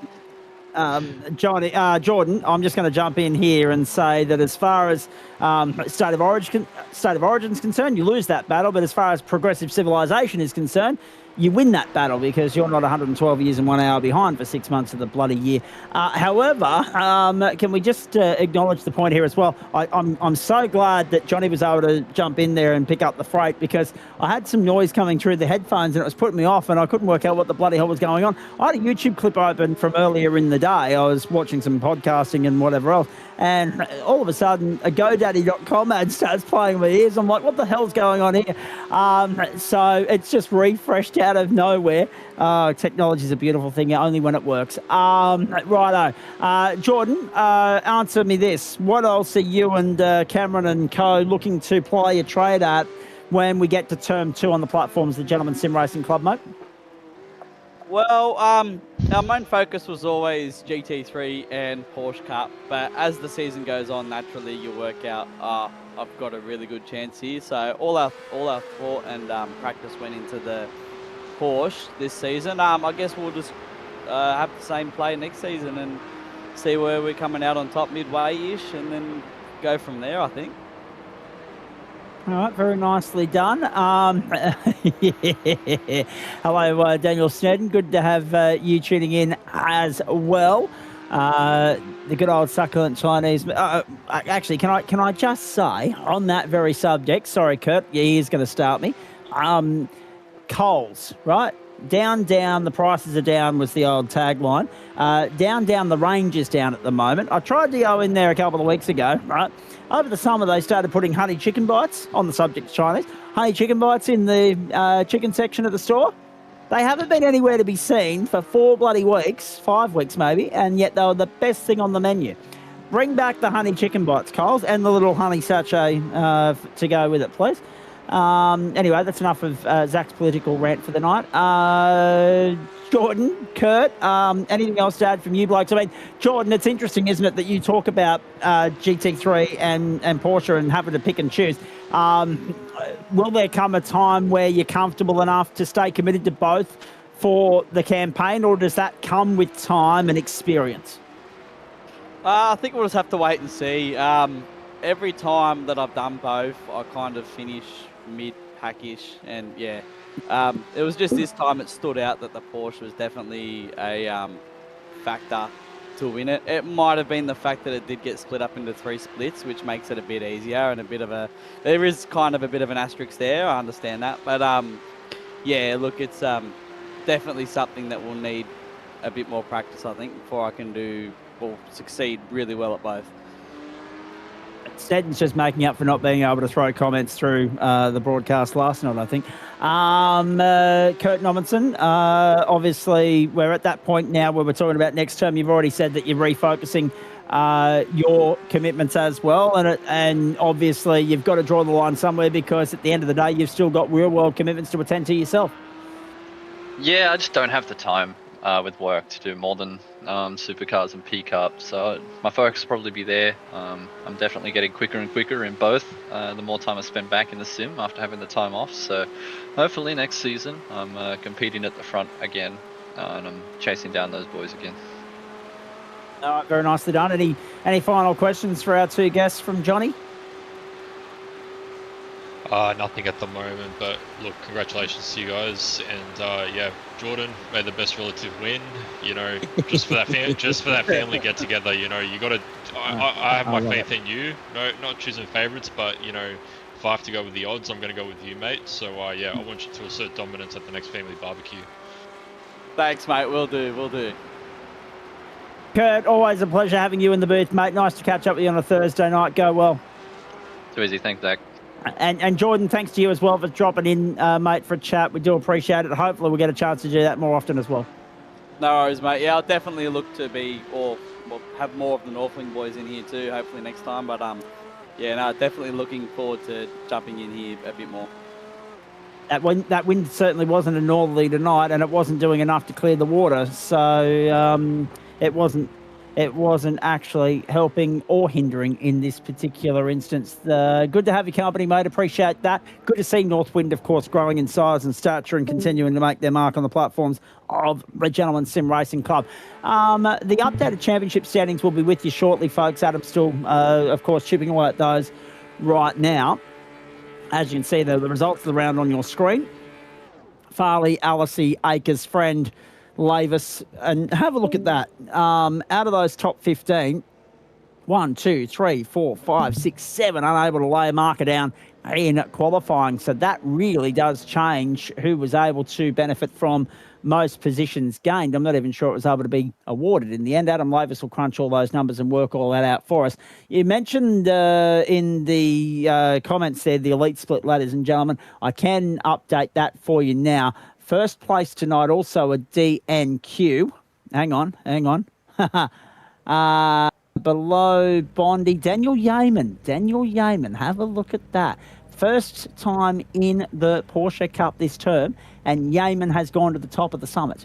Jordan, I'm just going to jump in here and say that as far as state of origin is concerned, you lose that battle. But as far as progressive civilization is concerned, you win that battle because you're not 112 years and 1 hour behind for 6 months of the bloody year. However, can we just acknowledge the point here as well? I'm so glad that Johnny was able to jump in there and pick up the freight, because I had some noise coming through the headphones and it was putting me off and I couldn't work out what the bloody hell was going on. I had a YouTube clip open from earlier in the day. I was watching some podcasting and whatever else, and all of a sudden a GoDaddy.com ad starts playing in my ears. I'm like, what the hell's going on here? So it's just refreshed out of nowhere. Technology is a beautiful thing, only when it works. Righto. Jordan, answer me this. What else are you and Cameron and co looking to play a trade at when we get to term 2 on the platforms of the Gentleman Sim Racing Club, mate? Well, our main focus was always GT3 and Porsche Cup, but as the season goes on, naturally you work out, I've got a really good chance here. So all our thought and practice went into the Porsche this season. I guess we'll just have the same play next season and see where we're coming out on top midway-ish, and then go from there, I think. All right, very nicely done. Hello, Daniel Snedden. Good to have you tuning in as well. The good old succulent Chinese. Actually, can I just say on that very subject? Sorry, Kurt. Yeah, he is going to start me. Coles, right? Down, the prices are down was the old tagline. Down, the range is down at the moment. I tried to go in there a couple of weeks ago, right? Over the summer, they started putting honey chicken bites, on the subject of Chinese, honey chicken bites in the chicken section of the store. They haven't been anywhere to be seen for 4 bloody weeks, 5 weeks maybe, and yet they were the best thing on the menu. Bring back the honey chicken bites, Coles, and the little honey sachet to go with it, please. Anyway, that's enough of Zach's political rant for the night. Jordan, Kurt, anything else to add from you blokes? I mean, Jordan, it's interesting, isn't it, that you talk about GT3 and Porsche and having to pick and choose. Will there come a time where you're comfortable enough to stay committed to both for the campaign, or does that come with time and experience? I think we'll just have to wait and see. Every time that I've done both, I kind of finish mid-packish, and yeah. It was just this time it stood out that the Porsche was definitely a factor to win it. It might have been the fact that it did get split up into 3 splits, which makes it a bit easier and there is kind of a bit of an asterisk there. I understand that, but yeah, look, it's definitely something that will need a bit more practice, I think, before I can succeed really well at both. Snedden's just making up for not being able to throw comments through the broadcast last night, I think. Kurt Nommensen, obviously we're at that point now where we're talking about next term. You've already said that you're refocusing your commitments as well, and obviously you've got to draw the line somewhere, because at the end of the day you've still got real world commitments to attend to yourself. Yeah, I just don't have the time with work to do more than supercars and P-Cup, so my focus will probably be there. I'm definitely getting quicker and quicker in both, the more time I spend back in the sim after having the time off, so hopefully next season I'm competing at the front again, and I'm chasing down those boys again. All right, very nicely done. Any final questions for our 2 guests from Johnny? Nothing at the moment, but look, congratulations to you guys, and yeah, Jordan, may the best relative win. You know, just for that family get together. You know, you got to. I have my faith in you. No, not choosing favourites, but you know, if I have to go with the odds, I'm going to go with you, mate. So yeah, I want you to assert dominance at the next family barbecue. Thanks, mate. Will do. Will do. Kurt, always a pleasure having you in the booth, mate. Nice to catch up with you on a Thursday night. Go well. Too easy. Thanks, Zach. And Jordan, thanks to you as well for dropping in, mate, for a chat. We do appreciate it. Hopefully we'll get a chance to do that more often as well. No worries, mate. Yeah, I'll definitely look to be, or well, have more of the Northling boys in here too, hopefully next time. But yeah, no, definitely looking forward to jumping in here a bit more. That wind certainly wasn't a northerly tonight, and it wasn't doing enough to clear the water. So it wasn't actually helping or hindering in this particular instance. Good to have your company, mate. Appreciate that. Good to see Northwind, of course, growing in size and stature and continuing to make their mark on the platforms of the Gentleman Sim Racing Club. The updated championship standings will be with you shortly, folks. Adam's still, of course, chipping away at those right now. As you can see, the results of the round on your screen. Farley, Alice, Akers, Friend, Lavis, and have a look at that. Out of those top 15, 1, 2, 3, 4, 5, 6, 7 unable to lay a marker down in qualifying. So that really does change who was able to benefit from most positions gained. I'm not even sure it was able to be awarded in the end. Adam Lavis will crunch all those numbers and work all that out for us. You mentioned in the comments there the elite split, ladies and gentlemen. I can update that for you now. First place tonight, also a DNQ. Hang on. Below Bondi, Daniel Yeaman. Have a look at that. First time in the Porsche Cup this term, and Yeaman has gone to the top of the summit.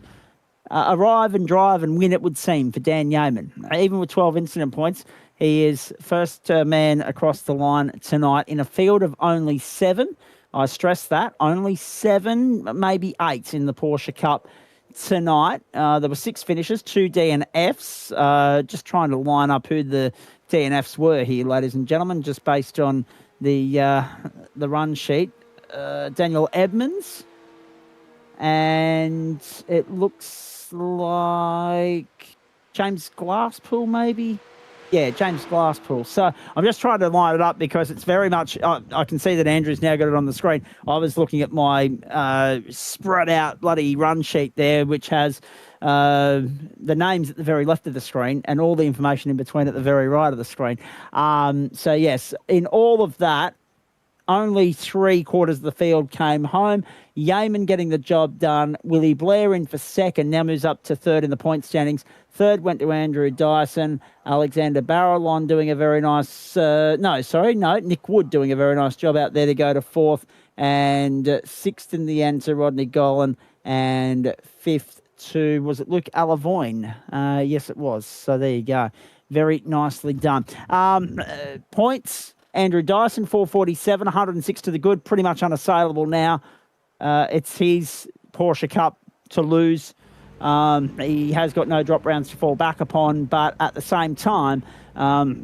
Arrive and drive and win, it would seem, for Dan Yeaman. Even with 12 incident points, he is first man across the line tonight in a field of only 7. I stress that, only 7, maybe 8 in the Porsche Cup tonight. There were 6 finishes, 2 DNFs. Just trying to line up who the DNFs were here, ladies and gentlemen, just based on the run sheet. Daniel Edmonds, and it looks like James Glasspool, maybe. Yeah, James Glasspool. So I'm just trying to line it up because it's very much, I can see that Andrew's now got it on the screen. I was looking at my spread out bloody run sheet there, which has the names at the very left of the screen and all the information in between at the very right of the screen. So yes, in all of that, only 3/4 of the field came home. Yeaman getting the job done. Willie Blair in for second, now moves up to third in the point standings. Third went to Andrew Dyson. Alexander Barrelon doing a very nice... Nick Wood doing a very nice job out there to go to fourth. And sixth in the end to Rodney Golan. And fifth to, was it Luke Alavoine? Yes, it was. So there you go. Very nicely done. Points... Andrew Dyson, 447, 106 to the good, pretty much unassailable now. It's his Porsche Cup to lose. He has got no drop rounds to fall back upon, but at the same time,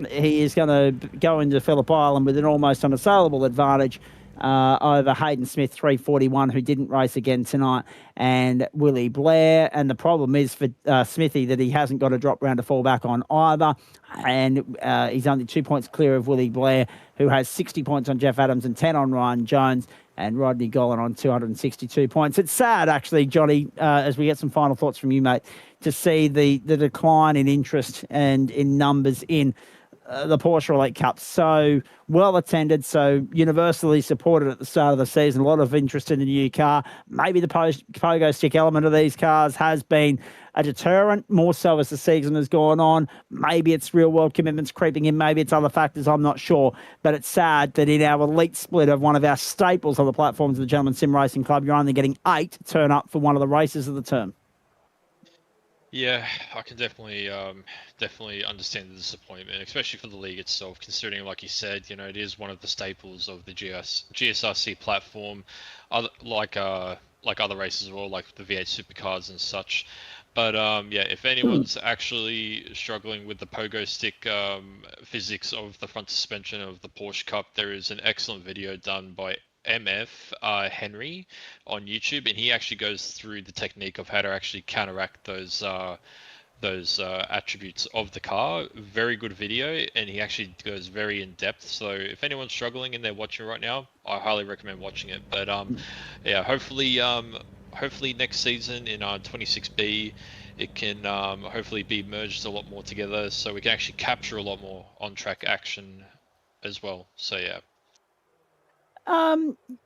he is going to go into Phillip Island with an almost unassailable advantage over Hayden Smith, 341, who didn't race again tonight, and Willie Blair. And the problem is for Smithy that he hasn't got a drop round to fall back on either. And he's only 2 points clear of Willie Blair, who has 60 points on Jeff Adams and 10 on Ryan Jones, and Rodney Golan on 262 points. It's sad, actually, Johnny, as we get some final thoughts from you, mate, to see the decline in interest and in numbers in the Porsche Elite Cup. So well attended, so universally supported at the start of the season. A lot of interest in the new car. Maybe the pogo stick element of these cars has been a deterrent, more so as the season has gone on. Maybe it's real world commitments creeping in. Maybe it's other factors. I'm not sure. But it's sad that in our elite split of one of our staples on the platforms of the Gentleman Sim Racing Club, you're only getting 8 turn up for one of the races of the term. Yeah, I can definitely understand the disappointment, especially for the league itself, considering, like you said, you know, it is one of the staples of the GSRC platform, like other races as well, like the V8 supercars and such. But yeah, if anyone's actually struggling with the pogo stick physics of the front suspension of the Porsche Cup, there is an excellent video done by MF Henry on YouTube, and he actually goes through the technique of how to actually counteract those those attributes of the car. Very good video, and he actually goes very in depth. So if anyone's struggling and they're watching right now, I highly recommend watching it. But yeah, hopefully next season in 26B, it can hopefully be merged a lot more together, so we can actually capture a lot more on-track action as well. So yeah.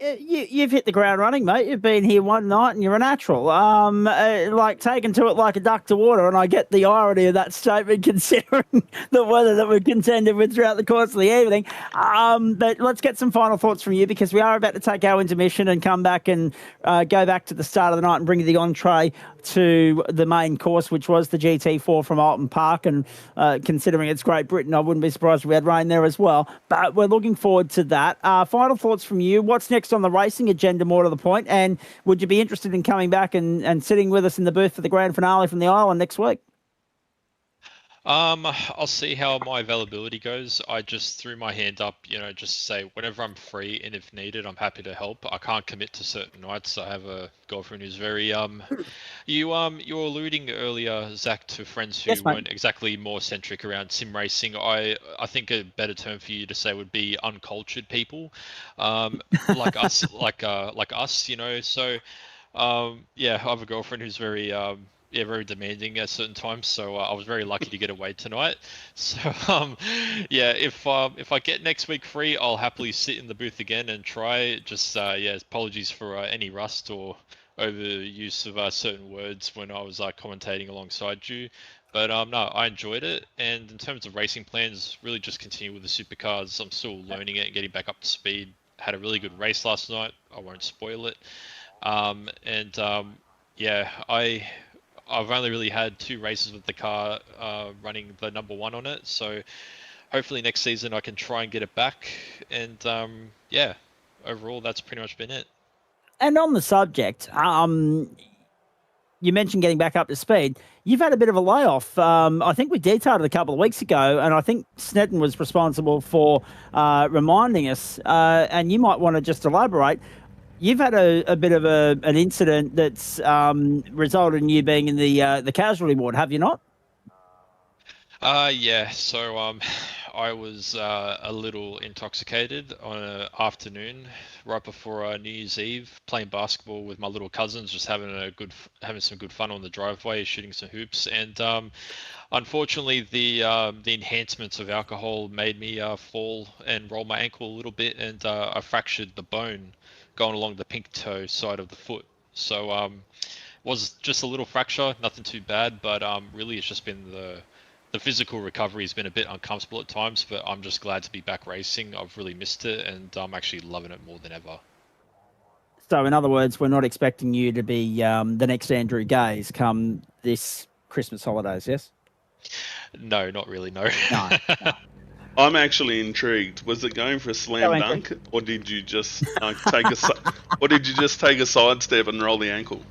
You've hit the ground running, mate. You've been here one night and you're a natural. Like taken to it like a duck to water, and I get the irony of that statement considering the weather that we've contended with throughout the course of the evening. But let's get some final thoughts from you, because we are about to take our intermission and come back and go back to the start of the night and bring you the entree to the main course, which was the GT4 from Oulton Park. And considering it's Great Britain, I wouldn't be surprised if we had rain there as well. But we're looking forward to that. Final thoughts from you. What's next on the racing agenda, more to the point? And would you be interested in coming back and sitting with us in the booth for the grand finale from the island next week? I'll see how my availability goes. I just threw my hand up, just to say whenever I'm free and if needed, I'm happy to help. I can't commit to certain nights. I have a girlfriend who's very you were alluding earlier, Zach, to friends who weren't exactly more centric around sim racing. I think a better term for you to say would be uncultured people, like us, like us, So yeah, I have a girlfriend who's very very demanding at certain times, so I was very lucky to get away tonight. So yeah, if I get next week free, I'll happily sit in the booth again and try. Just yeah, apologies for any rust or overuse of certain words when I was commentating alongside you. But no, I enjoyed it. And in terms of racing plans, really just continue with the supercars. I'm still learning it and getting back up to speed. Had a really good race last night. I won't spoil it. Yeah, I've only really had 2 races with the car running the number 1 on it, so hopefully next season I can try and get it back. And yeah, overall that's pretty much been it. And on the subject, you mentioned getting back up to speed. You've had a bit of a layoff. I think we detailed it a couple of weeks ago, and I think Snedden was responsible for reminding us, and you might want to just elaborate. You've had a bit of an incident that's resulted in you being in the casualty ward, have you not? Yeah. So I was a little intoxicated on an afternoon right before New Year's Eve, playing basketball with my little cousins, just having some good fun on the driveway, shooting some hoops, and unfortunately the enhancements of alcohol made me fall and roll my ankle a little bit, and I fractured the bone going along the pink toe side of the foot. So was just a little fracture, nothing too bad, but really it's just been the physical recovery has been a bit uncomfortable at times, but I'm just glad to be back racing. I've really missed it, and I'm actually loving it more than ever. So in other words, we're not expecting you to be the next Andrew Gaze come this Christmas holidays, yes? No, not really, no. No. I'm actually intrigued. Was it going for a slam dunk, or did you just take a sidestep and roll the ankle?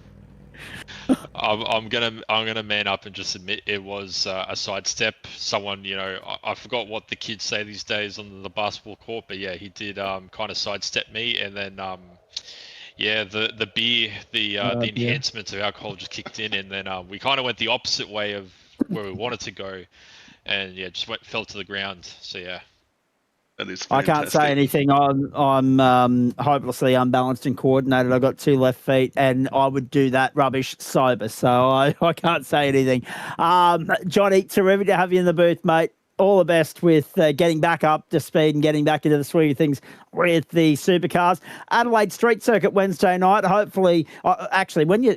I'm gonna man up and just admit it was a sidestep. Someone, I forgot what the kids say these days on the basketball court, but yeah, he did kind of sidestep me, and then yeah, the beer, the enhancements of alcohol just kicked in, and then we kind of went the opposite way of where we wanted to go, and yeah, just fell to the ground. So yeah. That is fantastic. I can't say anything. I'm hopelessly unbalanced and coordinated. I've got 2 left feet, and I would do that rubbish sober, so I can't say anything. Johnny, terrific to have you in the booth, mate. All the best with getting back up to speed and getting back into the swing of things with the supercars. Adelaide Street Circuit Wednesday night. Hopefully, actually, when you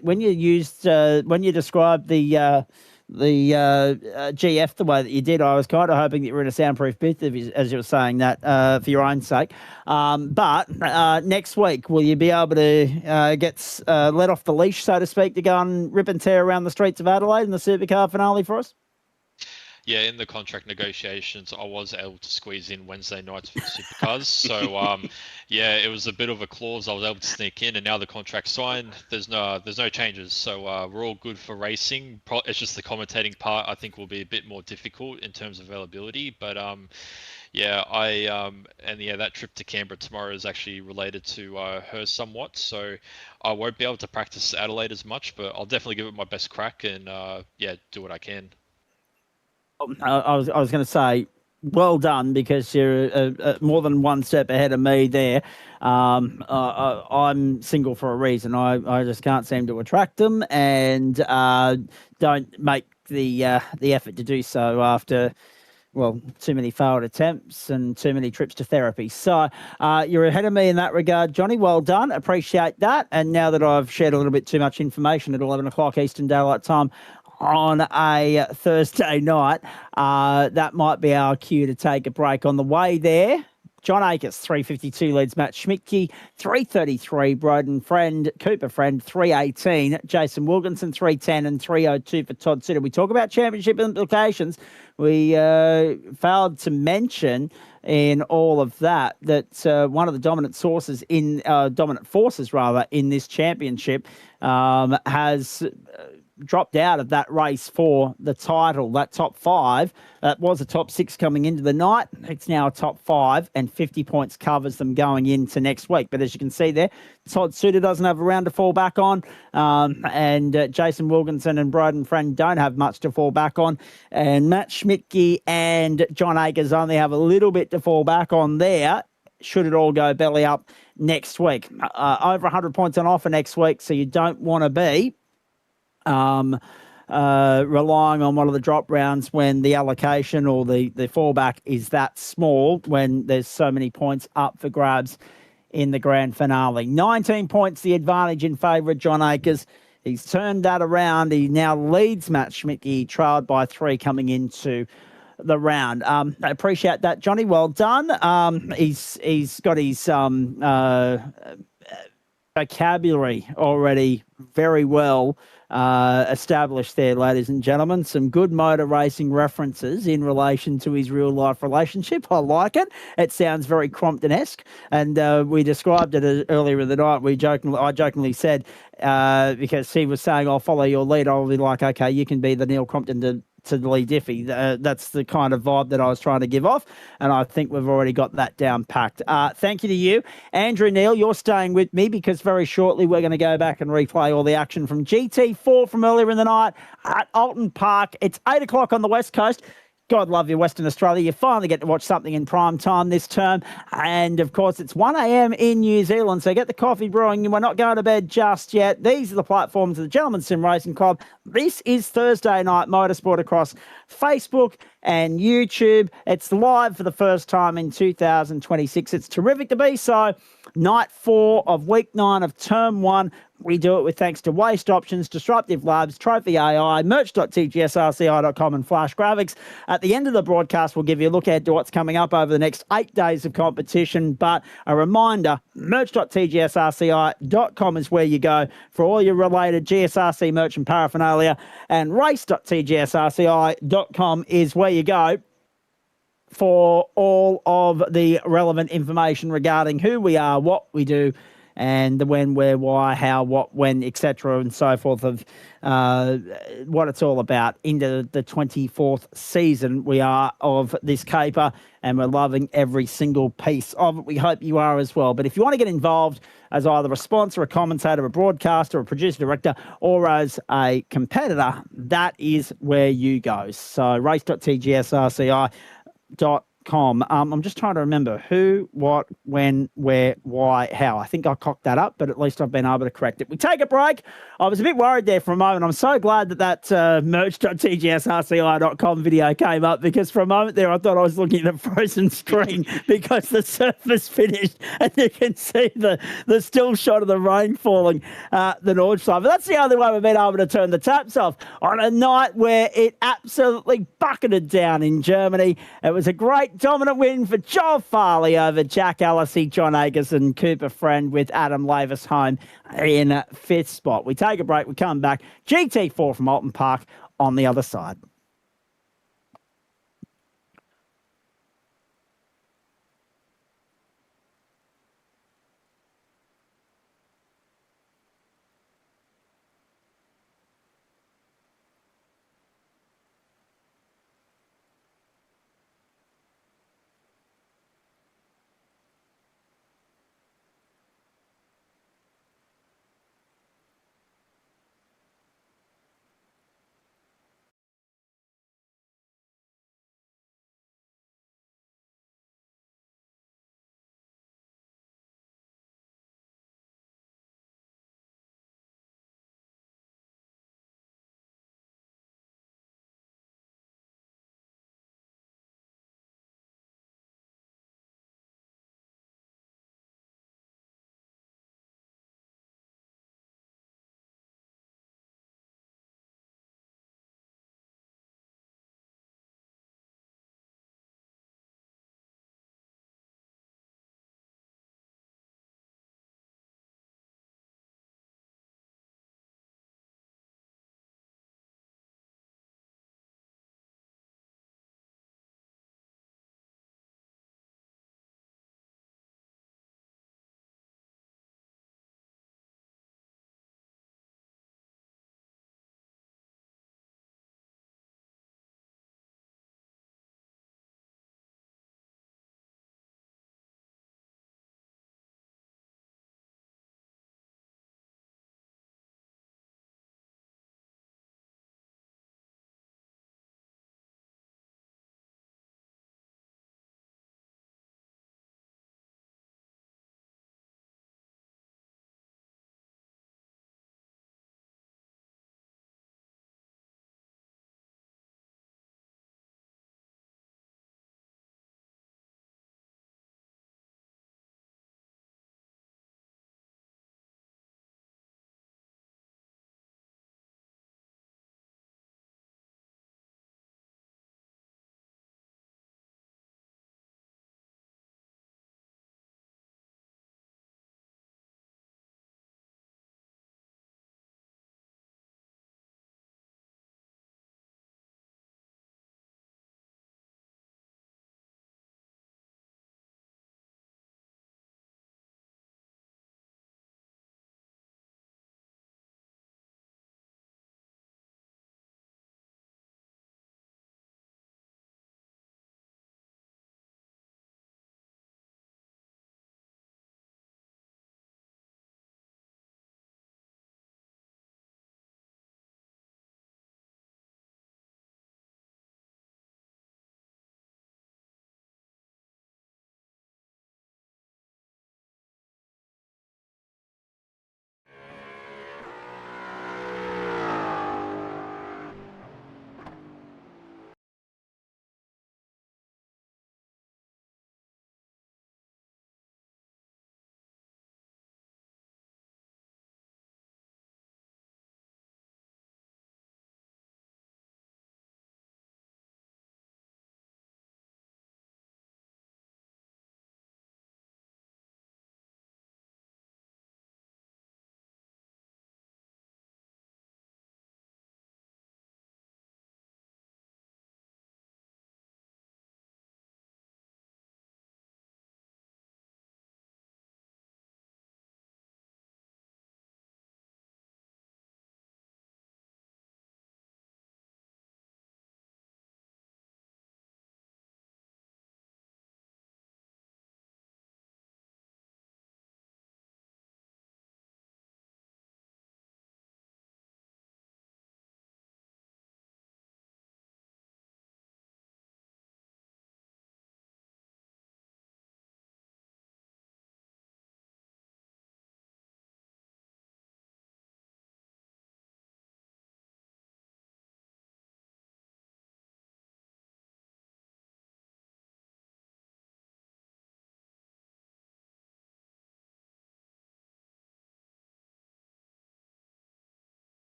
described the GF the way that you did, I was kind of hoping that you were in a soundproof booth, as you were saying that for your own sake. But next week, will you be able to get let off the leash, so to speak, to go and rip and tear around the streets of Adelaide in the supercar finale for us? Yeah, in the contract negotiations, I was able to squeeze in Wednesday nights for the supercars. So, yeah, it was a bit of a clause I was able to sneak in, and now the contract's signed. There's no changes, so we're all good for racing. It's just the commentating part I think will be a bit more difficult in terms of availability. But Yeah, and yeah, that trip to Canberra tomorrow is actually related to her somewhat, so I won't be able to practice Adelaide as much, but I'll definitely give it my best crack and yeah, do what I can. I was going to say, well done, because you're more than one step ahead of me there. I'm single for a reason. I just can't seem to attract them, and don't make the effort to do so after, well, too many failed attempts and too many trips to therapy. So you're ahead of me in that regard, Johnny. Well done. Appreciate that. And now that I've shared a little bit too much information at 11 o'clock Eastern Daylight Time on a Thursday night, that might be our cue to take a break. On the way there, John Akers, 352, leads Matt Schmidtke, 333, Broden Friend, Cooper Friend, 318, Jason Wilkinson, 310, and 302 for Todd Sitter. We talk about championship implications. We failed to mention in all of that one of the dominant forces in this championship has dropped out of that race for the title. That top five, that was a top six coming into the night. It's now a top five, and 50 points covers them going into next week. But as you can see there, Todd Suter doesn't have a round to fall back on, and Jason Wilkinson and Broden Friend don't have much to fall back on, and Matt Schmidtke and John Akers only have a little bit to fall back on there, should it all go belly up next week. Over 100 points on offer next week, so you don't want to be relying on one of the drop rounds when the allocation or the fallback is that small, when there's so many points up for grabs in the grand finale. 19 points the advantage in favour of John Akers. He's turned that around. He now leads Matt Schmidtke. He trailed by 3 coming into the round. I appreciate that, Johnny. Well done. He's got his vocabulary already very well established there, ladies and gentlemen. Some good motor racing references in relation to his real life relationship. I like it. It sounds very Crompton-esque, and we described it earlier in the night. I jokingly said, because he was saying, "I'll follow your lead," I'll be like, "Okay, you can be the Neil Crompton to Lee Diffie." That's the kind of vibe that I was trying to give off, and I think we've already got that down packed. Thank you to you, Andrew Neil. You're staying with me because very shortly we're going to go back and replay all the action from GT4 from earlier in the night at Oulton Park. It's 8 o'clock on the West Coast. God love you, Western Australia. You finally get to watch something in prime time this term. And, of course, it's 1 a.m. in New Zealand, so get the coffee brewing. We're not going to bed just yet. These are the platforms of the Gentlemen's Sim Racing Club. This is Thursday Night Motorsport across Facebook and YouTube. It's live for the first time in 2026. It's terrific to be so. Night 4 of week 9 of term 1. We do it with thanks to Waste Options, Disruptive Labs, Trophy AI, merch.tgsrci.com, and Flash Graphics. At the end of the broadcast, we'll give you a look ahead to what's coming up over the next 8 days of competition. But a reminder, merch.tgsrci.com is where you go for all your related GSRC merch and paraphernalia, and race.tgsrci.com is where you go for all of the relevant information regarding who we are, what we do, and the when, where, why, how, what, when, etc., and so forth of what it's all about into the 24th season we are of this caper, and we're loving every single piece of it. We hope you are as well. But if you want to get involved as either a sponsor, a commentator, a broadcaster, a producer, director, or as a competitor, that is where you go. So race.tgsrci.com. I'm just trying to remember who, what, when, where, why, how. I think I cocked that up, but at least I've been able to correct it. We take a break. I was a bit worried there for a moment. I'm so glad that merch.tgsrci.com video came up, because for a moment there I thought I was looking at a frozen screen because the surface finished and you can see the still shot of the rain falling the north side. But that's the only way we've been able to turn the taps off on a night where it absolutely bucketed down in Germany. It was a great dominant win for Joel Farley over Jack Allisey, John Akers, and Cooper Friend, with Adam Lavis home in 5th spot. We take a break. We come back. GT4 from Oulton Park on the other side.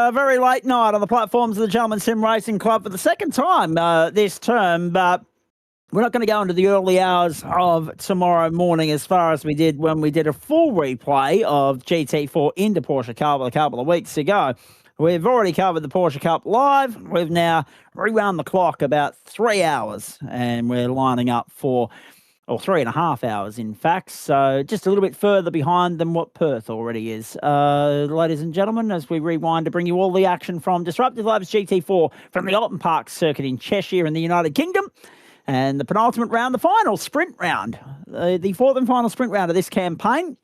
A very late night on the platforms of the Gentleman Sim Racing Club for the second time this term, but we're not going to go into the early hours of tomorrow morning as far as we did when we did a full replay of GT4 into Porsche Cup a couple of weeks ago. We've already covered the Porsche Cup live. We've now rewound the clock about 3 hours, and we're lining up for, or 3.5 hours, in fact. So just a little bit further behind than what Perth already is. Ladies and gentlemen, as we rewind to bring you all the action from Disruptive Labs GT4 from the Oulton Park circuit in Cheshire in the United Kingdom. And the penultimate round, the final sprint round, the fourth and final sprint round of this campaign.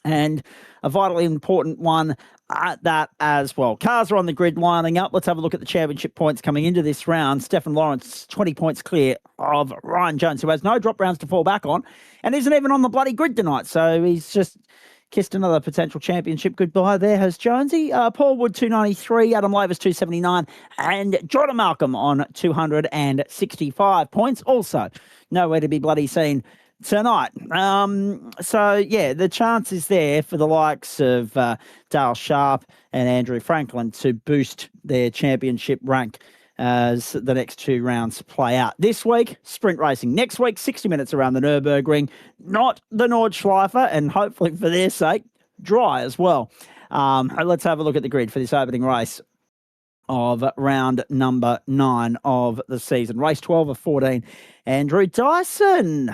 And a vitally important one at that as well. Cars are on the grid lining up. Let's have a look at the championship points coming into this round. Stefan Lawrence, 20 points clear of Ryan Jones, who has no drop rounds to fall back on and isn't even on the bloody grid tonight. So he's just kissed another potential championship goodbye there, has Jonesy. Paul Wood, 293, Adam Lavers, 279, and Jordan Malcolm on 265 points. Also, nowhere to be bloody seen tonight. So, yeah, the chance is there for the likes of Dale Sharp and Andrew Franklin to boost their championship rank as the next 2 rounds play out. This week, sprint racing. Next week, 60 minutes around the Nürburgring, not the Nordschleife, and hopefully for their sake, dry as well. Let's have a look at the grid for this opening race of round number 9 of the season. Race 12 of 14, Andrew Dyson.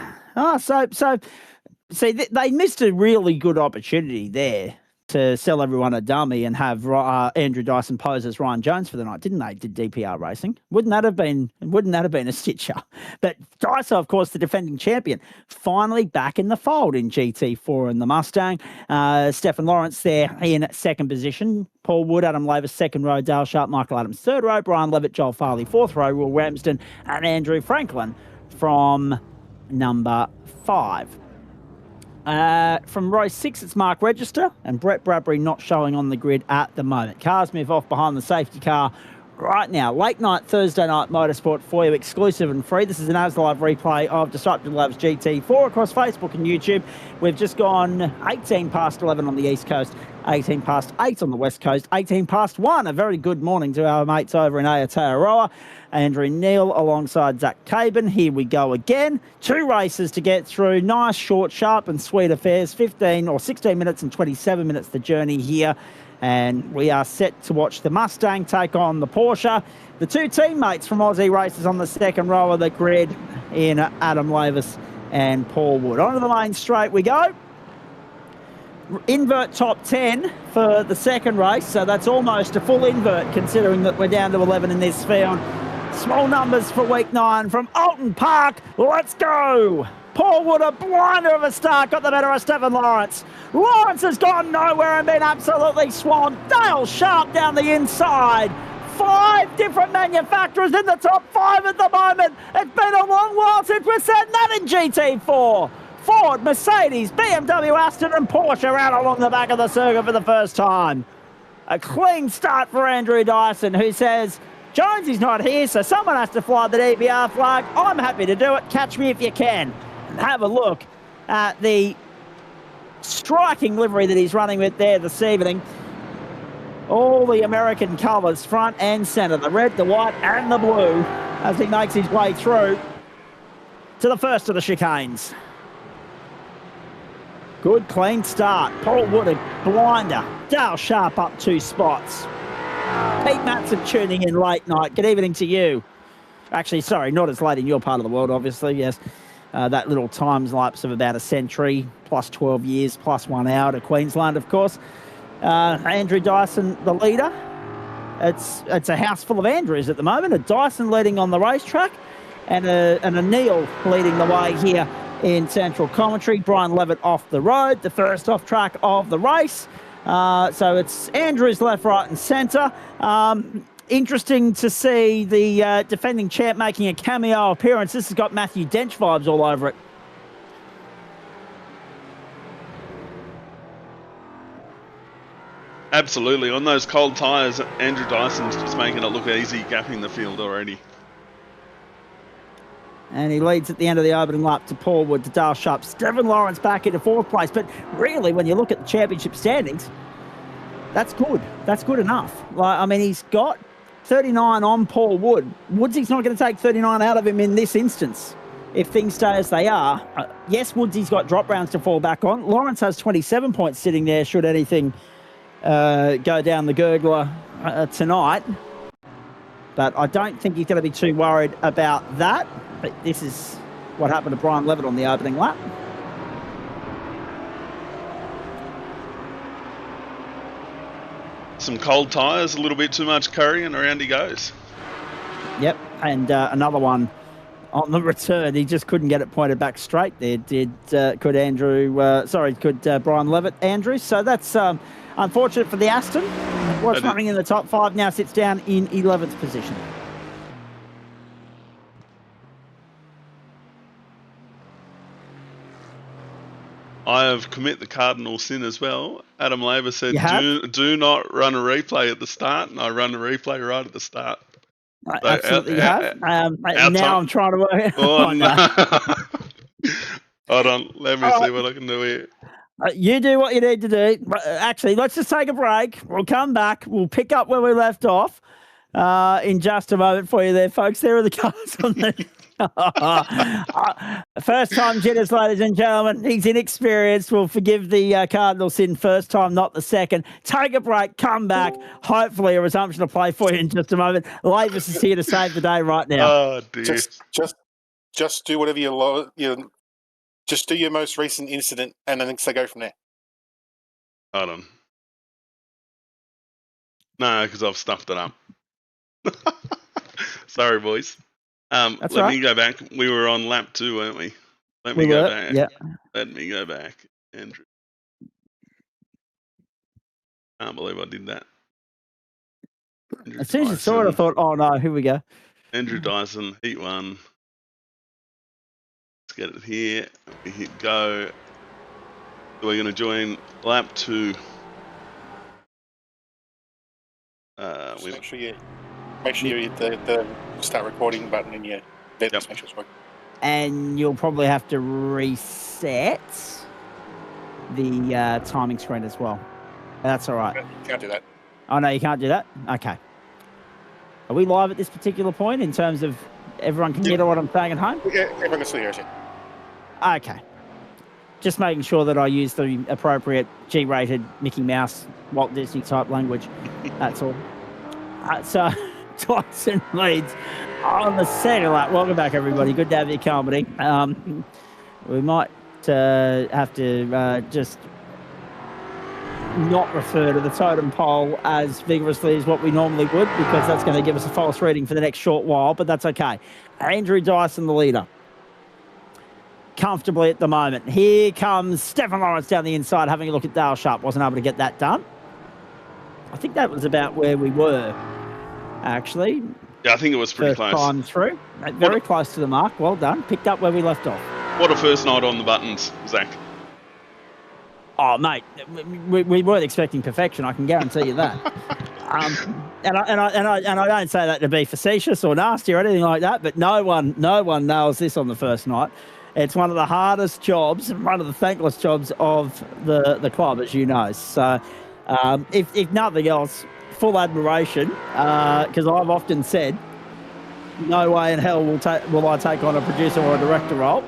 See, they missed a really good opportunity there to sell everyone a dummy and have Andrew Dyson pose as Ryan Jones for the night, didn't they? Did DPR Racing? Wouldn't that have been a stitcher? But Dyson, of course, the defending champion, finally back in the fold in GT4 and the Mustang. Stefan Lawrence there in second position. Paul Wood, Adam Lavers, second row. Dale Sharp, Michael Adams, third row. Brian Levitt, Joel Farley, fourth row. Will Ramsden and Andrew Franklin from number 5. From row 6, it's Mark Register and Brett Bradbury not showing on the grid at the moment. Cars move off behind the safety car right now. Late night, Thursday night motorsport for you, exclusive and free. This is an as live replay of Disruptive Labs GT4 across Facebook and YouTube. We've just gone 18 past 11 on the East Coast, 18 past 8 on the West Coast, 18 past 1. A very good morning to our mates over in Aotearoa. Andrew Neal alongside Zach Caben. Here we go again. 2 races to get through. Nice, short, sharp and sweet affairs. 16 minutes and 27 minutes the journey here. And we are set to watch the Mustang take on the Porsche. The 2 teammates from Aussie Races on the second row of the grid in Adam Lavis and Paul Wood. Onto the main straight we go. Invert top 10 for the second race, so that's almost a full invert considering that we're down to 11 in this field. Small numbers for week 9 from Oulton Park. Let's go! Paul Wood, a blinder of a start, got the better of Stefan Lawrence. Lawrence has gone nowhere and been absolutely swamped. Dale Sharp down the inside. 5 different manufacturers in the top 5 at the moment. It's been a long while since we've seen that in GT4. Ford, Mercedes, BMW, Aston and Porsche out along the back of the circuit for the first time. A clean start for Andrew Dyson, who says, Jonesy's not here, so someone has to fly the DPR flag. I'm happy to do it. Catch me if you can. And have a look at the striking livery that he's running with there this evening. All the American colours, front and centre, the red, the white and the blue, as he makes his way through to the first of the chicanes. Good, clean start. Paul Wood, a blinder. Dale Sharp up 2 spots. Pete Matson tuning in late night. Good evening to you. Actually, sorry, not as late in your part of the world, obviously, yes. That little time lapse of about a century, plus 12 years, plus 1 hour to Queensland, of course. Andrew Dyson, the leader. It's a house full of Andrews at the moment. A Dyson leading on the racetrack and a Neil leading the way here in central commentary. Brian Levitt off the road, the first off track of the race. So it's Andrews left, right and centre. Interesting to see the defending champ making a cameo appearance. This has got Matthew Dench vibes all over it. Absolutely. On those cold tyres, Andrew Dyson's just making it look easy, gapping the field already. And he leads at the end of the opening lap to Paul Wood, to Dale Sharp. Stefan Lawrence back into 4th place. But really, when you look at the championship standings, That's good. That's good enough. Like, I mean, he's got 39 on Paul Wood. Woodsy's not going to take 39 out of him in this instance if things stay as they are. Yes, Woodsy's got drop rounds to fall back on. Lawrence has 27 points sitting there should anything go down the gurgler tonight. But I don't think he's going to be too worried about that. But this is what happened to Brian Levitt on the opening lap. Some cold tyres, a little bit too much curry, and around he goes. Yep, and another one on the return. He just couldn't get it pointed back straight there. Could Brian Levitt, Andrew. So that's unfortunate for the Aston. Was running in the top 5, now sits down in 11th position. I have commit the cardinal sin as well. Adam Labour said, do not run a replay at the start, and I run a replay right at the start. I absolutely have. Now I'm trying to work. Oh, no. Hold on. Let me see what I can do here. You do what you need to do. Actually, let's just take a break. We'll come back. We'll pick up where we left off in just a moment for you there, folks. There are the cars on the... First time jitters, ladies and gentlemen. He's inexperienced. We'll forgive the Cardinal sin first time, not the second. Take a break, come back. Hopefully a resumption of play for you in just a moment. Lavis is here to save the day right now. Oh, dear. Just do whatever just do your most recent incident and then go from there. Hold on. No, because I've stuffed it up. Sorry, boys. Let me go back. We were on lap 2, weren't we? Let me go back. Yeah. Let me go back, Andrew. Can't believe I did that. Andrew as soon as you saw it, I thought, oh no, here we go. Andrew Dyson, heat 1. Let's get it here. We hit go. So we're going to join lap 2. Make sure you hit the start recording button in your bed. Yep. Make sure it's working. And you'll probably have to reset the timing screen as well. That's all right. You can't do that. Oh, no, you can't do that? Okay. Are we live at this particular point in terms of everyone can hear what I'm saying at home? Yeah, everyone can still hear us. Okay. Just making sure that I use the appropriate G-rated Mickey Mouse, Walt Disney type language. That's all. So... Dyson leads on the second lap. Welcome back, everybody. Good to have your company. We might have to just not refer to the totem pole as vigorously as what we normally would, because that's going to give us a false reading for the next short while, but that's okay. Andrew Dyson, the leader, comfortably at the moment. Here comes Stephen Lawrence down the inside, having a look at Dale Sharp. Wasn't able to get that done. I think that was about where we were. Actually, yeah, I think it was pretty close. Time through, very close to the mark. Well done. Picked up where we left off. What a first night on the buttons, Zach. Oh, mate, we weren't expecting perfection. I can guarantee you that. And I don't say that to be facetious or nasty or anything like that. But no one nails this on the first night. It's one of the hardest jobs, one of the thankless jobs of the club, as you know. So, if nothing else, full admiration, because I've often said, no way in hell will I take on a producer or a director role.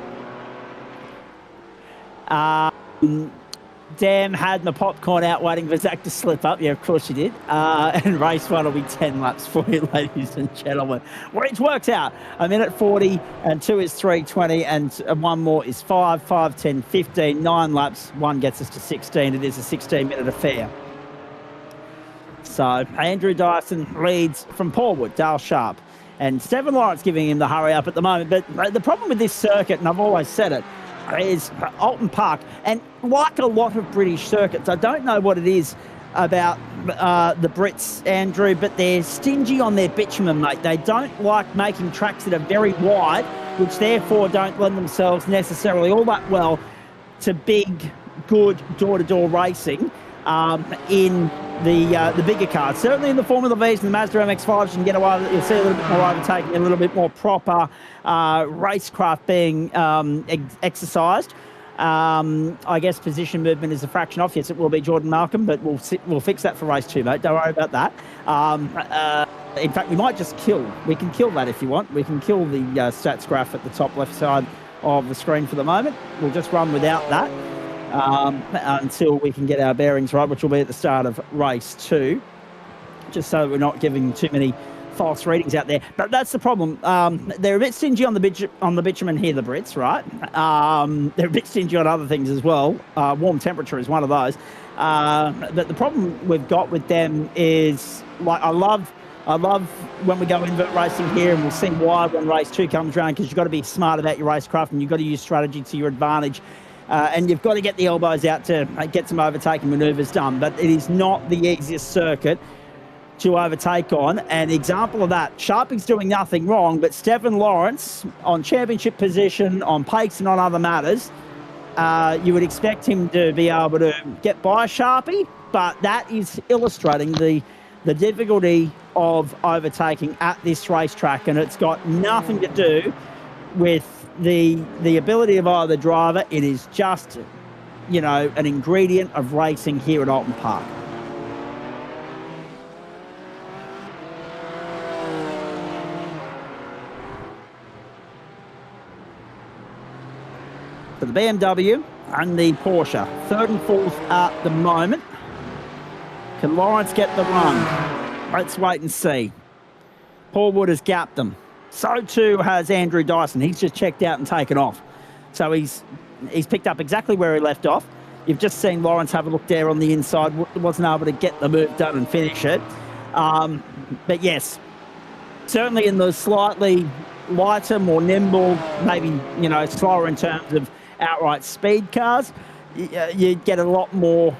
Dam had my popcorn out waiting for Zach to slip up. Yeah, of course you did. And race 1 will be 10 laps for you, ladies and gentlemen. Which works out. A minute 40 and 2 is 3:20 and 1 more is 5, 5, 10, 15, 9 laps. 1 gets us to 16. It is a 16-minute affair. So Andrew Dyson leads from Paul Wood, Dale Sharp, and Stephen Lawrence giving him the hurry up at the moment. But the problem with this circuit, and I've always said it, is Oulton Park. And like a lot of British circuits, I don't know what it is about the Brits, Andrew, but they're stingy on their bitumen, mate. They don't like making tracks that are very wide, which therefore don't lend themselves necessarily all that well to big, good door-to-door racing in the bigger cars. Certainly in the Formula Vs and the Mazda MX-5s, you can get away with it. You'll see a little bit more overtaking, a little bit more proper racecraft being exercised. I guess position movement is a fraction off. Yes, it will be Jordan Malcolm, but we'll fix that for race 2, mate. Don't worry about that. In fact, we might just we can kill that if you want. We can kill the stats graph at the top left side of the screen for the moment. We'll just run without that until we can get our bearings right, which will be at the start of race 2, just so we're not giving too many false readings out there. But that's the problem. They're a bit stingy on the bitumen here, the Brits, right? They're a bit stingy on other things as well. Warm temperature is one of those. But the problem we've got with them is, like, I love when we go invert racing here, and we'll see why when race 2 comes around, because you've got to be smart about your racecraft and you've got to use strategy to your advantage. And you've got to get the elbows out to get some overtaking manoeuvres done. But it is not the easiest circuit to overtake on. An example of that, Sharpie's doing nothing wrong, but Stephen Lawrence on championship position, on pace and on other matters, you would expect him to be able to get by Sharpie, but that is illustrating the difficulty of overtaking at this racetrack, and it's got nothing to do with the ability of either driver. It is just, an ingredient of racing here at Oulton Park. For the BMW and the Porsche, 3rd and 4th at the moment. Can Lawrence get the run? Let's wait and see. Paul Wood has gapped them. So too has Andrew Dyson. He's just checked out and taken off. So he's picked up exactly where he left off. You've just seen Lawrence have a look there on the inside. Wasn't able to get the move done and finish it. But yes, certainly in the slightly lighter, more nimble, maybe, slower in terms of outright speed cars, you get a lot more,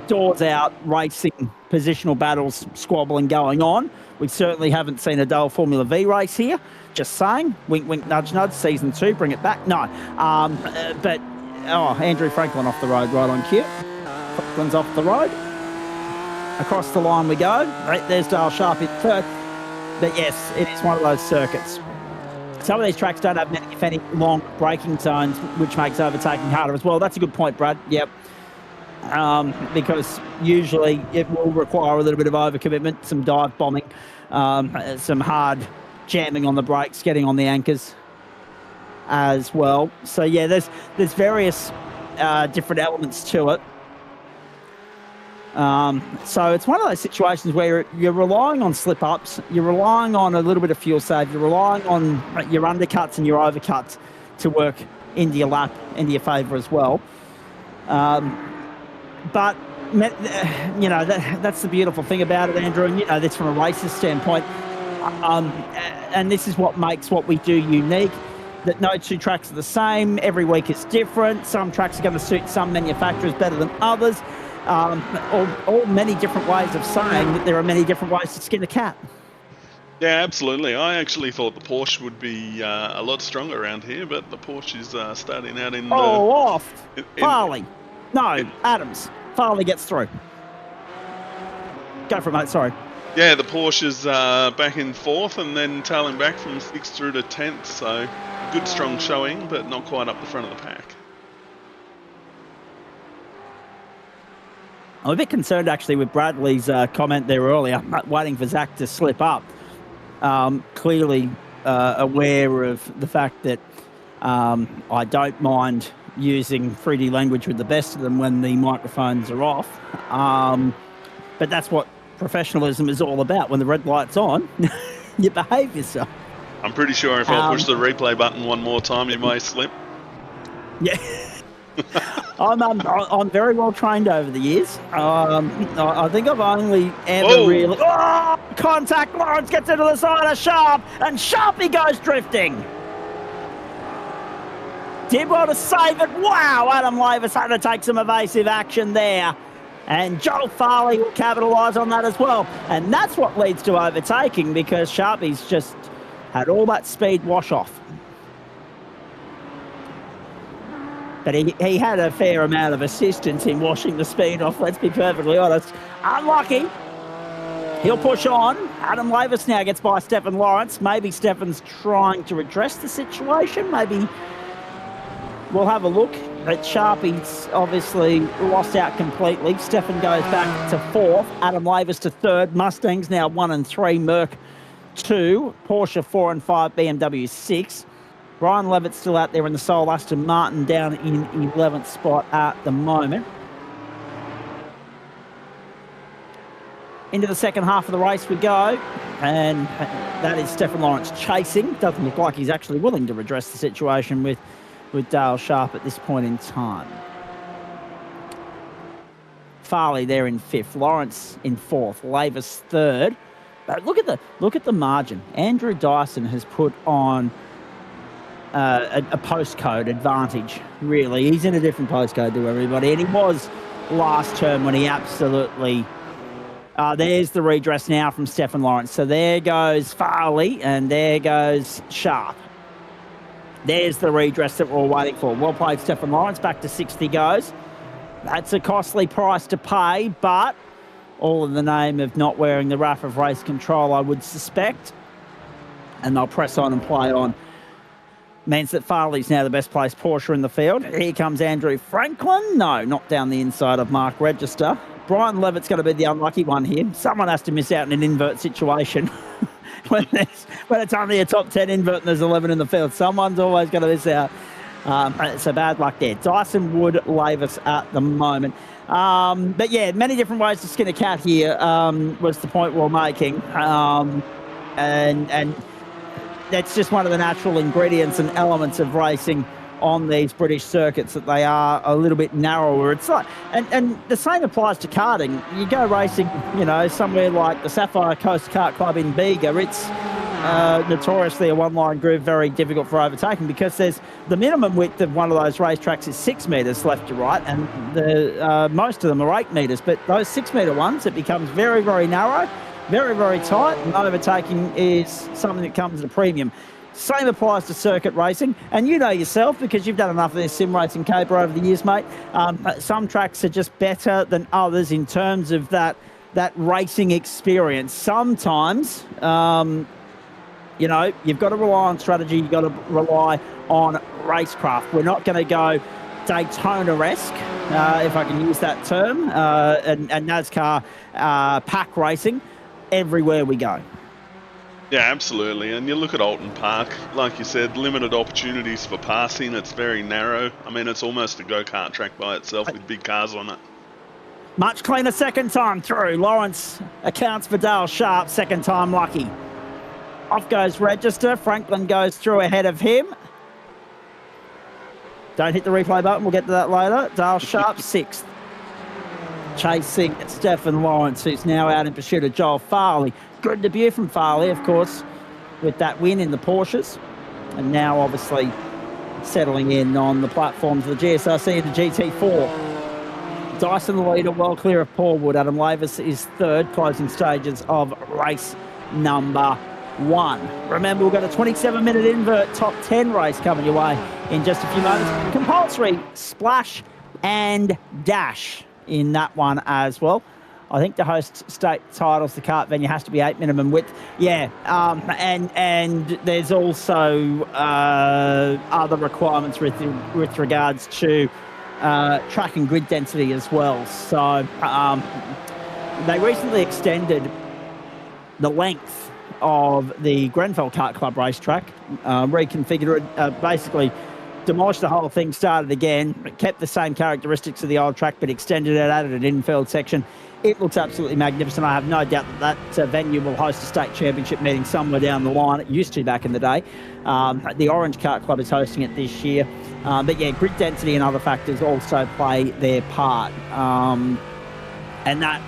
doors out racing, positional battles, squabbling going on. We certainly haven't seen a dull Formula V race here. Just saying. Wink, wink, nudge, nudge. Season 2, bring it back. No. Andrew Franklin off the road, right on cue. Franklin's off the road. Across the line we go. Right, there's Dale Sharpie third. But yes, it is one of those circuits. Some of these tracks don't have many, if any, long braking zones, which makes overtaking harder as well. That's a good point, Brad. Yep. Because usually it will require a little bit of overcommitment, some dive bombing, some hard jamming on the brakes, getting on the anchors as well. So yeah, there's various different elements to it. So it's one of those situations where you're relying on slip-ups, you're relying on a little bit of fuel save, you're relying on your undercuts and your overcuts to work into your lap, into your favour as well. But, that's the beautiful thing about it, Andrew, and, that's from a racer's standpoint. And this is what makes what we do unique, that no two tracks are the same. Every week is different. Some tracks are going to suit some manufacturers better than others. All many different ways of saying that there are many different ways to skin a cat. Yeah, absolutely. I actually thought the Porsche would be a lot stronger around here, but the Porsche is starting out in off. Farley. No, Adams. Farley gets through. Go for it, mate. Sorry. Yeah, the Porsche's back in 4th and then tailing back from 6th through to 10th. So good, strong showing, but not quite up the front of the pack. I'm a bit concerned, actually, with Bradley's comment there earlier, waiting for Zach to slip up. Clearly aware of the fact that I don't mind using 3D language with the best of them when the microphones are off. But that's what professionalism is all about. When the red light's on, you behave yourself. I'm pretty sure if I push the replay button one more time, you may slip. Yeah. I'm very well trained over the years. I think I've only ever really... Oh! Contact! Lawrence gets into the side of Sharp, and Sharpie goes drifting. Did well to save it. Wow, Adam Lavis had to take some evasive action there. And Joel Farley will capitalise on that as well. And that's what leads to overtaking, because Sharpie's just had all that speed wash off. But he had a fair amount of assistance in washing the speed off, let's be perfectly honest. Unlucky. He'll push on. Adam Lavis now gets by Stephen Lawrence. Maybe Stephen's trying to address the situation. Maybe we'll have a look at Sharpie's obviously lost out completely. Stefan goes back to 4th. Adam Lavis to 3rd. Mustangs now 1 and 3. Merc 2. Porsche 4 and 5. BMW 6. Brian Levitt's still out there in the sole. Aston Martin down in 11th spot at the moment. Into the second half of the race we go, and that is Stefan Lawrence chasing. Doesn't look like he's actually willing to redress the situation with Dale Sharp at this point in time. Farley there in 5th, Lawrence in 4th, Lavis 3rd. But look at the margin. Andrew Dyson has put on a postcode advantage. Really, he's in a different postcode to everybody, and he was last term when he absolutely. There's the redress now from Stefan Lawrence. So there goes Farley, and there goes Sharp. There's the redress that we're all waiting for. Well played, Stefan Lawrence. Back to 6th he goes. That's a costly price to pay, but all in the name of not wearing the wrath of race control, I would suspect. And they'll press on and play on. Means that Farley's now the best placed Porsche in the field. Here comes Andrew Franklin. No, not down the inside of Mark Register. Brian Levitt's going to be the unlucky one here. Someone has to miss out in an invert situation. when it's only a top 10 invert and there's 11 in the field, someone's always going to miss out. So bad luck there. Dyson Wood Lavis at the moment. But yeah, many different ways to skin a cat here was the point we're making. And that's just one of the natural ingredients and elements of racing on these British circuits, that they are a little bit narrower. It's like, and the same applies to karting. You go racing, somewhere like the Sapphire Coast Kart Club in Bega, it's notoriously a one-line groove, very difficult for overtaking, because there's the minimum width of one of those racetracks is 6 metres left to right, and the most of them are 8 metres. But those 6 metre ones, it becomes very, very narrow, very, very tight, and overtaking is something that comes at a premium. Same applies to circuit racing, and you know yourself, because you've done enough of this sim racing caper over the years, mate. Some tracks are just better than others in terms of that racing experience. Sometimes, you've got to rely on strategy, you've got to rely on racecraft. We're not going to go Daytona-esque, if I can use that term, and NASCAR pack racing everywhere we go. Yeah, absolutely. And you look at Oulton Park, like you said, limited opportunities for passing. It's very narrow. I mean, it's almost a go-kart track by itself with big cars on it. Much cleaner second time through. Lawrence accounts for Dale Sharp, second time lucky. Off goes Register. Franklin goes through ahead of him. Don't hit the replay button. We'll get to that later. Dale Sharp, 6th. Chasing Stefan Lawrence, who's now out in pursuit of Joel Farley. Good debut from Farley, of course, with that win in the Porsches. And now, obviously, settling in on the platforms of the GSRC and the GT4. Dyson, the leader, well clear of Paul Wood. Adam Lavis is 3rd, closing stages of race number 1. Remember, we've got a 27-minute invert top 10 race coming your way in just a few moments. Compulsory splash and dash in that one as well. I think to host state titles, the kart venue has to be 8 minimum width. Yeah, and there's also other requirements with regards to track and grid density as well. So they recently extended the length of the Grenfell Kart Club racetrack, reconfigured it, basically demolished the whole thing, started again, kept the same characteristics of the old track, but extended it, added an infield section. It looks absolutely magnificent. I have no doubt that venue will host a state championship meeting somewhere down the line. It used to back in the day. The Orange Kart Club is hosting it this year. But yeah, grid density and other factors also play their part. And that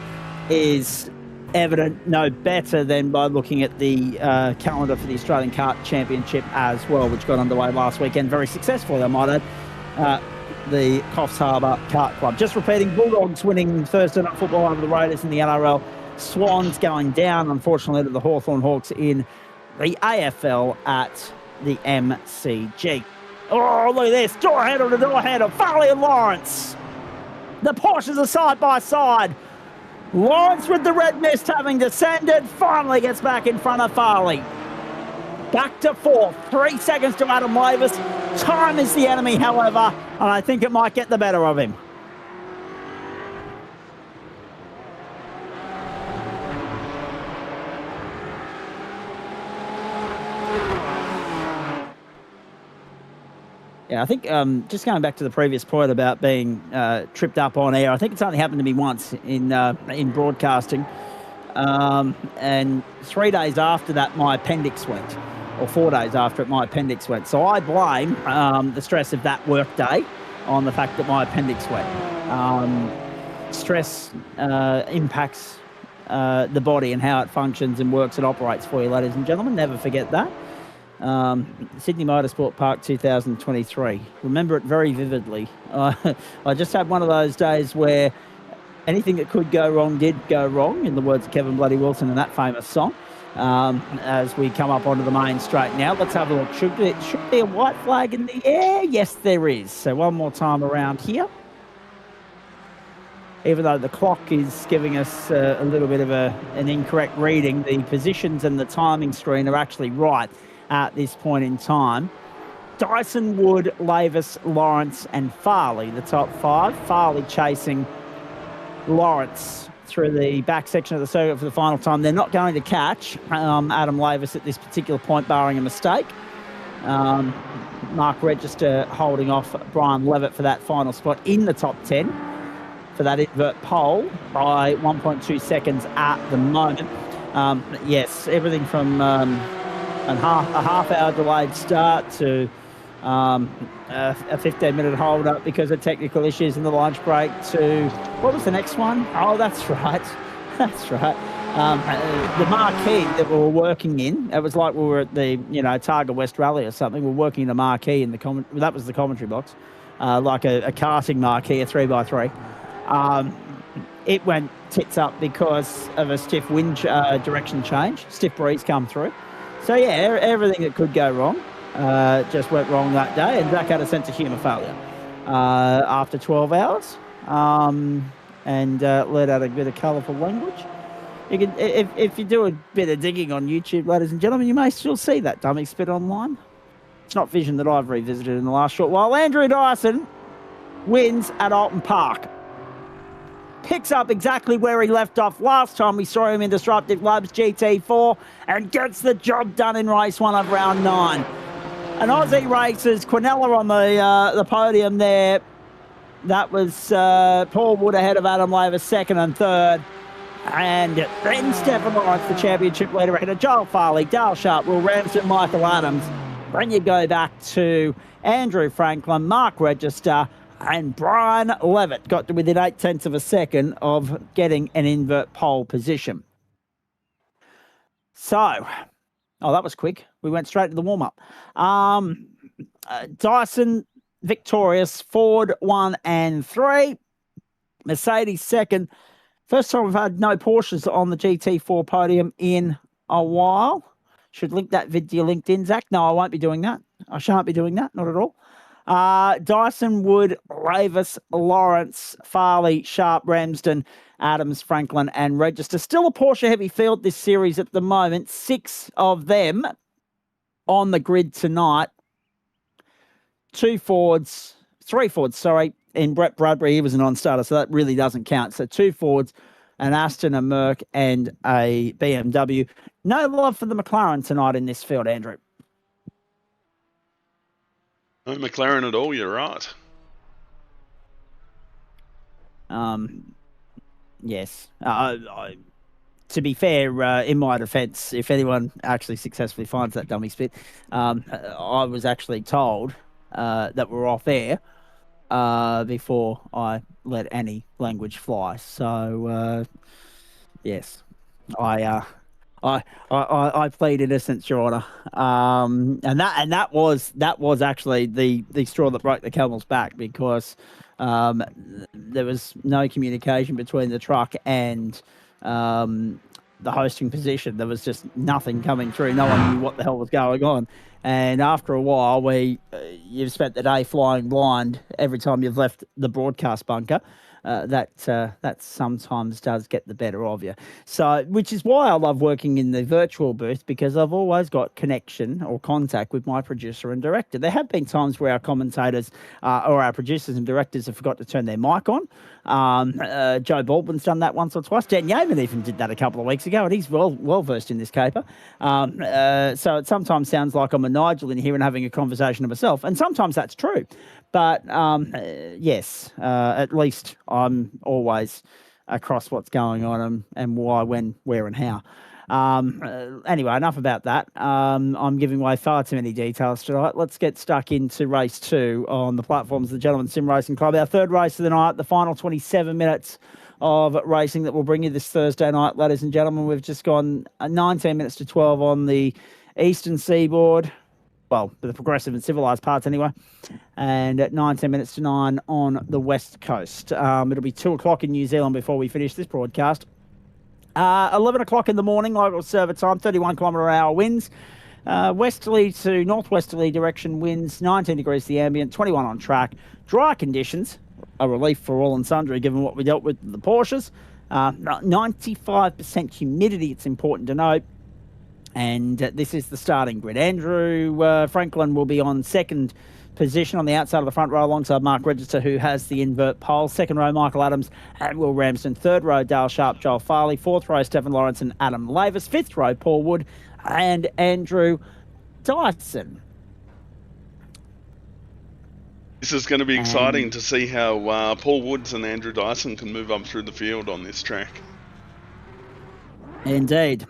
is evident no better than by looking at the calendar for the Australian Kart Championship as well, which got underway last weekend. Very successfully, I might add. The Coffs Harbour Kart Club. Just repeating, Bulldogs winning Thursday Night Football over the Raiders in the NRL. Swans going down, unfortunately, to the Hawthorn Hawks in the AFL at the MCG. Oh, look at this. Door header to door header. Farley and Lawrence. The Porsches are side by side. Lawrence with the red mist having descended. Finally gets back in front of Farley. Back to 4th. 3 seconds to Adam Lavis. Time is the enemy, however, and I think it might get the better of him. Yeah, I think just going back to the previous point about being tripped up on air, I think it's only happened to me once in broadcasting. And 3 days after that, my appendix went, or 4 days after it, my appendix went. So I blame the stress of that work day on the fact that my appendix went. Stress impacts the body and how it functions and works and operates for you, ladies and gentlemen. Never forget that. Sydney Motorsport Park 2023. Remember it very vividly. I just had one of those days where anything that could go wrong did go wrong, in the words of Kevin Bloody Wilson in that famous song. As we come up onto the main straight now, let's have a look. Should be a white flag in the air? Yes, there is. So one more time around here. Even though the clock is giving us a little bit of an incorrect reading, the positions and the timing screen are actually right at this point in time. Dyson, Wood, Lavis, Lawrence and Farley, the top five. Farley chasing Lawrence through the back section of the circuit for the final time. They're not going to catch Adam Lavis at this particular point, barring a mistake. Mark Register holding off Brian Levitt for that final spot in the top 10 for that invert pole by 1.2 seconds at the moment. Yes, everything from a half-hour delayed start to a 15-minute hold-up because of technical issues in the lunch break to, what was the next one? Oh, that's right. That's right. The marquee that we were working in, it was like we were at the, Targa West Rally or something. We were working in the marquee in the that was the commentary box, like a karting marquee, a 3x3. It went tits up because of a stiff wind direction change, stiff breeze come through. So, yeah, everything that could go wrong just went wrong that day, and Zach had a sense of humour failure after 12 hours and let out a bit of colourful language. You can, if you do a bit of digging on YouTube, ladies and gentlemen, you may still see that dummy spit online. It's not vision that I've revisited in the last short while. Andrew Dyson wins at Oulton Park. Picks up exactly where he left off last time we saw him in Disruptive Labs GT4 and gets the job done in race one of round 9. And Aussie races, Quinella on the podium there. That was Paul Wood ahead of Adam Lavis, second and third. And then Stephen Lawrence, the championship leader, ahead of Joel Farley, Dale Sharp, Will Ramsden, Michael Adams. Then you go back to Andrew Franklin, Mark Register, and Brian Levitt got to within 0.8 of a second of getting an invert pole position. So, oh, that was quick. We went straight to the warm-up. Dyson victorious, Ford 1 and 3, Mercedes second. First time we've had no Porsches on the GT4 podium in a while. Should link that vid to your LinkedIn, Zach. No, I won't be doing that. I shan't be doing that, not at all. Dyson, Wood, Lavis, Lawrence, Farley, Sharp, Ramsden, Adams, Franklin, and Register. Still a Porsche heavy field this series at the moment. 6 of them on the grid tonight. 3 Fords, in Brett Bradbury, he was a non-starter, so that really doesn't count. So 2 Fords, an Aston, a Merc, and a BMW. No love for the McLaren tonight in this field, Andrew. No McLaren at all, you're right. Yes. To be fair, in my defence, if anyone actually successfully finds that dummy spit, I was actually told that we're off air before I let any language fly. So, yes, I plead innocence, Your Honour, and that was actually the straw that broke the camel's back, because there was no communication between the truck and the hosting position. There was just nothing coming through. No one knew what the hell was going on. And after a while, you've spent the day flying blind every time you've left the broadcast bunker. that sometimes does get the better of you. So, which is why I love working in the virtual booth, because I've always got connection or contact with my producer and director. There have been times where our commentators or our producers and directors have forgot to turn their mic on. Joe Baldwin's done that once or twice. Dan Yeaman even did that a couple of weeks ago, and he's well versed in this caper. So it sometimes sounds like I'm a Nigel in here and having a conversation to myself, and sometimes that's true. But yes, at least I'm always across what's going on and why, when, where, and how. Anyway, enough about that. I'm giving away far too many details tonight. Let's get stuck into race 2 on the platforms of the Gentleman Sim Racing Club. Our third race of the night, the final 27 minutes of racing that will bring you this Thursday night, ladies and gentlemen. We've just gone 19 minutes to 12 on the eastern seaboard. Well, the progressive and civilised parts anyway. And at 19 minutes to 9 on the west coast. It'll be 2 o'clock in New Zealand before we finish this broadcast. 11 o'clock in the morning, local server time, 31 km/h winds. Westerly to northwesterly direction winds, 19 degrees the ambient, 21 on track. Dry conditions, a relief for all and sundry given what we dealt with the Porsches. 95% humidity, it's important to note. And this is the starting grid. Andrew Franklin will be on second position on the outside of the front row alongside Mark Register, who has the invert pole. Second row, Michael Adams and Will Ramsden. Third row, Dale Sharp, Joel Farley. Fourth row, Stephen Lawrence and Adam Lavis. Fifth row, Paul Wood and Andrew Dyson. This is going to be exciting to see how Paul Woods and Andrew Dyson can move up through the field on this track. Indeed.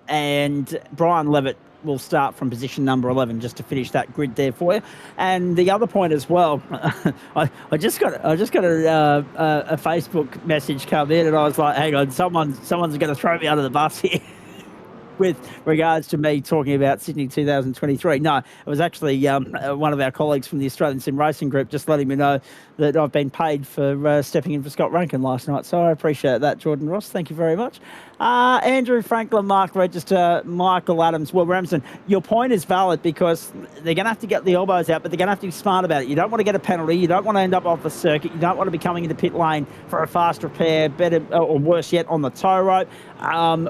And Brian Levitt will start from position number 11 just to finish that grid there for you. And the other point as well, I just got a Facebook message come in, and I was like, hang on, someone's going to throw me under the bus here with regards to me talking about Sydney 2023. No, it was actually one of our colleagues from the Australian Sim Racing Group just letting me know that I've been paid for stepping in for Scott Rankin last night. So I appreciate that, Jordan Ross. Thank you very much. Andrew Franklin, Mark Register, Michael Adams, Will Ramsden. Your point is valid because they're going to have to get the elbows out, but they're going to have to be smart about it. You don't want to get a penalty. You don't want to end up off the circuit. You don't want to be coming into pit lane for a fast repair, better or worse yet, on the tow rope.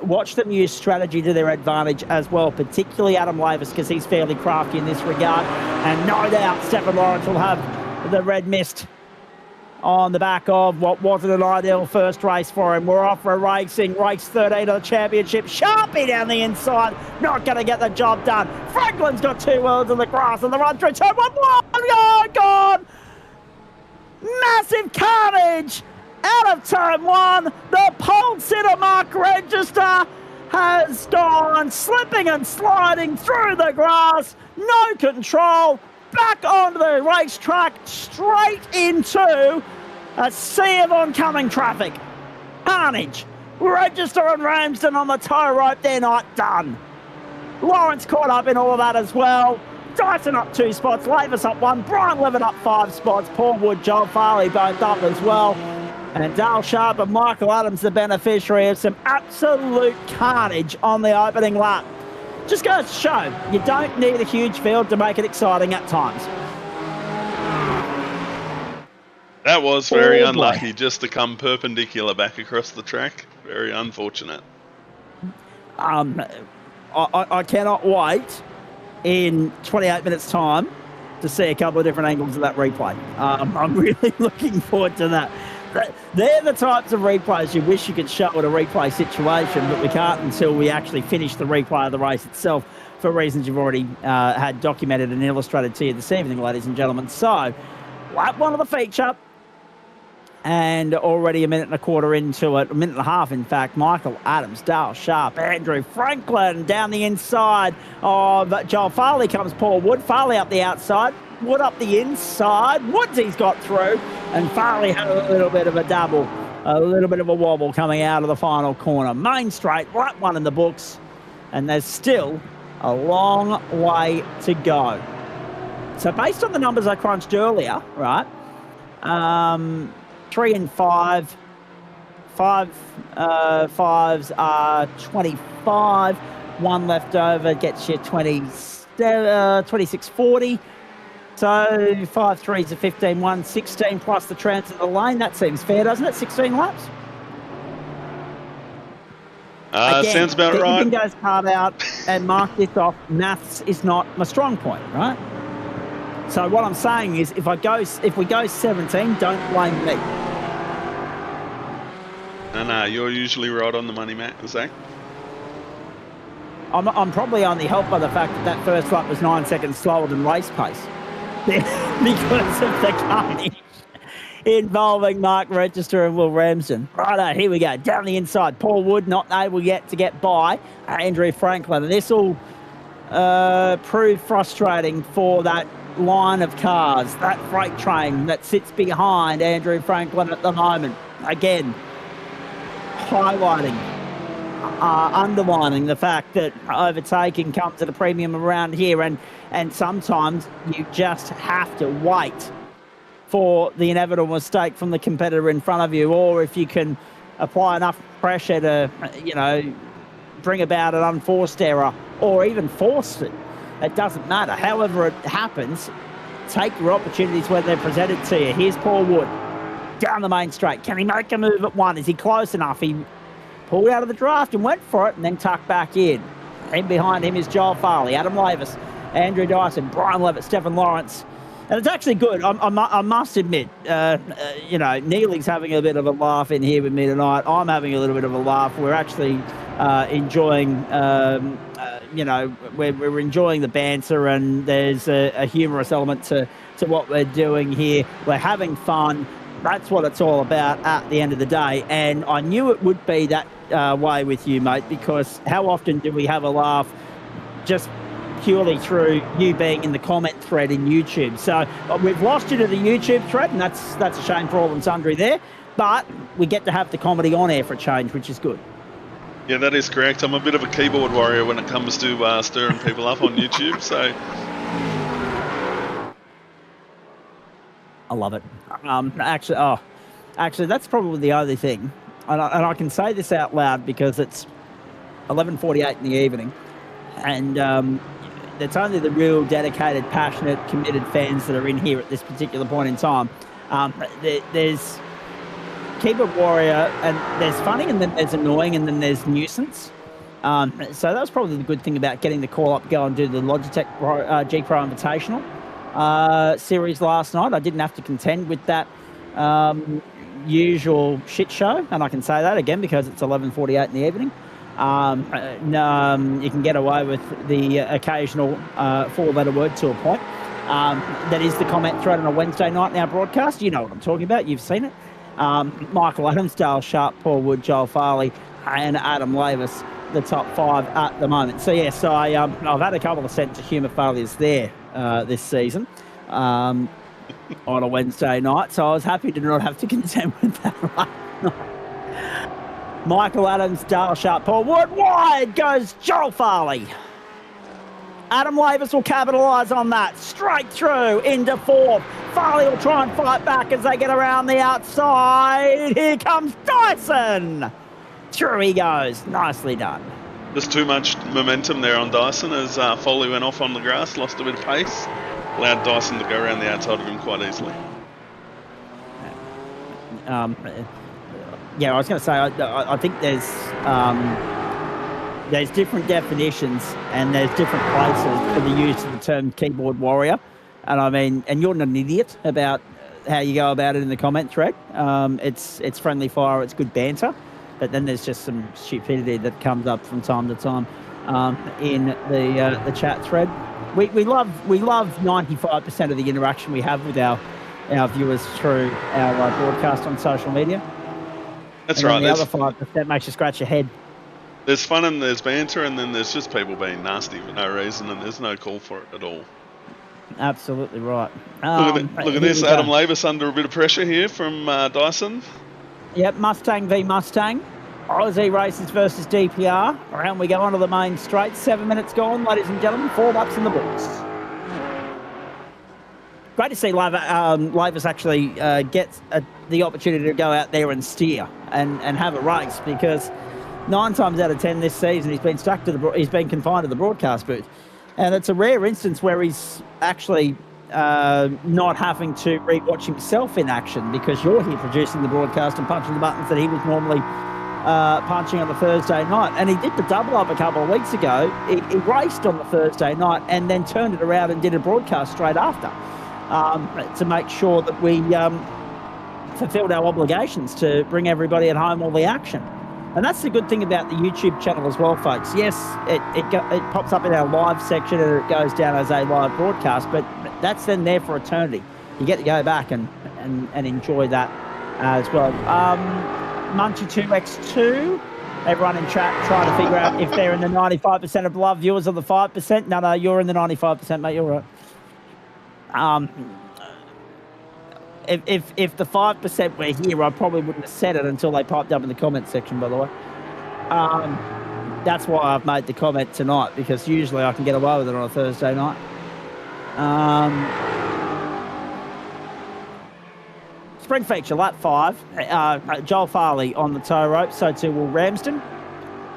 Watch them use strategy to their advantage as well, particularly Adam Lavis, because he's fairly crafty in this regard. And no doubt Stephen Lawrence will have the red mist on the back of what wasn't an ideal first race for him. We're off for racing, race 13 of the championship. Sharpie down the inside, not going to get the job done. Franklin's got 2 wheels in the grass on the run through turn 1. Oh, God! Massive carnage out of turn 1. The pole sitter Mark Register has gone slipping and sliding through the grass. No control. Back onto the racetrack, straight into a sea of oncoming traffic. Carnage. Register and Ramsden on the tow rope. They're not done. Lawrence caught up in all of that as well. Dyson up 2 spots. Lavis up 1. Brian Levitt up 5 spots. Paul Wood, Joel Farley both up as well. And Dale Sharp and Michael Adams, the beneficiary of some absolute carnage on the opening lap. Just goes to show, you don't need a huge field to make it exciting at times. That was very unlucky just to come perpendicular back across the track. Very unfortunate. I cannot wait in 28 minutes' time to see a couple of different angles of that replay. I'm really looking forward to that. They're the types of replays you wish you could show at a replay situation, but we can't until we actually finish the replay of the race itself for reasons you've already had documented and illustrated to you this evening, ladies and gentlemen. So, lap 1 of the feature, and already a minute and a quarter into it, a minute and a half in fact, Michael Adams, Dale Sharp, Andrew Franklin down the inside of Joel Farley comes Paul Wood. Farley up the outside. Wood up the inside. Woodsy's got through, and Farley had a little bit of a double, a little bit of a wobble coming out of the final corner. Main straight, lap 1 in the books, and there's still a long way to go. So based on the numbers I crunched earlier, right, 3 and 5, 5s are 25, 1 left over gets you 26.40. So 5 3s are 15-1, 16 plus the transit of the lane. That seems fair, doesn't it? 16 laps? Again, Sounds about keep right. your bingo's card out and mark this off. Maths is not my strong point, right? So what I'm saying is, if we go 17, don't blame me. No, you're usually right on the money, Matt, Zach. I'm probably only helped by the fact that first lap was 9 seconds slower than race pace because of the carnage involving Mark Register and Will Ramsden. Righto, here we go. Down the inside. Paul Wood not able yet to get by Andrew Franklin. And this will prove frustrating for that line of cars, that freight train that sits behind Andrew Franklin at the moment. Again, highlighting, underlining the fact that overtaking comes at a premium around here, and sometimes you just have to wait for the inevitable mistake from the competitor in front of you, or if you can apply enough pressure to, bring about an unforced error or even force it. It doesn't matter. However it happens, take your opportunities when they're presented to you. Here's Paul Wood down the main straight. Can he make a move at 1? Is he close enough? He pulled out of the draft and went for it and then tucked back in. And behind him is Joel Farley, Adam Lavis, Andrew Dyson, Brian Levitt, Stephen Lawrence. And it's actually good. I must admit, Neely's having a bit of a laugh in here with me tonight. I'm having a little bit of a laugh. We're actually enjoying, we're enjoying the banter, and there's a humorous element to what we're doing here. We're having fun. That's what it's all about at the end of the day. And I knew it would be that way with you, mate, because how often do we have a laugh just purely through you being in the comment thread in YouTube? So we've lost you to the YouTube thread, and that's a shame for all and sundry there. But we get to have the comedy on air for a change, which is good. Yeah, that is correct. I'm a bit of a keyboard warrior when it comes to stirring people up on YouTube, so... I love it. Actually, that's probably the only thing. And I can say this out loud because it's 11:48 in the evening. And it's only the real dedicated, passionate, committed fans that are in here at this particular point in time. There's keyboard warrior, and there's funny, and then there's annoying, and then there's nuisance. So that was probably the good thing about getting the call up to go and do the Logitech G Pro Invitational series last night. I didn't have to contend with that usual shit show, and I can say that again because it's 11:48 in the evening. You can get away with the occasional 4-letter word to a point. That is the comment thread on a Wednesday night in our broadcast. You know what I'm talking about. You've seen it. Michael Adams, Dale Sharp, Paul Wood, Joel Farley, and Adam Lavis, the top 5 at the moment. So, yes, I've had a couple of sense of humour failures there this season on a Wednesday night, so I was happy to not have to contend with that last night. Michael Adams, Dale Sharp, Paul Wood, wide goes Joel Farley. Adam Lavis will capitalise on that. Straight through into 4th. Farley will try and fight back as they get around the outside. Here comes Dyson. Through he goes. Nicely done. There's too much momentum there on Dyson as Foley went off on the grass, lost a bit of pace, allowed Dyson to go around the outside of him quite easily. Yeah, I was going to say, I think there's different definitions and there's different places for the use of the term keyboard warrior. And I mean, and you're not an idiot about how you go about it in the comment thread. It's friendly fire, it's good banter, but then there's just some stupidity that comes up from time to time in the chat thread. We love 95% of the interaction we have with our viewers through our broadcast on social media. That's and right. The other 5% makes you scratch your head. There's fun and there's banter, and then there's just people being nasty for no reason, and there's no call for it at all. Absolutely right. Look at this. Adam Lavis under a bit of pressure here from Dyson. Yep, Mustang v Mustang. Aussie races versus DPR. Around we go onto the main straight. 7 minutes gone, ladies and gentlemen. 4 laps in the books. Great to see Lavis actually get the opportunity to go out there and steer and have a race, because 9 times out of 10 this season he's been confined to the broadcast booth, and it's a rare instance where he's actually not having to rewatch himself in action because you're here producing the broadcast and punching the buttons that he was normally punching on the Thursday night. And he did the double up a couple of weeks ago. He raced on the Thursday night and then turned it around and did a broadcast straight after to make sure that we fulfilled our obligations to bring everybody at home all the action. And that's the good thing about the YouTube channel as well, folks. Yes, it pops up in our live section and it goes down as a live broadcast, but that's then there for eternity. You get to go back and enjoy that as well. Munchie2x2, everyone in chat trying to figure out if they're in the 95% of love viewers or the 5%. No, you're in the 95%, mate. You're right. If the 5% were here, I probably wouldn't have said it until they piped up in the comment section, by the way. That's why I've made the comment tonight, because usually I can get away with it on a Thursday night. Spring feature, lap 5. Joel Farley on the tow rope, so too will Ramsden.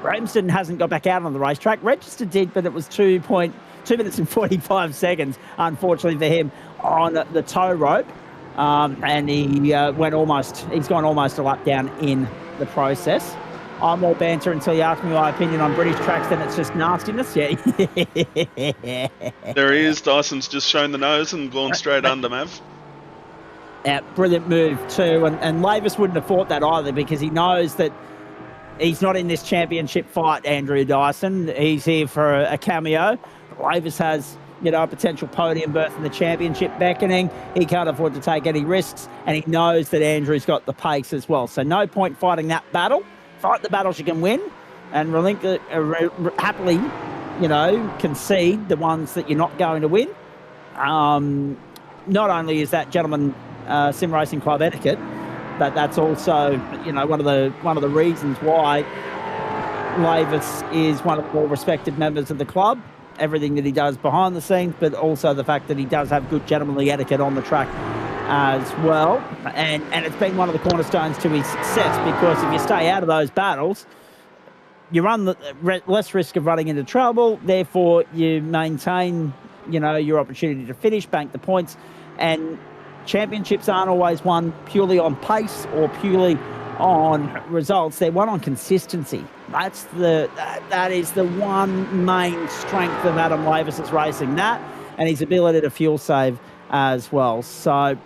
Ramsden hasn't got back out on the racetrack. Register did, but it was 2 minutes and 45 seconds, unfortunately for him, on the tow rope. And he's gone almost a lap down in the process. I'm all banter until you ask me my opinion on British tracks, then it's just nastiness. Yeah. There he is. Dyson's just shown the nose and gone straight under, Mav. Yeah, brilliant move too. And Lavis wouldn't have fought that either, because he knows that he's not in this championship fight, Andrew Dyson. He's here for a cameo. Lavis has, a potential podium berth in the championship beckoning. He can't afford to take any risks, and he knows that Andrew's got the pace as well. So no point fighting that battle. Fight the battles you can win, and happily, concede the ones that you're not going to win. Not only is that, gentlemen, Sim Racing Club etiquette, but that's also, one of the reasons why Lavis is one of the more respected members of the club. Everything that he does behind the scenes, but also the fact that he does have good gentlemanly etiquette on the track as well. And it's been one of the cornerstones to his success, because if you stay out of those battles, you run less risk of running into trouble. Therefore, you maintain, your opportunity to finish, bank the points. And championships aren't always won purely on pace or purely on results. They're won on consistency. That is the one main strength of Adam Lavis's racing, that and his ability to fuel save as well. So,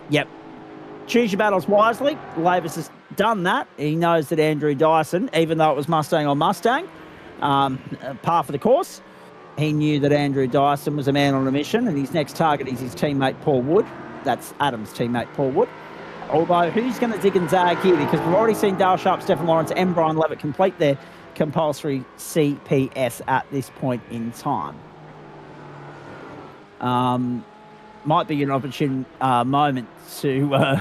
yep, choose your battles wisely. Lavis has done that. He knows that Andrew Dyson, even though it was Mustang on Mustang, par for the course, he knew that Andrew Dyson was a man on a mission, and his next target is his teammate Paul Wood. That's Adam's teammate Paul Wood. Although, who's going to dig and zag here? Because we've already seen Dale Sharp, Stephen Lawrence and Brian Levitt complete their compulsory CPS at this point in time. Might be an opportune moment to...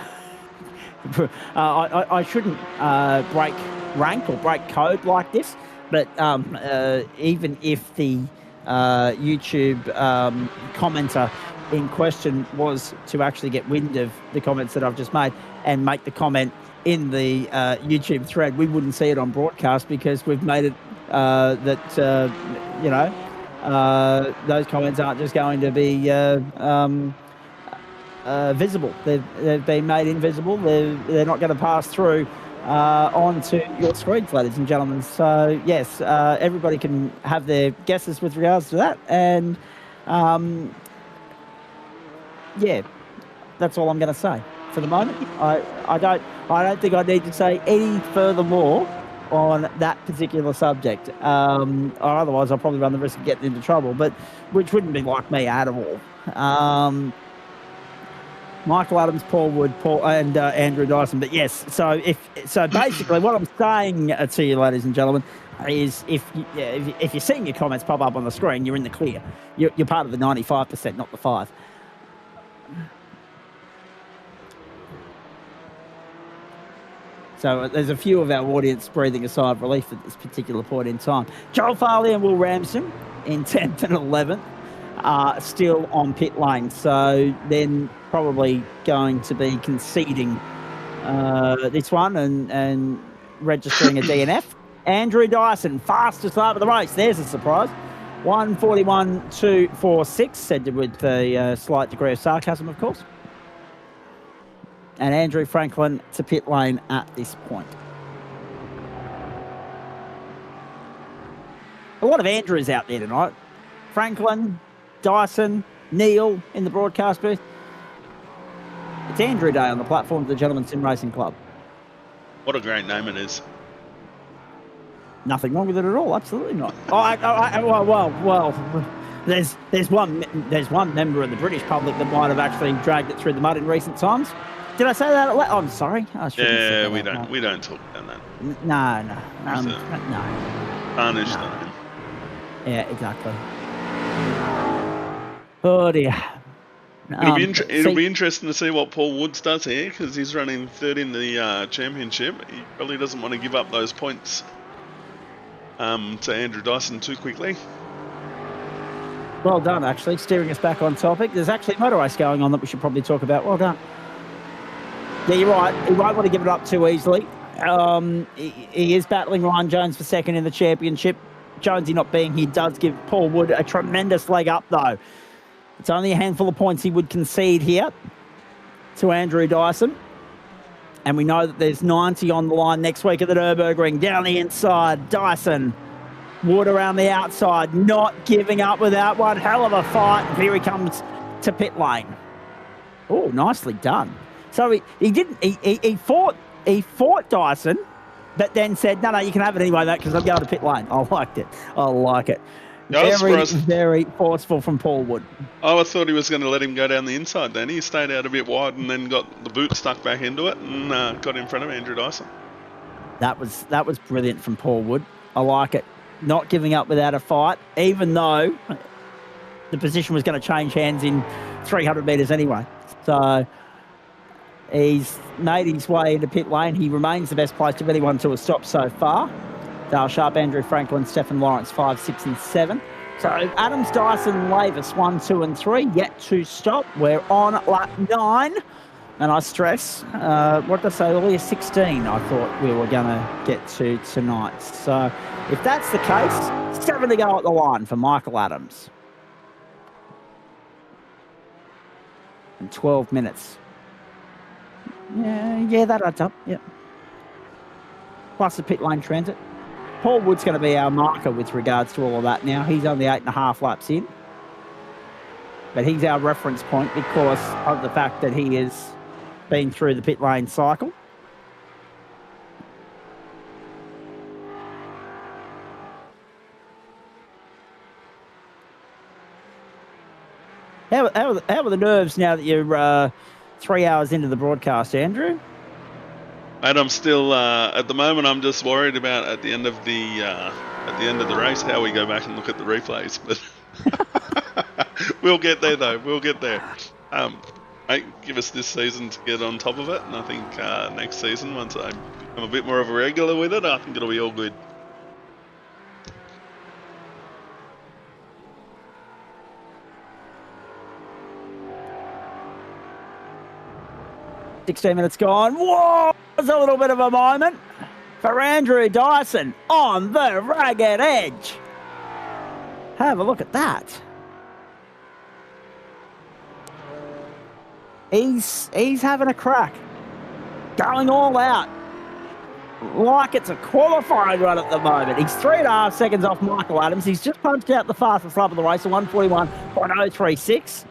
I shouldn't break rank or break code like this, but even if the YouTube commenter in question was to actually get wind of the comments that I've just made and make the comment in the YouTube thread, we wouldn't see it on broadcast, because we've made it that those comments aren't just going to be visible. They've been made invisible. They're not going to pass through onto your screens, ladies and gentlemen. So yes, everybody can have their guesses with regards to that, and yeah, that's all I'm going to say for the moment. I don't think I need to say any further more on that particular subject. Or otherwise, I'll probably run the risk of getting into trouble, but which wouldn't be like me at all. Michael Adams, Paul Wood, and Andrew Dyson. But yes, so basically, what I'm saying to you, ladies and gentlemen, is if you're seeing your comments pop up on the screen, you're in the clear. You're part of the 95%, not the 5%. So there's a few of our audience breathing a sigh of relief at this particular point in time. Joel Farley and Will Ramsden in 10th and 11th are still on pit lane. So then probably going to be conceding this one and registering a DNF. Andrew Dyson, fastest start of the race. There's a surprise. 141.246, said with a slight degree of sarcasm, of course. And Andrew Franklin to pit lane at this point. A lot of Andrews out there tonight. Franklin, Dyson, Neil in the broadcast booth. It's Andrew Day on the platform of the Gentleman Sim Racing Club. What a great name it is. Nothing wrong with it at all. Absolutely not. Well. There's one member of the British public that might have actually dragged it through the mud in recent times. Did I say that? Oh, I'm sorry. Yeah, we don't talk about that. No. No. Tarnished name. Yeah, exactly. Oh dear. It'll be interesting to see what Paul Woods does here, because he's running third in the championship. He probably doesn't want to give up those points to Andrew Dyson too quickly. Well done, actually, steering us back on topic. There's actually a motor race going on that we should probably talk about. Well done. Yeah, you're right. He won't want to give it up too easily. He is battling Ryan Jones for second in the championship. Jonesy not being here does give Paul Wood a tremendous leg up, though. It's only a handful of points he would concede here to Andrew Dyson. And we know that there's 90 on the line next week at the Nürburgring. Down the inside, Dyson. Wood around the outside, not giving up with that one. Hell of a fight. And here he comes to pit lane. Oh, nicely done. So he fought Dyson, but then said, no, you can have it anyway, mate, because I'm going to pit lane. I liked it. I like it. Yeah, very forceful from Paul Wood. I thought he was going to let him go down the inside then. He stayed out a bit wide and then got the boot stuck back into it and got in front of Andrew Dyson. That was brilliant from Paul Wood. I like it. Not giving up without a fight, even though the position was going to change hands in 300 metres anyway. So he's made his way into pit lane. He remains the best place of anyone to have stopped so far. Dale Sharp, Andrew Franklin, Stephen Lawrence, 5, 6 and 7. So Adams, Dyson, Lavis, 1, 2 and 3, yet to stop. We're on lap 9. And I stress, what did I say earlier? 16 I thought we were going to get to tonight. So if that's the case, 7 to go at the line for Michael Adams. And 12 minutes. Yeah, that adds up, yep. Plus the pit lane transit. Paul Wood's going to be our marker with regards to all of that now. He's only 8.5 laps in. But he's our reference point because of the fact that he has been through the pit lane cycle. How are the nerves now that you're 3 hours into the broadcast, Andrew? Mate, I'm still at the moment. I'm just worried about at the end of the race how we go back and look at the replays. But we'll get there, though. We'll get there. Mate, give us this season to get on top of it, and I think next season, once I become a bit more of a regular with it, I think it'll be all good. $16 minutes gone. Whoa! There's a little bit of a moment for Andrew Dyson on the ragged edge. Have a look at that. He's having a crack. Going all out. Like it's a qualifying run at the moment. He's 3.5 seconds off Michael Adams. He's just punched out the fastest lap of the race, a 141.036.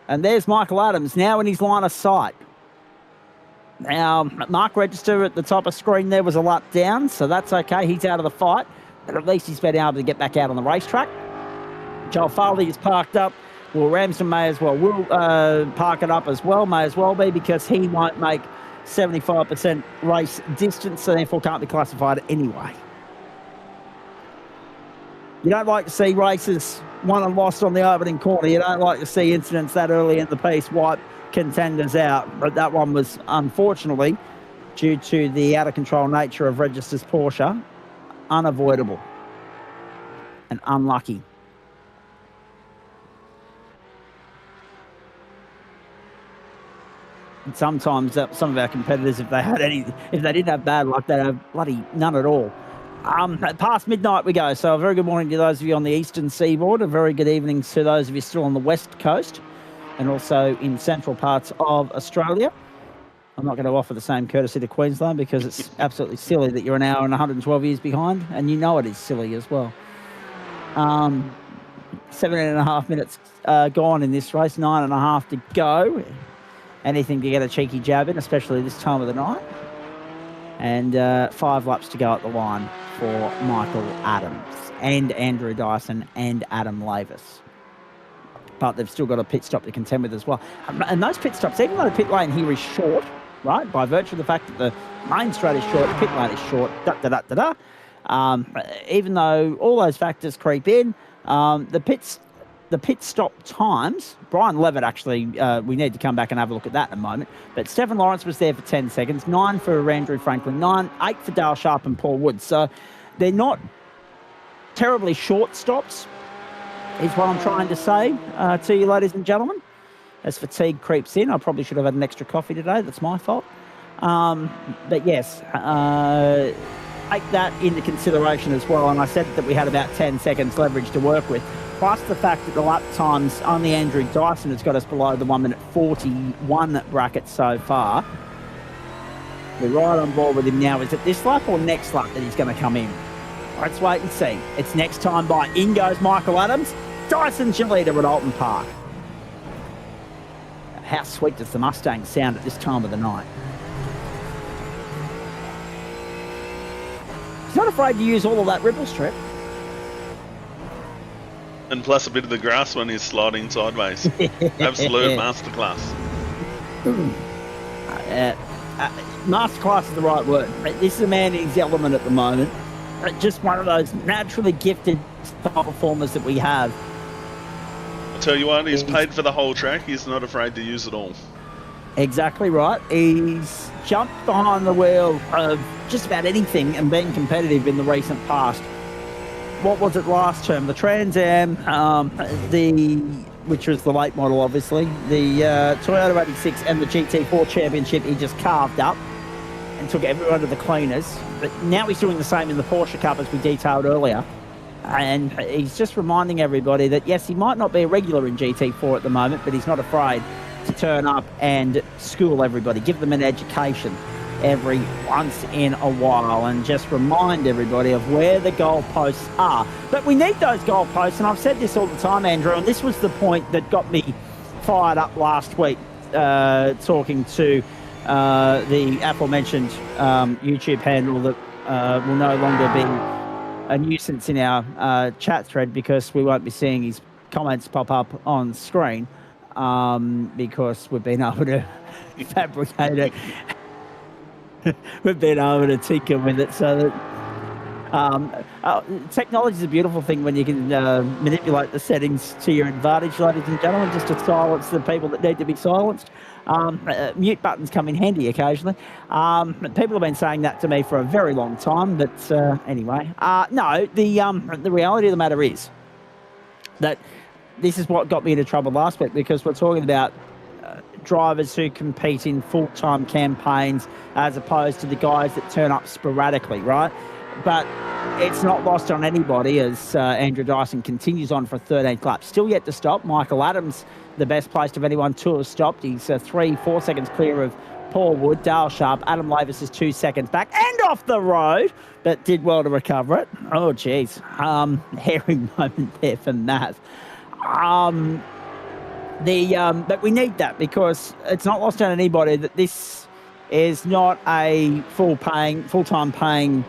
And there's Michael Adams now in his line of sight. Now, mark register at the top of screen there was a lap down, so that's okay. He's out of the fight, but at least he's been able to get back out on the racetrack. Joel Farley is parked up. Will Ramsden may as well park it up as well, may as well be, because he won't make 75% race distance, so therefore can't be classified anyway. You don't like to see races won and lost on the opening corner. You don't like to see incidents that early in the piece wipe contenders out. But that one was, unfortunately, due to the out-of-control nature of Register's Porsche, unavoidable and unlucky. sometimes some of our competitors, if they didn't have bad luck, they'd have bloody none at all. Past midnight we go. So a very good morning to those of you on the eastern seaboard. A very good evening to those of you still on the west coast and also in central parts of Australia. I'm not going to offer the same courtesy to Queensland because it's absolutely silly that you're an hour and 112 years behind, and you know it is silly as well. 17.5 minutes gone in this race, 9.5 to go. Anything to get a cheeky jab in, especially this time of the night. And 5 laps to go at the line for Michael Adams and Andrew Dyson and Adam Lavis. But they've still got a pit stop to contend with as well. And those pit stops, even though the pit lane here is short, right, by virtue of the fact that the main straight is short, the pit lane is short, even though all those factors creep in, the pit stop times, Brian Levitt actually, we need to come back and have a look at that in a moment, but Stephen Lawrence was there for 10 seconds, 9 for Andrew Franklin, 8 for Dale Sharp and Paul Wood. So they're not terribly short stops, is what I'm trying to say to you, ladies and gentlemen. As fatigue creeps in, I probably should have had an extra coffee today. That's my fault. But yes, take that into consideration as well. And I said that we had about 10 seconds leverage to work with. Plus the fact that the lap times, only Andrew Dyson has got us below the 1 minute 41 bracket so far. We're right on board with him now. Is it this lap or next lap that he's going to come in? Let's wait and see. It's next time by. In goes Michael Adams. Dyson's your leader at Oulton Park. How sweet does the Mustang sound at this time of the night? He's not afraid to use all of that ripple strip. And plus a bit of the grass when he's sliding sideways. Absolute masterclass. Masterclass is the right word. This is a man in his element at the moment. Just one of those naturally gifted top performers that we have. I'll tell you what, he's paid for the whole track. He's not afraid to use it all. Exactly right. He's jumped behind the wheel of just about anything and been competitive in the recent past. What was it last term? The Trans Am, which was the late model, obviously. The Toyota 86 and the GT4 championship, he just carved up and took everyone to the cleaners. But now he's doing the same in the Porsche Cup, as we detailed earlier. And he's just reminding everybody that, yes, he might not be a regular in GT4 at the moment, but he's not afraid to turn up and school everybody, give them an education every once in a while, and just remind everybody of where the goalposts are. But we need those goalposts, and I've said this all the time, Andrew, and this was the point that got me fired up last week, talking to the aforementioned YouTube handle that will no longer be a nuisance in our chat thread, because we won't be seeing his comments pop up on screen, because we've been able to fabricate it. We've been able to tinker with it so that technology is a beautiful thing when you can manipulate the settings to your advantage, ladies and gentlemen, just to silence the people that need to be silenced. Mute buttons come in handy occasionally. People have been saying that to me for a very long time, but anyway. No, the reality of the matter is that this is what got me into trouble last week, because we're talking about drivers who compete in full-time campaigns as opposed to the guys that turn up sporadically, right? But it's not lost on anybody as Andrew Dyson continues on for a 13th lap. Still yet to stop. Michael Adams, the best placed of anyone to have stopped. He's 3-4 seconds clear of Paul Wood, Dale Sharp. Adam Lavis is 2 seconds back and off the road, but did well to recover it. Oh, geez. Hairy moment there for Mav. But we need that, because it's not lost on anybody that this is not a full-time paying,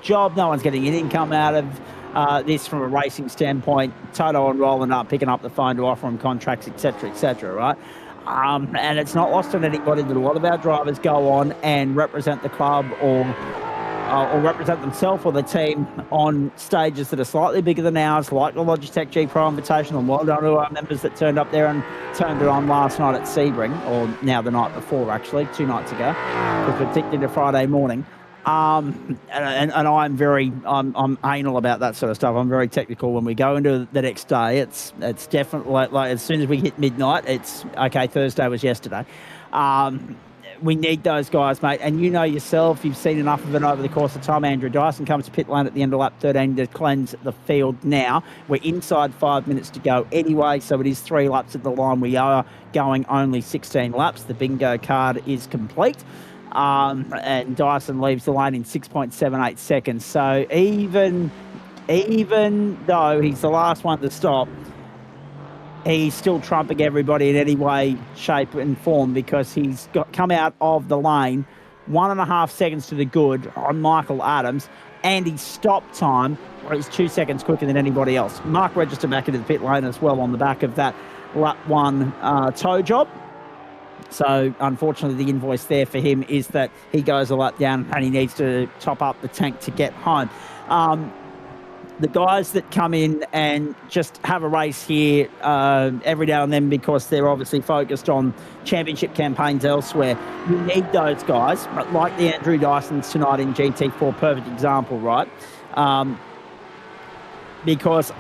job. No one's getting an income out of this from a racing standpoint. Toto and rolling up, picking up the phone to offer them contracts, etc., right? And it's not lost on anybody that a lot of our drivers go on and represent the club or represent themselves or the team on stages that are slightly bigger than ours, like the Logitech G Pro Invitational. And well done to our members that turned up there and turned it on last night at Sebring, or now the night before, actually, 2 nights ago, because we're ticked into Friday morning. And I'm very I'm anal about that sort of stuff. I'm very technical. When we go into the next day, it's definitely like as soon as we hit midnight, it's okay. Thursday was yesterday. We need those guys, mate. And you know yourself, you've seen enough of it over the course of time. Andrew Dyson comes to pit lane at the end of lap 13 to cleanse the field now. We're inside 5 minutes to go anyway, so it is 3 laps at the line. We are going only 16 laps. The bingo card is complete. And Dyson leaves the lane in 6.78 seconds. So even though he's the last one to stop, he's still trumping everybody in any way, shape and form, because he's come out of the lane 1.5 seconds to the good on Michael Adams, and his stop time is 2 seconds quicker than anybody else. Mark Register back into the pit lane as well on the back of that lap 1 tow job. So unfortunately, the invoice there for him is that he goes a lap down and he needs to top up the tank to get home. The guys that come in and just have a race here every now and then, because they're obviously focused on championship campaigns elsewhere, you need those guys, like the Andrew Dysons tonight in GT4, perfect example, right? Because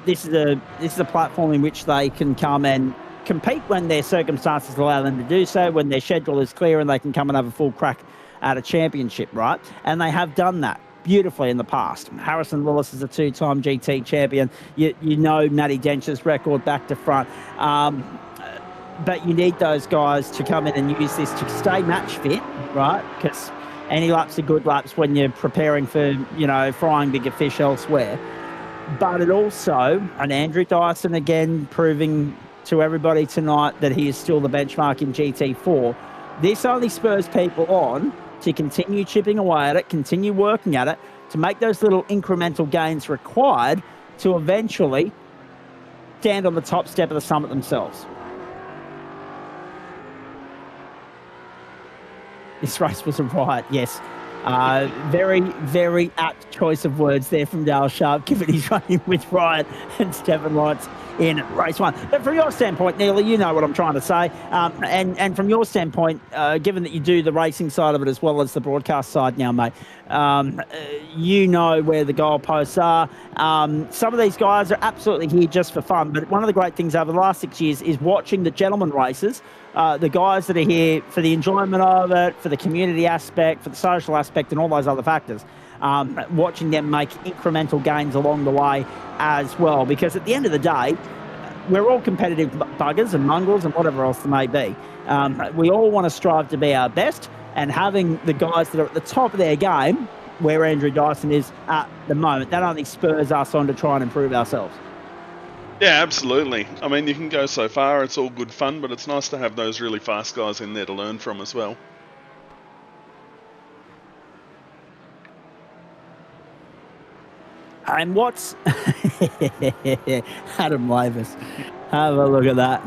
this is a platform in which they can come and compete when their circumstances allow them to do so, when their schedule is clear and they can come and have a full crack at a championship, right? And they have done that beautifully in the past. Harrison Lewis is a 2-time GT champion. You know Matty Dench's record back to front. But you need those guys to come in and use this to stay match fit, right? Because any laps are good laps when you're preparing for, frying bigger fish elsewhere. But it also, and Andrew Dyson again proving to everybody tonight that he is still the benchmark in GT4, this only spurs people on to continue chipping away at it, continue working at it, to make those little incremental gains required to eventually stand on the top step of the summit themselves. This race was a riot, yes. Very, very apt choice of words there from Dale Sharp, given he's running with Ryan and Stephen Lawrence in race 1. But from your standpoint, Neely, you know what I'm trying to say. And from your standpoint, given that you do the racing side of it as well as the broadcast side now, mate, you know where the goalposts are. Some of these guys are absolutely here just for fun, but one of the great things over the last 6 years is watching the gentleman races, the guys that are here for the enjoyment of it, for the community aspect, for the social aspect and all those other factors, watching them make incremental gains along the way as well. Because at the end of the day, we're all competitive buggers and mongrels and whatever else there may be. We all want to strive to be our best, and having the guys that are at the top of their game, where Andrew Dyson is at the moment, that only spurs us on to try and improve ourselves. Yeah, absolutely. I mean, you can go so far, it's all good fun, but it's nice to have those really fast guys in there to learn from as well. And what's Adam Lavis? Have a look at that.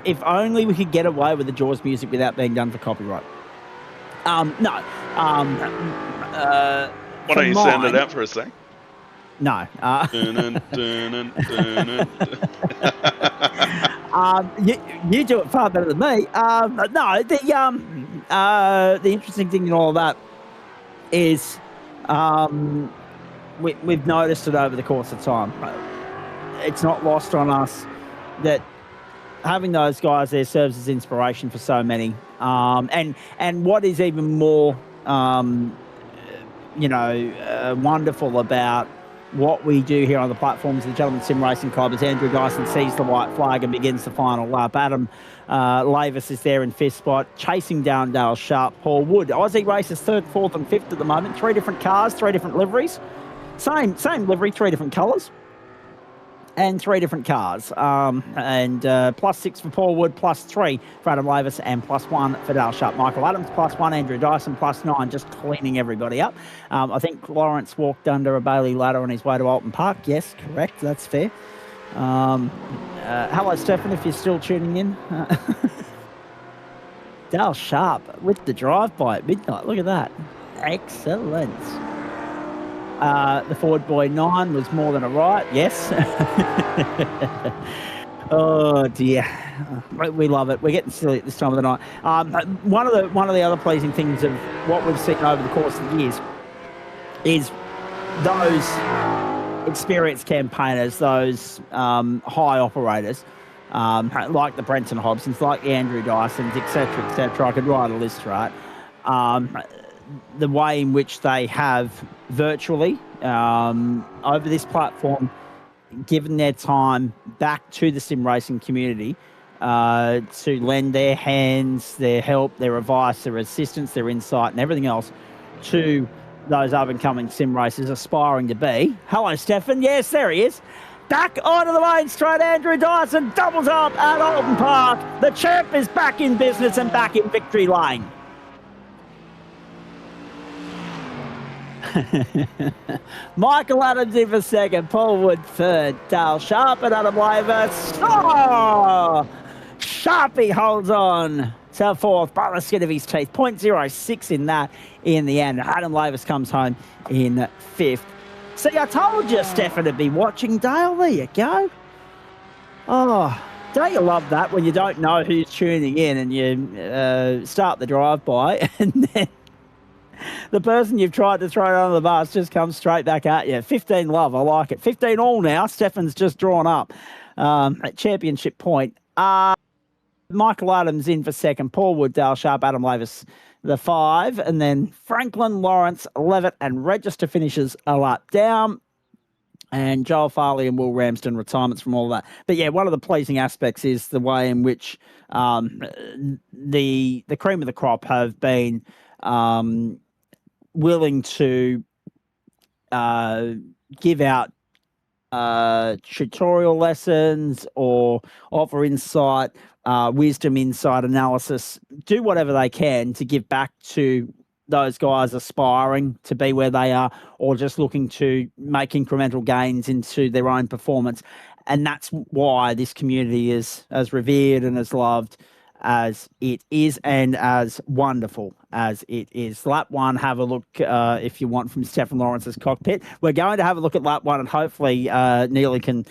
If only we could get away with the Jaws music without being done for copyright. No. Why don't you sound it out for a sec? No. You do it far better than me. No, the interesting thing in all of that is we've noticed it over the course of time. It's not lost on us that having those guys there serves as inspiration for so many. And what is even more, wonderful about what we do here on the platforms of the Gentleman Sim Racing Club is Andrew Dyson sees the white flag and begins the final lap. Adam Lavis is there in 5th spot, chasing down Dale Sharp. Paul Wood. Aussie races 3rd, 4th and 5th at the moment. 3 different cars, 3 different liveries. Same livery, 3 different colours. And 3 different cars. +6 for Paul Wood, +3 for Adam Lavis, and +1 for Dale Sharp. Michael Adams, +1. Andrew Dyson, +9, just cleaning everybody up. I think Lawrence walked under a Bailey ladder on his way to Oulton Park. Yes, correct. That's fair. Hello, Stefan, if you're still tuning in. Dale Sharp with the drive-by at midnight. Look at that. Excellent. The Ford Boy 9 was more than a riot, yes. Oh dear, we love it. We're getting silly at this time of the night. One of the other pleasing things of what we've seen over the course of the years is those experienced campaigners, those high operators, like the Brenton Hobsons, like the Andrew Dysons, etc., etc. I could write a list, right? The way in which they have virtually over this platform given their time back to the sim racing community to lend their hands, their help, their advice, their assistance, their insight, and everything else to those up-and-coming sim racers aspiring to be. Hello, Stefan. Yes, there he is. Back onto the main straight, Andrew Dyson doubles up at Oulton Park. The champ is back in business and back in victory lane. Michael Adams in for second, Paul Wood third, Dale Sharp and Adam Lavis. Oh! Sharpie holds on to fourth by the skin of his teeth. 0.06 in that in the end. Adam Lavis comes home in fifth. See, I told you Stefan would be watching, Dale. There you go. Oh, don't you love that when you don't know who's tuning in and you start the drive-by and then the person you've tried to throw under the bus just comes straight back at you. 15 love, I like it. 15 all now. Stefan's just drawn up at championship point. Michael Adams in for second. Paul Wood, Dale Sharp, Adam Lavis, the 5. And then Franklin, Lawrence, Levitt, and Register finishes a lap down. And Joel Farley and Will Ramsden retirements from all of that. But yeah, one of the pleasing aspects is the way in which the cream of the crop have been willing to give out tutorial lessons or offer insight, wisdom, insight, analysis, do whatever they can to give back to those guys aspiring to be where they are or just looking to make incremental gains into their own performance. And that's why this community is as revered and as loved as it is and as wonderful as it is. Lap 1, have a look if you want from Stefan Lawrence's cockpit. We're going to have a look at lap 1 and hopefully Neely can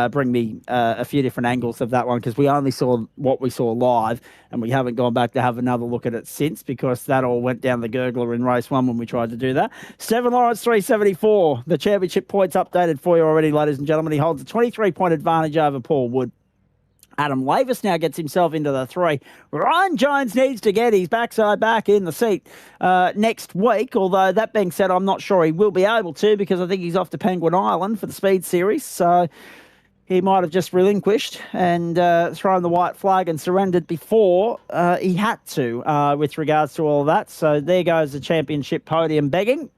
bring me a few different angles of that one because we only saw what we saw live and we haven't gone back to have another look at it since because that all went down the gurgler in race 1 when we tried to do that. Stefan Lawrence 374, the championship points updated for you already, ladies and gentlemen. He holds a 23-point advantage over Paul Wood. Adam Lavis now gets himself into the 3. Ryan Jones needs to get his backside back in the seat next week, although that being said, I'm not sure he will be able to because I think he's off to Penguin Island for the Speed Series, so he might have just relinquished and thrown the white flag and surrendered before he had to with regards to all of that. So there goes the championship podium begging.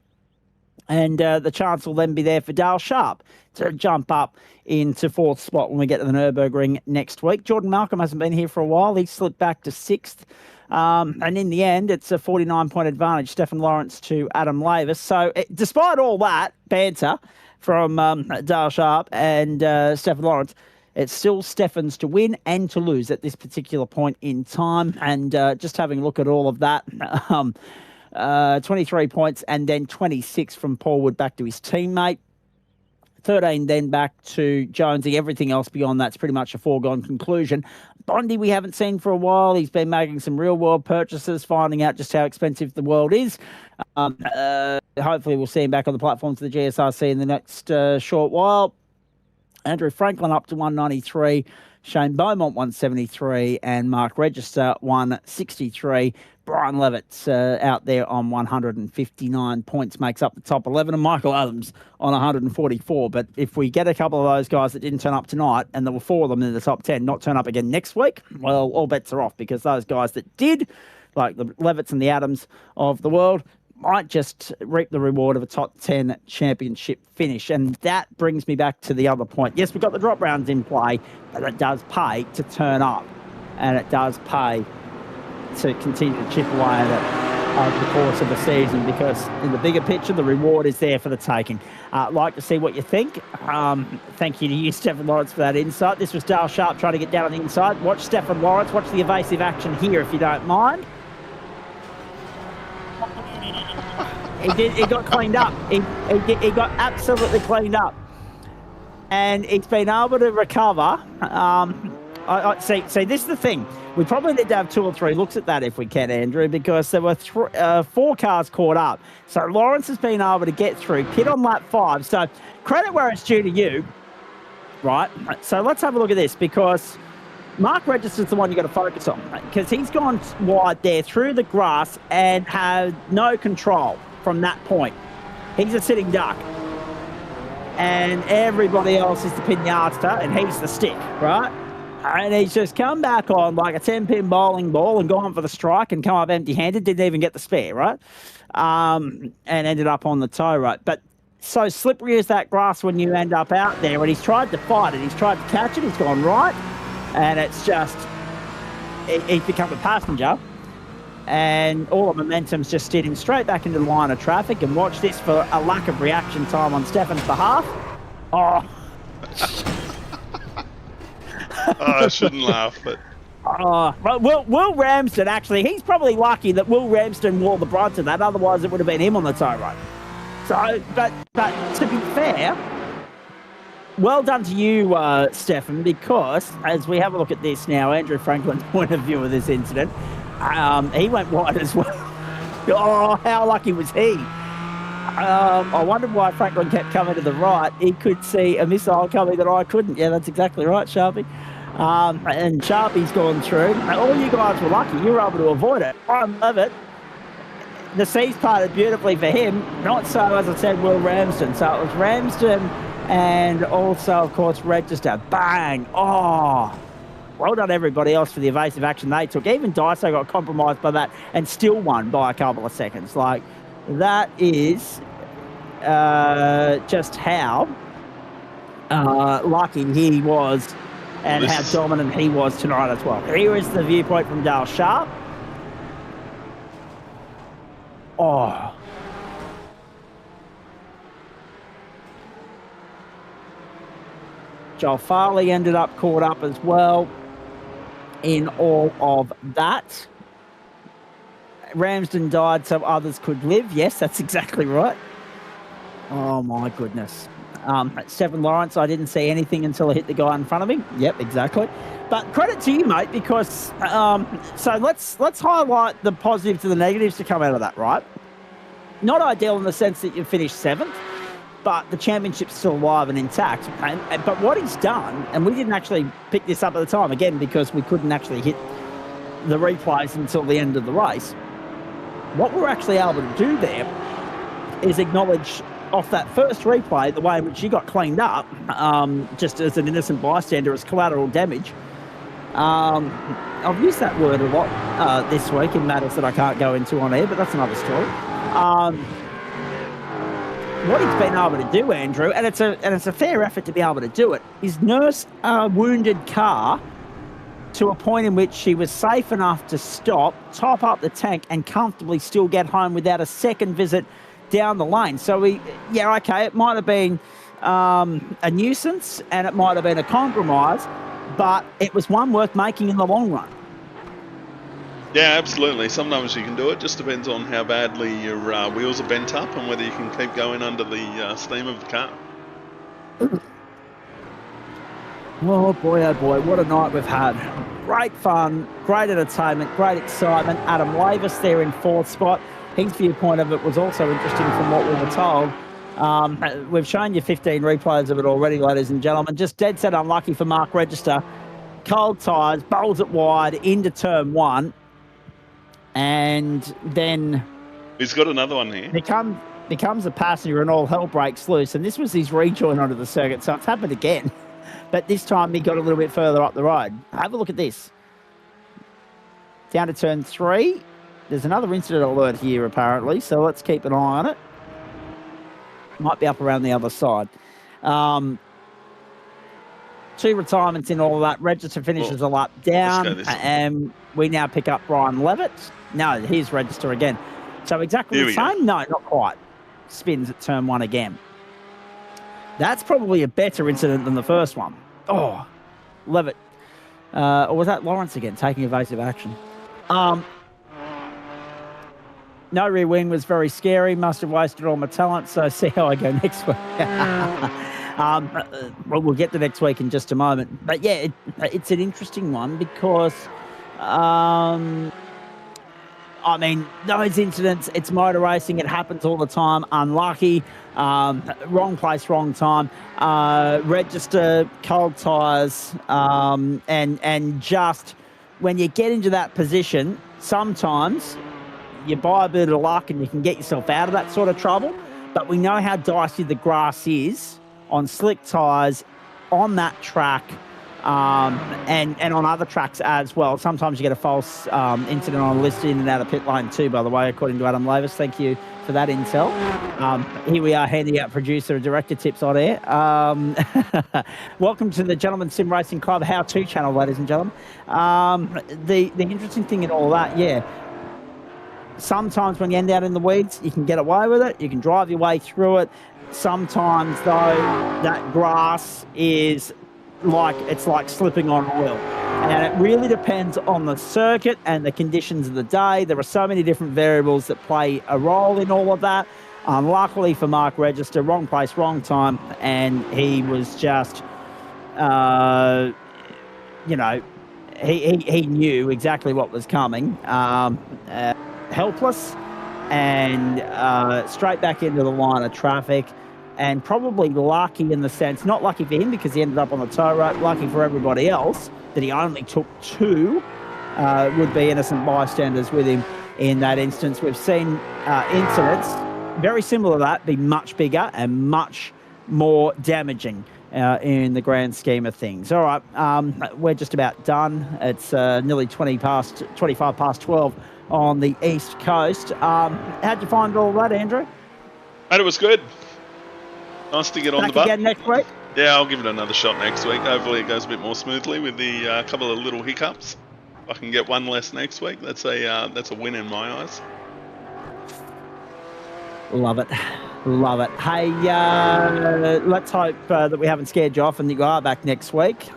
And the chance will then be there for Dale Sharp to jump up into 4th spot when we get to the Nürburgring next week. Jordan Malcolm hasn't been here for a while. He slipped back to 6th. And in the end, it's a 49-point advantage, Stefan Lawrence to Adam Lavis. So despite all that banter from Dale Sharp and Stefan Lawrence, it's still Stefan's to win and to lose at this particular point in time. And just having a look at all of that, 23 points and then 26 from Paul Wood back to his teammate. 13 then back to Jonesy. Everything else beyond that's pretty much a foregone conclusion. Bondi we haven't seen for a while. He's been making some real-world purchases, finding out just how expensive the world is. Hopefully we'll see him back on the platforms of the GSRC in the next short while. Andrew Franklin up to 193. Shane Beaumont 173 and Mark Register 163. Brian Levitt out there on 159 points makes up the top 11 and Michael Adams on 144. But if we get a couple of those guys that didn't turn up tonight and there were 4 of them in the top 10 not turn up again next week, well, all bets are off because those guys that did, like the Levitts and the Adams of the world, might just reap the reward of a top 10 championship finish. And that brings me back to the other point. Yes, we've got the drop rounds in play, but it does pay to turn up. And it does pay to continue to chip away at it over the course of the season because in the bigger picture, the reward is there for the taking. Like to see what you think. Thank you to you, Stefan Lawrence, for that insight. This was Dale Sharp trying to get down on the inside. Watch Stefan Lawrence. Watch the evasive action here if you don't mind. He got cleaned up. He got absolutely cleaned up. and he's been able to recover. I see, this is the thing. We probably need to have 2 or 3 looks at that if we can, Andrew, because there were 4 cars caught up. So Lawrence has been able to get through, pit on lap 5. So credit where it's due to you, right? So let's have a look at this, because Mark Register's the one you got to focus on, because he's gone wide there through the grass and had no control from that point. He's a sitting duck. And everybody else is the pinata, and he's the stick, right? And he's just come back on like a 10-pin bowling ball and gone for the strike and come up empty-handed, didn't even get the spare, right? And ended up on the tow, right? But so slippery is that grass when you end up out there, and he's tried to fight it. He's tried to catch it. He's gone right, and it's just, he's become a passenger, and all the momentum's just steering straight back into the line of traffic. And watch this for a lack of reaction time on Stefan's behalf. Oh. I shouldn't laugh, but... Well, Will Ramsden, actually, he's probably lucky that Will Ramsden wore the brunt of that. Otherwise, it would have been him on the tow road. So, but to be fair, well done to you, Stefan, because as we have a look at this now, Andrew Franklin's point of view of this incident, he went wide as well. Oh, how lucky was he? I wondered why Franklin kept coming to the right. He could see a missile coming that I couldn't. Yeah, that's exactly right, Sharpie. And Sharpie's gone through. All you guys were lucky. You were able to avoid it. I love it. The seas parted beautifully for him. Not so, as I said, Will Ramsden. So it was Ramsden and also, of course, Register. Bang! Oh! Well done, everybody else, for the evasive action they took. Even Daiso got compromised by that and still won by a couple of seconds. Like, that is just how lucky he was and how dominant he was tonight as well. Here is the viewpoint from Dale Sharp. Oh. Joel Farley ended up caught up as well in all of that. Ramsden died so others could live. Yes, that's exactly right. Oh, my goodness. Stephen Lawrence, I didn't see anything until I hit the guy in front of me. Yep, exactly. But credit to you, mate, because so let's highlight the positives and the negatives to come out of that, right? Not ideal in the sense that you finished 7th, but the championship's still alive and intact. But what he's done, and we didn't actually pick this up at the time, again, because we couldn't actually hit the replays until the end of the race. What we're actually able to do there is acknowledge off that first replay the way in which he got cleaned up, just as an innocent bystander, as collateral damage. I've used that word a lot this week in matters that I can't go into on air, but that's another story. What he's been able to do, Andrew, and it's a fair effort to be able to do it, is nurse a wounded car to a point in which she was safe enough to stop, top up the tank, and comfortably still get home without a second visit down the lane. So it might have been a nuisance and it might have been a compromise, but it was one worth making in the long run. Yeah, absolutely. Sometimes you can do it. Just depends on how badly your wheels are bent up and whether you can keep going under the steam of the car. Oh boy, what a night we've had. Great fun, great entertainment, great excitement. Adam Lavis there in 4th spot. His viewpoint of it was also interesting from what we were told. We've shown you 15 replays of it already, ladies and gentlemen. Just dead set unlucky for Mark Register. Cold tyres, bowls it wide into turn 1. And then... He's got another one here. Becomes a passenger and all hell breaks loose. And this was his rejoin onto the circuit, so it's happened again. But this time he got a little bit further up the road. Have a look at this. Down to turn 3. There's another incident alert here, apparently, so let's keep an eye on it. Might be up around the other side. 2 retirements in all of that. Register finishes a lap down, and we now pick up Brian Levitt. No, here's Register again. So exactly the same? No, not quite. Spins at turn 1 again. That's probably a better incident than the first one. Oh, Levitt. Or was that Lawrence again, taking evasive action? No rear wing was very scary. Must have wasted all my talent, so see how I go next week. Well, we'll get to next week in just a moment. But yeah, it's an interesting one because, I mean, those incidents, it's motor racing. It happens all the time. Unlucky, wrong place, wrong time, register, cold tyres, and just when you get into that position, sometimes you buy a bit of luck and you can get yourself out of that sort of trouble. But we know how dicey the grass is on slick tyres, on that track, and on other tracks as well. Sometimes you get a false incident on a list in and out of pit lane too, by the way, according to Adam Lavis. Thank you for that intel. Here we are handing out producer and director tips on air. Welcome to the Gentleman Sim Racing Club how-to channel, ladies and gentlemen. The interesting thing in all that, yeah, sometimes when you end out in the weeds, you can get away with it. You can drive your way through it. Sometimes, though, that grass is it's like slipping on oil. And it really depends on the circuit and the conditions of the day. There are so many different variables that play a role in all of that. Unluckily for Mark Register, wrong place, wrong time, and he was just, he knew exactly what was coming. Helpless and straight back into the line of traffic. And probably lucky in the sense, not lucky for him because he ended up on the tow road, lucky for everybody else that he only took two would-be innocent bystanders with him in that instance. We've seen incidents very similar to that be much bigger and much more damaging in the grand scheme of things. All right, we're just about done. It's nearly 25 past 12 on the East Coast. How'd you find all that, Andrew? Mate, it was good. Nice to get on the bus. Again next week? Yeah, I'll give it another shot next week. Hopefully it goes a bit more smoothly with the couple of little hiccups. If I can get one less next week, that's a win in my eyes. Love it. Love it. Hey, let's hope that we haven't scared you off and that you are back next week.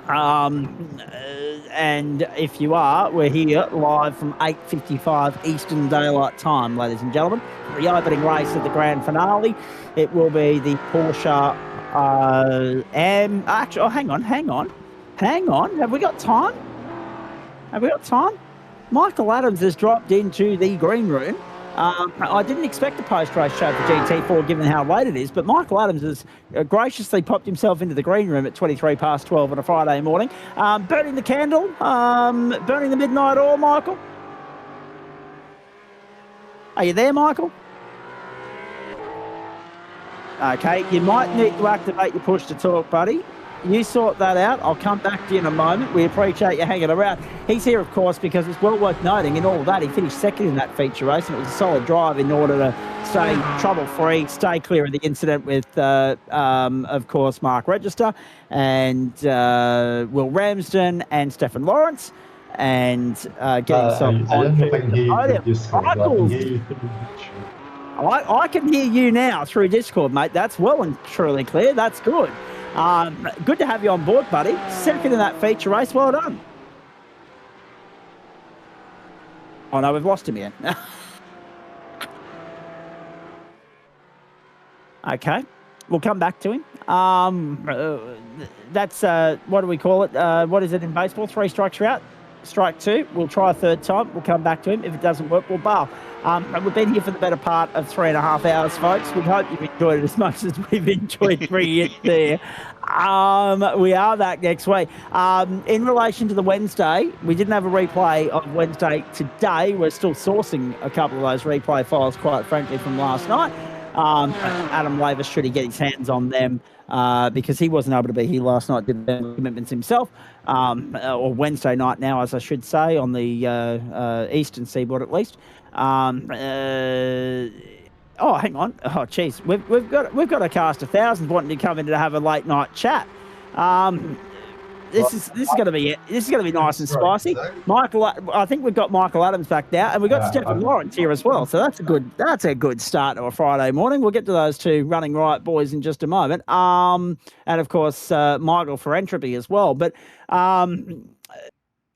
And if you are, we're here live from 8:55 Eastern Daylight Time, ladies and gentlemen. The opening race of the grand finale. It will be the Porsche. Actually, hang on. Have we got time? Michael Adams has dropped into the green room. I didn't expect a post-race show for GT4 given how late it is, but Michael Adams has graciously popped himself into the green room at 23 past 12 on a Friday morning. Burning the candle, burning the midnight oil, Michael. Are you there, Michael? Okay, you might need to activate your push to talk, buddy. You sort that out. I'll come back to you in a moment. We appreciate you hanging around. He's here, of course, because it's well worth noting in all of that, he finished second in that feature race, and it was a solid drive in order to stay trouble-free, stay clear of the incident with, of course, Mark Register and Will Ramsden and Stefan Lawrence, and getting some on to the podium. I can hear you now through Discord, mate. That's well and truly clear. That's good. Good to have you on board, buddy. Second in that feature race. Well done. Oh, no, we've lost him again. Okay. We'll come back to him. That's, what do we call it? What is it in baseball? 3 strikes you're out. Strike 2. We'll try a third time. We'll come back to him. If it doesn't work, we'll bail. We've been here for the better part of 3.5 hours, folks. We hope you've enjoyed it as much as we've enjoyed bringing it there. We are back next week. In relation to the Wednesday, we didn't have a replay of Wednesday today. We're still sourcing a couple of those replay files, quite frankly, from last night. Adam Lavis, should he get his hands on them, because he wasn't able to be here last night, did the commitments himself, or Wednesday night now, as I should say, on the eastern seaboard at least. Oh, hang on. Oh, geez, we've got a cast of thousands wanting to come in to have a late night chat. This is going to be nice and spicy. Michael, I think we've got Michael Adams back now, and we've got Stefan Lawrence here as well. So that's a good start to a Friday morning. We'll get to those two running riot boys in just a moment. And of course, Michael for Entropy as well. But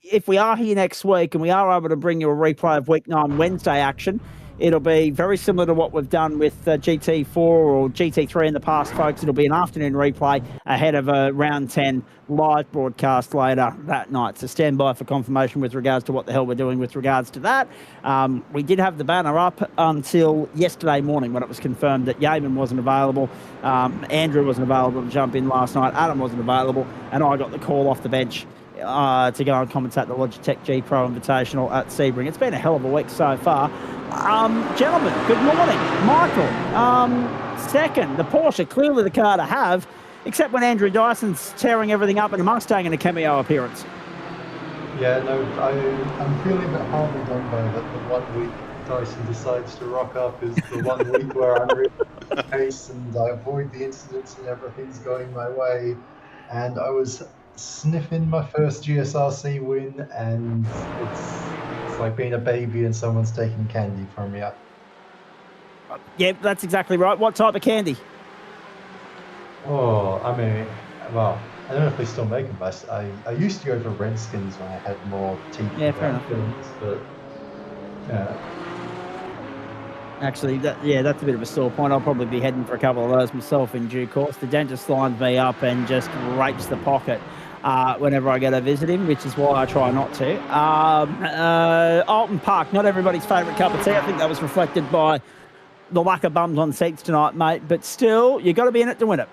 if we are here next week and we are able to bring you a replay of Week 9 Wednesday action, It'll be very similar to what we've done with GT4 or GT3 in the past, folks. It'll be an afternoon replay ahead of a round 10 live broadcast later that night. So stand by for confirmation with regards to what the hell we're doing with regards to that. We did have the banner up until yesterday morning when it was confirmed that Yeaman wasn't available. Andrew wasn't available to jump in last night. Adam wasn't available. And I got the call off the bench to go and commentate the Logitech G Pro Invitational at Sebring. It's been a hell of a week so far. Gentlemen, good morning. Michael, second, the Porsche, clearly the car to have, except when Andrew Dyson's tearing everything up in a Mustang in a cameo appearance. Yeah, no, I'm feeling a bit hardly done by that. The 1 week Dyson decides to rock up is the 1 week where I'm really pace and I avoid the incidents and everything's going my way. And I was sniffing my first GSRC win, and it's like being a baby and someone's taking candy from you. Yeah, that's exactly right. What type of candy? Oh, I mean, well, I don't know if they still make them, but I used to go for Redskins when I had more teeth. Yeah, fair enough. Things, but yeah. Actually, that's a bit of a sore point. I'll probably be heading for a couple of those myself in due course. The dentist lines me up and just rapes the pocket whenever I go to visit him, which is why I try not to. Oulton Park, not everybody's favourite cup of tea. I think that was reflected by the lack of bums on seats tonight, mate. But still, you got to be in it to win it.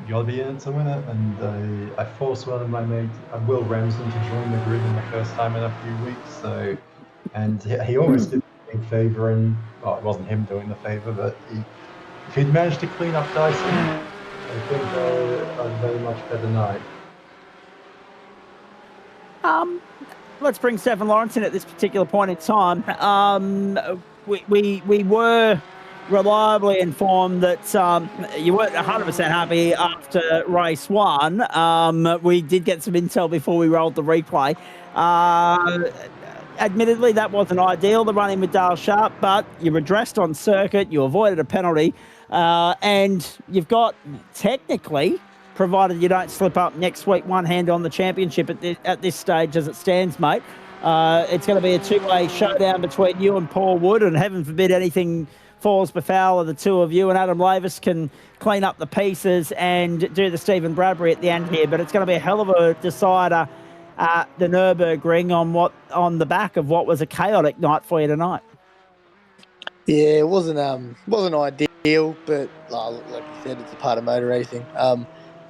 You got to be in it to win it, and I forced one of my mates, Will Ramsden, to join the grid in the first time in a few weeks. So, and he always did me a favour, and well, it wasn't him doing the favour, but if he'd managed to clean up Dyson, I think a very much better night. Let's bring Stephen Lawrence in at this particular point in time. We were reliably informed that you weren't 100% happy after race one. We did get some intel before we rolled the replay. Admittedly, that wasn't ideal, the run-in with Dale Sharp, but you were dressed on circuit, you avoided a penalty, and you've got, technically, provided you don't slip up next week, one hand on the championship at this stage as it stands, mate. It's going to be a two-way showdown between you and Paul Wood, and heaven forbid anything falls befoul of the two of you, and Adam Lavis can clean up the pieces and do the Stephen Bradbury at the end here. But it's going to be a hell of a decider at the Nürburgring on the back of what was a chaotic night for you tonight. Yeah, it wasn't ideal, but like you said, it's a part of motor racing.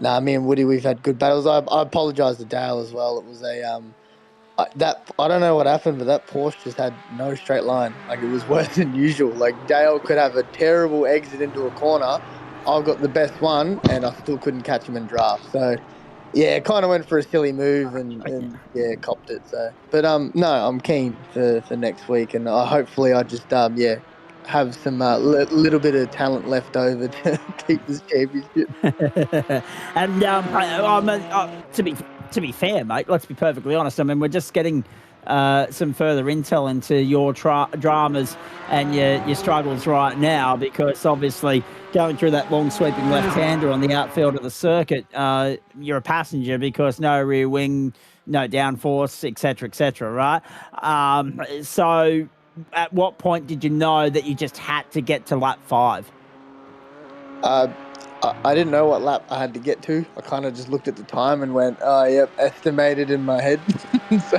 Me and Woody, we've had good battles. I apologise to Dale as well. It was I don't know what happened, but that Porsche just had no straight line. Like, it was worse than usual. Like, Dale could have a terrible exit into a corner. I got the best one, and I still couldn't catch him in draft. So, yeah, kind of went for a silly move and copped it. So, but no, I'm keen for next week, and hopefully I just have some little bit of talent left over to keep this championship. And to be fair, mate, let's be perfectly honest. I mean, we're just getting some further intel into your dramas and your struggles right now, because obviously going through that long sweeping left-hander on the outfield of the circuit, you're a passenger because no rear wing, no downforce, etc., right? So at what point did you know that you just had to get to lap 5? I didn't know what lap I had to get to. I kind of just looked at the time and went, oh, yep, estimated in my head. So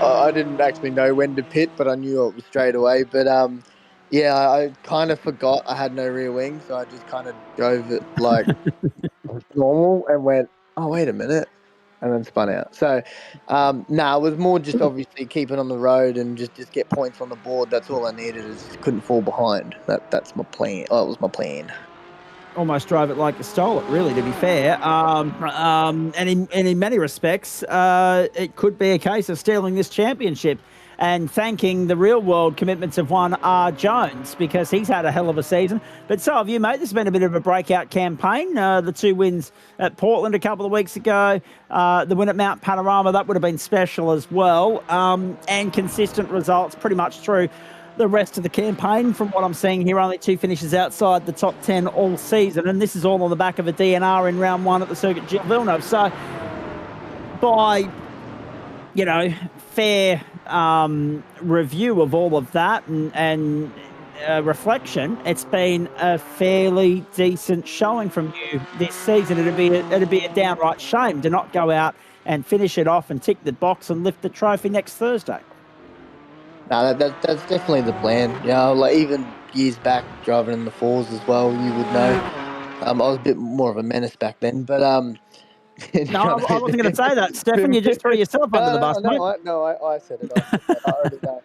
I didn't actually know when to pit, but I knew it was straight away. But I kind of forgot I had no rear wing, so I just kind of drove it like normal and went, oh, wait a minute, and then spun out. So, it was more just obviously keeping on the road and just get points on the board. That's all I needed, is couldn't fall behind. That's my plan. Oh, it was my plan. Almost drove it like you stole it, really, to be fair. And in many respects, it could be a case of stealing this championship and thanking the real-world commitments of one R. Jones, because he's had a hell of a season. But so have you, mate. This has been a bit of a breakout campaign. The 2 wins at Portland a couple of weeks ago, the win at Mount Panorama, that would have been special as well, and consistent results pretty much through the rest of the campaign. From what I'm seeing here, only 2 finishes outside the top 10 all season, and this is all on the back of a DNR in round 1 at the Circuit Gilles Villeneuve. So by, fair review of all of that and reflection, it's been a fairly decent showing from you this season. It'd be a downright shame to not go out and finish it off and tick the box and lift the trophy next Thursday. No, that's definitely the plan. You know, like even years back, driving in the fours as well, you would know. I was a bit more of a menace back then, but No, I wasn't going to say that, Stefan. You just threw yourself under the bus, mate. I said it. I already know.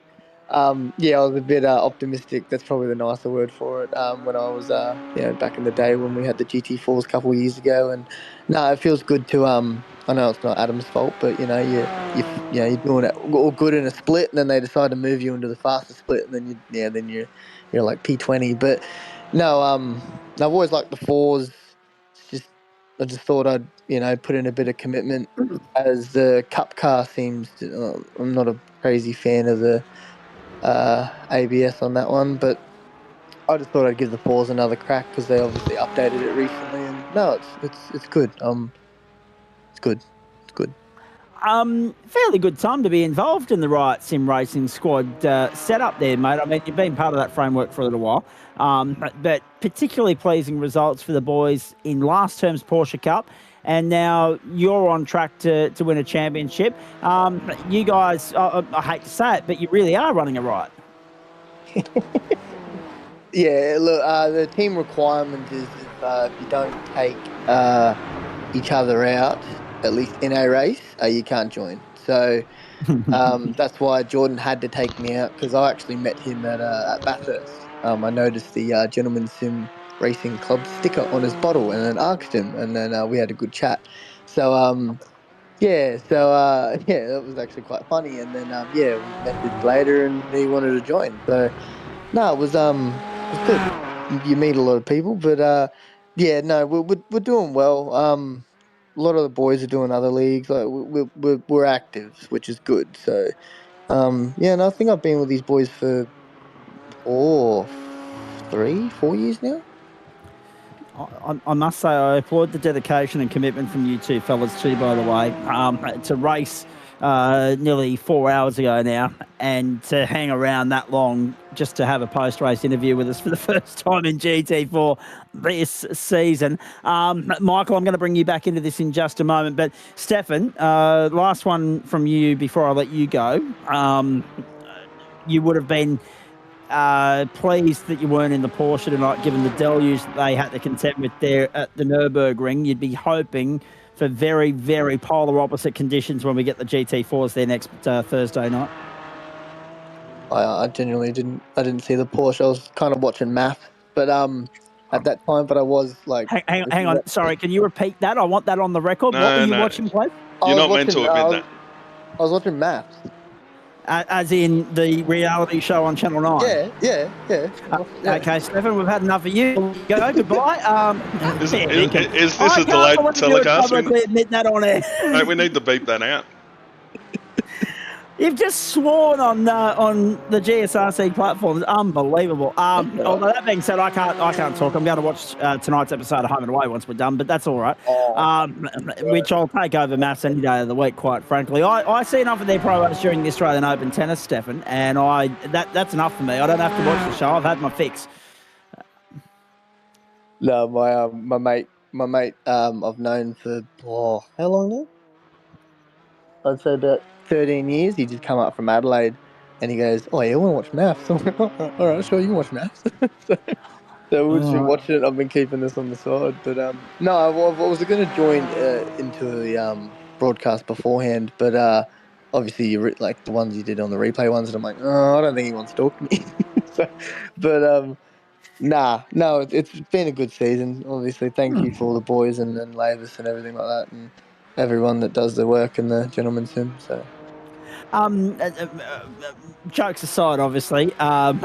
Yeah, I was a bit optimistic. That's probably the nicer word for it. When I was, back in the day when we had the GT4s a couple of years ago, and no, it feels good to I know it's not Adam's fault, but you're doing it all good in a split, and then they decide to move you into the faster split, and then you're like P20. But no, I've always liked the fours. I just thought I'd put in a bit of commitment, as the Cup car seems to, I'm not a crazy fan of the ABS on that one, but I just thought I'd give the fours another crack because they obviously updated it recently, and no, it's good. It's good. It's good. Fairly good time to be involved in the Riot Sim Racing squad setup there, mate. I mean, you've been part of that framework for a little while, but particularly pleasing results for the boys in last term's Porsche Cup, and now you're on track to win a championship. You guys, I hate to say it, but you really are running it right. Yeah, look, the team requirement is if you don't take each other out, at least in a race, you can't join. So that's why Jordan had to take me out, because I actually met him at Bathurst. I noticed the Gentleman Sim Racing Club sticker on his bottle, and then asked him, and then we had a good chat. So that was actually quite funny. And then we messaged later, and he wanted to join. So no, it was good. You meet a lot of people, but we're doing well. A lot of the boys are doing other leagues. Like we're active, which is good. So and I think I've been with these boys for 4 years now. I must say, I applaud the dedication and commitment from you two fellas too, by the way, to race nearly 4 hours ago now, and to hang around that long just to have a post-race interview with us for the first time in GT4 this season. Michael, I'm going to bring you back into this in just a moment, but Stefan, last one from you before I let you go. You would have been pleased that you weren't in the Porsche tonight, given the deluge that they had to contend with there at the Nürburgring. You'd be hoping for very, very polar opposite conditions when we get the GT4s there next Thursday night. I genuinely didn't see the Porsche. I was kind of watching math, but at that time, but I was like... Hang on, sorry, can you repeat that? I want that on the record. What were you watching, please? You're not meant to admit that. I was watching maths. As in the reality show on Channel 9? Yeah. Okay, Stefan, we've had enough of you. Go, goodbye. Is this a delayed telecast? I admit that on air. Mate, we need to beep that out. You've just sworn on the GSRC platform. It's unbelievable. Although that being said, I can't talk. I'm going to watch tonight's episode of Home and Away once we're done, but that's all right. Which I'll take over maths any day of the week, quite frankly. I see enough of their promos during the Australian Open tennis, Stefan, and that's enough for me. I don't have to watch the show. I've had my fix. No, my mate, I've known for how long now? I'd say about 13 years. He just come up from Adelaide, and he goes, "Oh yeah, I want to watch maths." I'm like, "Oh, all right, sure, you can watch maths." so we've been watching it. I've been keeping this on the side, but no, I was going to join into the broadcast beforehand, but obviously you like the ones you did on the replay ones, and I'm like, oh, I don't think he wants to talk to me. No, it's been a good season. Obviously, thank you for all the boys and Lavis and everything like that, and everyone that does the work in the Gentleman Sim. So, jokes aside, obviously, watch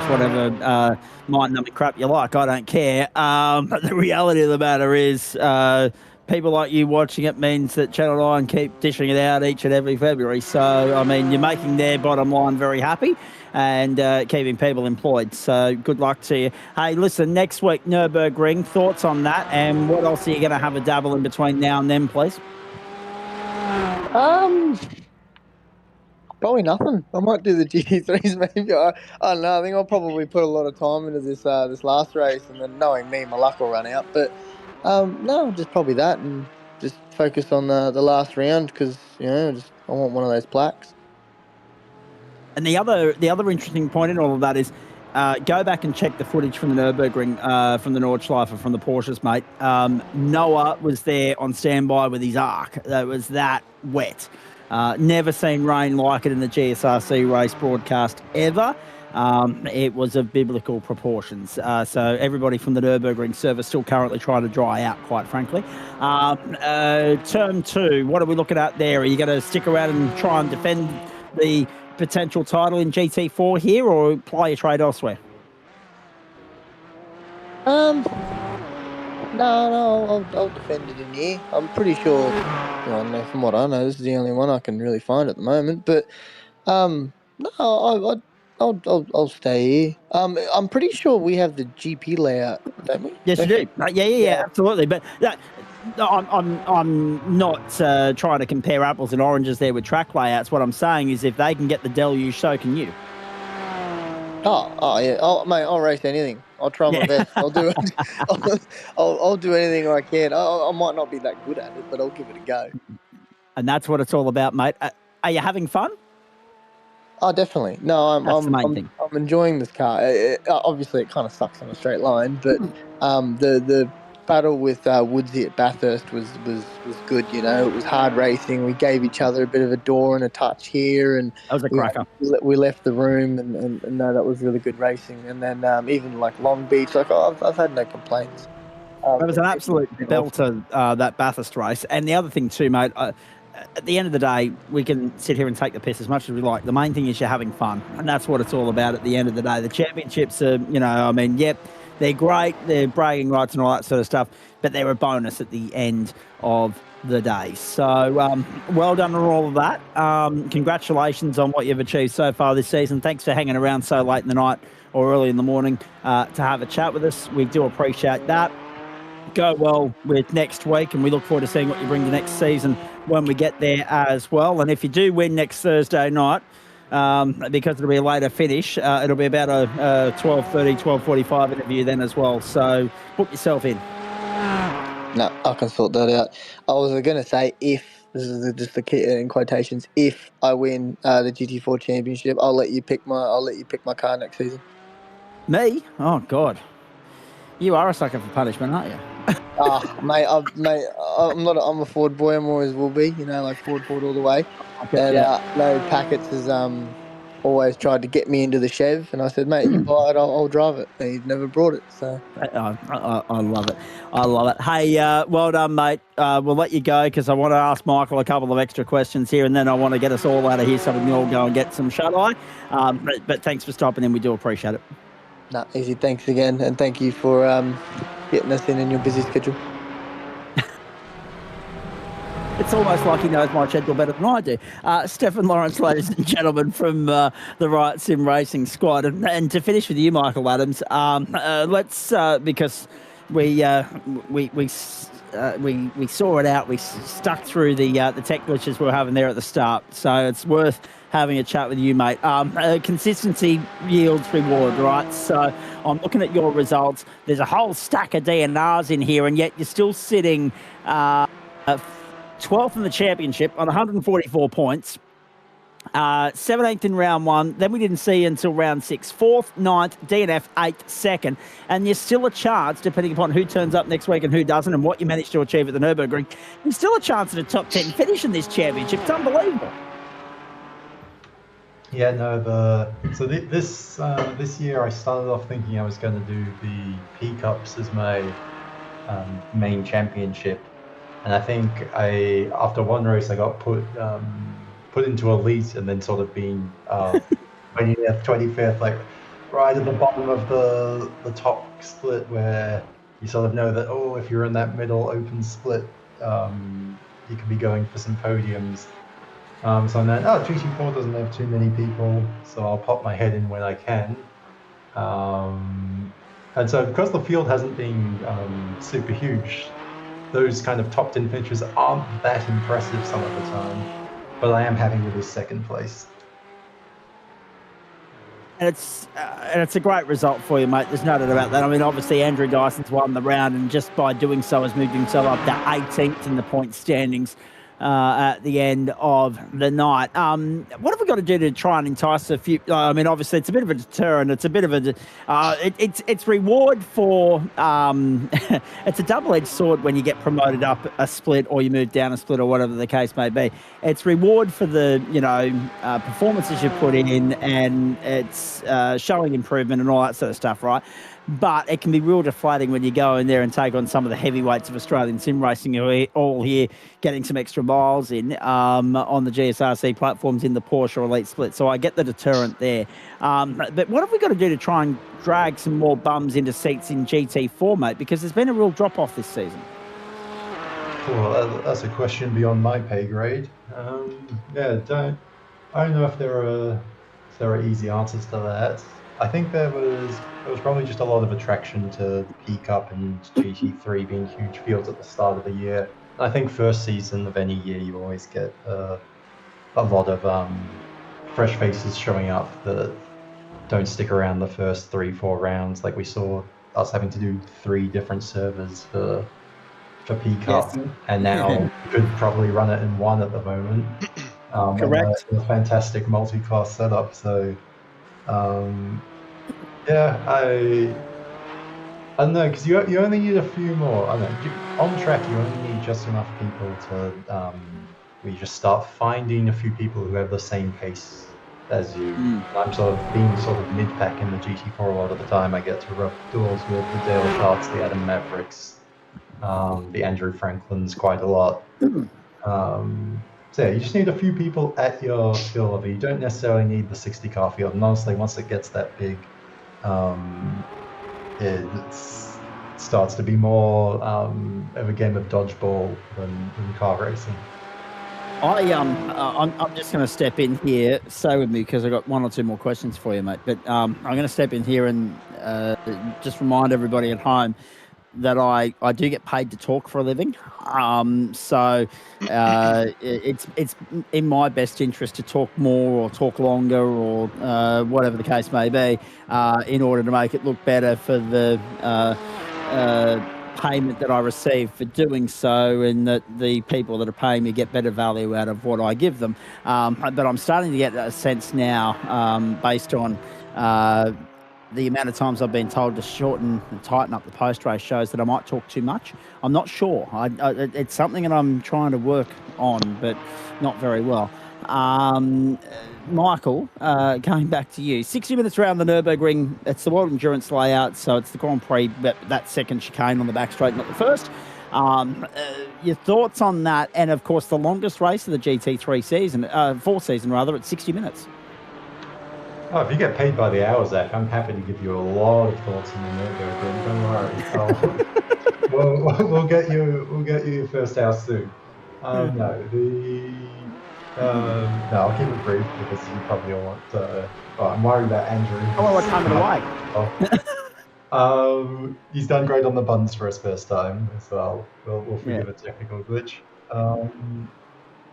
whatever mind-numbing crap you like. I don't care. But the reality of the matter is, people like you watching it means that Channel 9 keep dishing it out each and every February. So, I mean, you're making their bottom line very happy and keeping people employed. So good luck to you. Hey, listen, next week, Nürburgring, thoughts on that, and what else are you going to have a dabble in between now and then, please? Probably nothing. I might do the GT3s maybe. I don't know. I think I'll probably put a lot of time into this this last race, and then knowing me, my luck will run out. But no, just probably that, and just focus on the last round because I want one of those plaques. And the other interesting point in all of that is go back and check the footage from the Nürburgring, from the Nordschleife, from the Porsches, mate. Noah was there on standby with his arc. That was that wet. Never seen rain like it in the GSRC race broadcast ever. It was of biblical proportions. So everybody from the Nürburgring service still currently trying to dry out, quite frankly. Turn 2, what are we looking at there? Are you going to stick around and try and defend the potential title in GT4 here, or play a trade elsewhere? No, I'll defend it in here. I'm pretty sure. From what I know, this is the only one I can really find at the moment. But no, I'll stay here. I'm pretty sure we have the GP layout, don't we? Yes, you do. Yeah, absolutely. But I'm not trying to compare apples and oranges there with track layouts. What I'm saying is, if they can get the deluge, so can you. Oh yeah. Mate, I'll race anything. I'll try my best. I'll do it. I'll do anything I can. I might not be that good at it, but I'll give it a go. And that's what it's all about, mate. Are you having fun? Oh, definitely. No, I'm enjoying this car. Obviously, it kind of sucks on a straight line, but the battle with Woodsy at Bathurst was good. It was hard racing. We gave each other a bit of a door and a touch here, and that was a cracker. We left the room, and no, that was really good racing. And then even like Long Beach, I've had no complaints. It was an absolute belter, that Bathurst race. And the other thing too, mate, at the end of the day, we can sit here and take the piss as much as we like. The main thing is you're having fun, and that's what it's all about at the end of the day. The championships are, they're great, they're bragging rights and all that sort of stuff, but they're a bonus at the end of the day. So well done on all of that. Congratulations on what you've achieved so far this season. Thanks for hanging around so late in the night or early in the morning to have a chat with us. We do appreciate that. Go well with next week, and we look forward to seeing what you bring to next season when we get there as well. And if you do win next Thursday night, because it'll be a later finish, it'll be about a 12:30, 12:45 interview then as well. So put yourself in. No, I can sort that out. I was going to say, if this is just the key in quotations, if I win the GT4 championship, I'll let you pick my car next season. Me? Oh God, you are a sucker for punishment, aren't you? Mate, I'm a Ford boy. I'm always will be. Ford all the way. And Packets has always tried to get me into the Chev, and I said, mate, you buy it, I'll drive it. And he's never brought it. So I love it. I love it. Hey, well done, mate. We'll let you go because I want to ask Michael a couple of extra questions here, and then I want to get us all out of here so we can all go and get some shut-eye. But thanks for stopping in. We do appreciate it. No, easy. Thanks again, and thank you for getting us in your busy schedule. It's almost like he knows my schedule better than I do. Stefan Lawrence, ladies and gentlemen, from the Riot Sim Racing Squad. And to finish with you, Michael Adams, let's because we saw it out. We stuck through the tech glitches we were having there at the start. So it's worth having a chat with you, mate. Consistency yields reward, right? So I'm looking at your results. There's a whole stack of DNRs in here, and yet you're still sitting 12th in the championship on 144 points. 17th in round 1. Then we didn't see you until round 6. 4th, 9th, DNF, 8th, 2nd. And there's still a chance, depending upon who turns up next week and who doesn't and what you manage to achieve at the Nürburgring, there's still a chance at a top 10 finish in this championship. It's unbelievable. Yeah, no. This year I started off thinking I was going to do the P Cups as my main championship, and I think after one race I got put into elite, and then sort of being 20th, 25th, like right at the bottom of the top split, where you sort of know that if you're in that middle open split, you could be going for some podiums. So I'm like, GT4 doesn't have too many people, so I'll pop my head in when I can. And so because the field hasn't been super huge, those kind of top 10 finishes aren't that impressive some of the time, but I am happy with this second place. And it's a great result for you, mate. There's no doubt about that. I mean, obviously, Andrew Dyson's won the round, and just by doing so has moved himself up to 18th in the point standings at the end of the night. What have we got to do to try and entice a few? I mean, obviously, it's a bit of a deterrent. It's a bit of a it's reward for it's a double-edged sword when you get promoted up a split or you move down a split or whatever the case may be. It's reward for the performances you put in, and it's showing improvement and all that sort of stuff, right? But it can be real deflating when you go in there and take on some of the heavyweights of Australian sim racing who are all here getting some extra miles in on the GSRC platforms in the Porsche Elite Split. So I get the deterrent there. But what have we got to do to try and drag some more bums into seats in GT4, mate? Because there's been a real drop-off this season. Well, that's a question beyond my pay grade. I don't know if there are easy answers to that. I think there was probably just a lot of attraction to P Cup and GT3 being huge fields at the start of the year. I think first season of any year you always get a lot of fresh faces showing up that don't stick around the first 3-4 rounds. Like we saw us having to do 3 different servers for P Cup, yes. And now you could probably run it in one at the moment. Correct. A fantastic multi-class setup. So. I don't know, because you only need a few more. I don't know, on track you only need just enough people to we just start finding a few people who have the same pace as you. I'm sort of being mid-pack in the GT4 a lot of the time. I get to rub doors with the Dale Sharks, the Adam Mavericks, the Andrew Franklins quite a lot. So yeah, you just need a few people at your skill level. You don't necessarily need the 60 car field. And honestly, once it gets that big, it starts to be more of a game of dodgeball than car racing. I'm just going to step in here. Stay with me because I've got 1 or 2 more questions for you, mate. But I'm going to step in here and just remind everybody at home that I do get paid to talk for a living. So it's in my best interest to talk more or talk longer or whatever the case may be in order to make it look better for the payment that I receive for doing so, and that the people that are paying me get better value out of what I give them. But I'm starting to get a sense now based on the amount of times I've been told to shorten and tighten up the post-race shows that I might talk too much. I'm not sure. It's something that I'm trying to work on, but not very well. Michael, going back to you. 60 minutes around the Nürburgring. It's the World Endurance layout, so it's the Grand Prix, that second chicane on the back straight, not the first. Your thoughts on that, and of course the longest race of the GT3 season, 4 season rather, at 60 minutes. Oh, if you get paid by the hour, Zach, I'm happy to give you a lot of thoughts on the Nürburgring. Don't worry. We'll get you your first house soon. No, I'll keep it brief because you probably all want. I'm worried about Andrew. Oh, what time of the way? He's done great on the buns for his first time, so we'll forgive a technical glitch.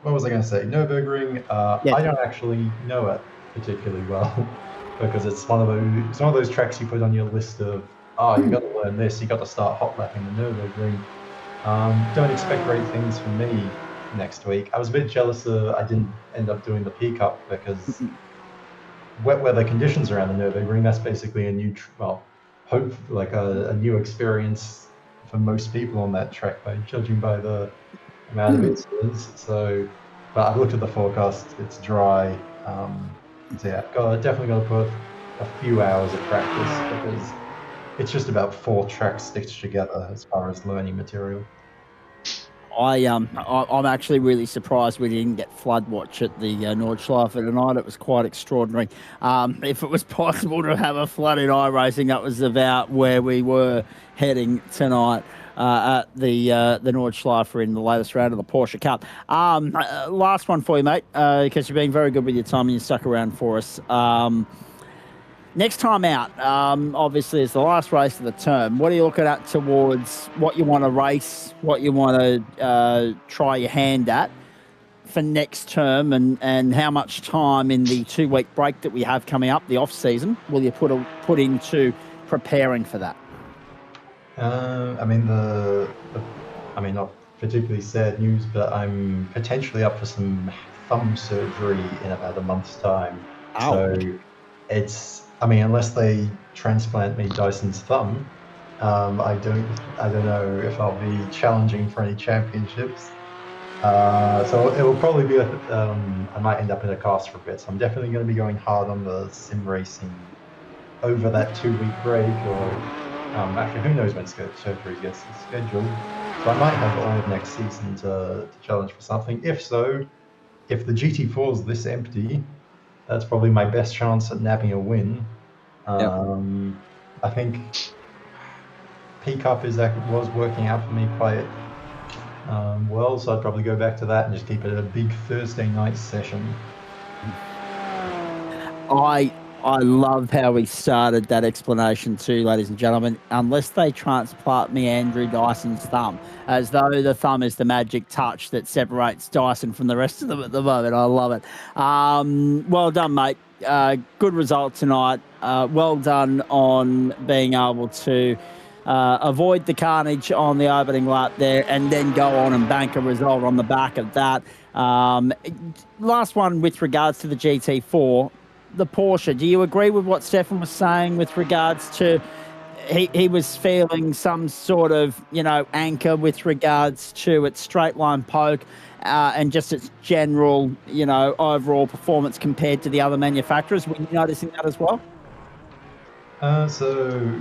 What was I going to say? Nürburgring. I don't actually know it particularly well because it's one of those tracks you put on your list of you got to learn this, you got to start hot lapping the Nürburgring. Don't expect great things from me next week. I was a bit jealous I didn't end up doing the P Cup because wet weather conditions around the Nürburgring, that's basically a new a new experience for most people on that track, judging by the amount of incidents. So but I've looked at the forecast, it's dry. So yeah, definitely got to put a few hours of practice because it's just about 4 tracks stitched together as far as learning material. I'm actually really surprised we didn't get flood watch at the Nordschleife tonight. It was quite extraordinary. If it was possible to have a flood in iRacing, that was about where we were heading tonight. At the Nordschleife in the latest round of the Porsche Cup. Last one for you, mate, because you've been very good with your time and you stuck around for us. Next time out, obviously, it's the last race of the term. What are you looking at towards what you want to race, what you want to try your hand at for next term, and how much time in the 2-week break that we have coming up, the off season, will you put into preparing for that? I mean, not particularly sad news, but I'm potentially up for some thumb surgery in about a month's time. Ouch. So it's, unless they transplant me Dyson's thumb, I don't know if I'll be challenging for any championships. So it will probably be, I might end up in a cast for a bit. So I'm definitely going to be going hard on the sim racing over that 2-week break, or actually, who knows when surgery gets scheduled. So I might have all of next season to challenge for something. If the GT4 is this empty, that's probably my best chance at nabbing a win. I think P-Cup was working out for me quite well, so I'd probably go back to that and just keep it a big Thursday night session. I love how we started that explanation too, ladies and gentlemen. Unless they transplant me Andrew Dyson's thumb, as though the thumb is the magic touch that separates Dyson from the rest of them at the moment. I love it. Well done, mate. Good result tonight. Well done on being able to avoid the carnage on the opening lap there, and then go on and bank a result on the back of that. Last one with regards to the GT4. The Porsche, do you agree with what Stefan was saying with regards to he was feeling some sort of, anchor with regards to its straight line poke and just its general, overall performance compared to the other manufacturers? Were you noticing that as well? So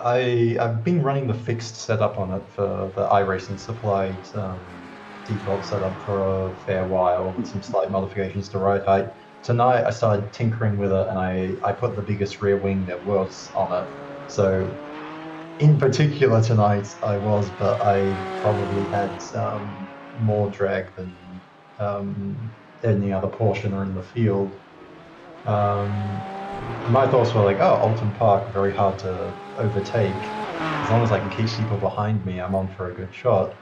I've been running the fixed setup on it for the iRacing supplied default setup for a fair while, with some slight modifications to ride height. Tonight I started tinkering with it, and I put the biggest rear wing there was on it. So in particular tonight I was, but I probably had more drag than any other Porsche in the field. My thoughts were like, Oulton Park, very hard to overtake. As long as I can keep people behind me, I'm on for a good shot.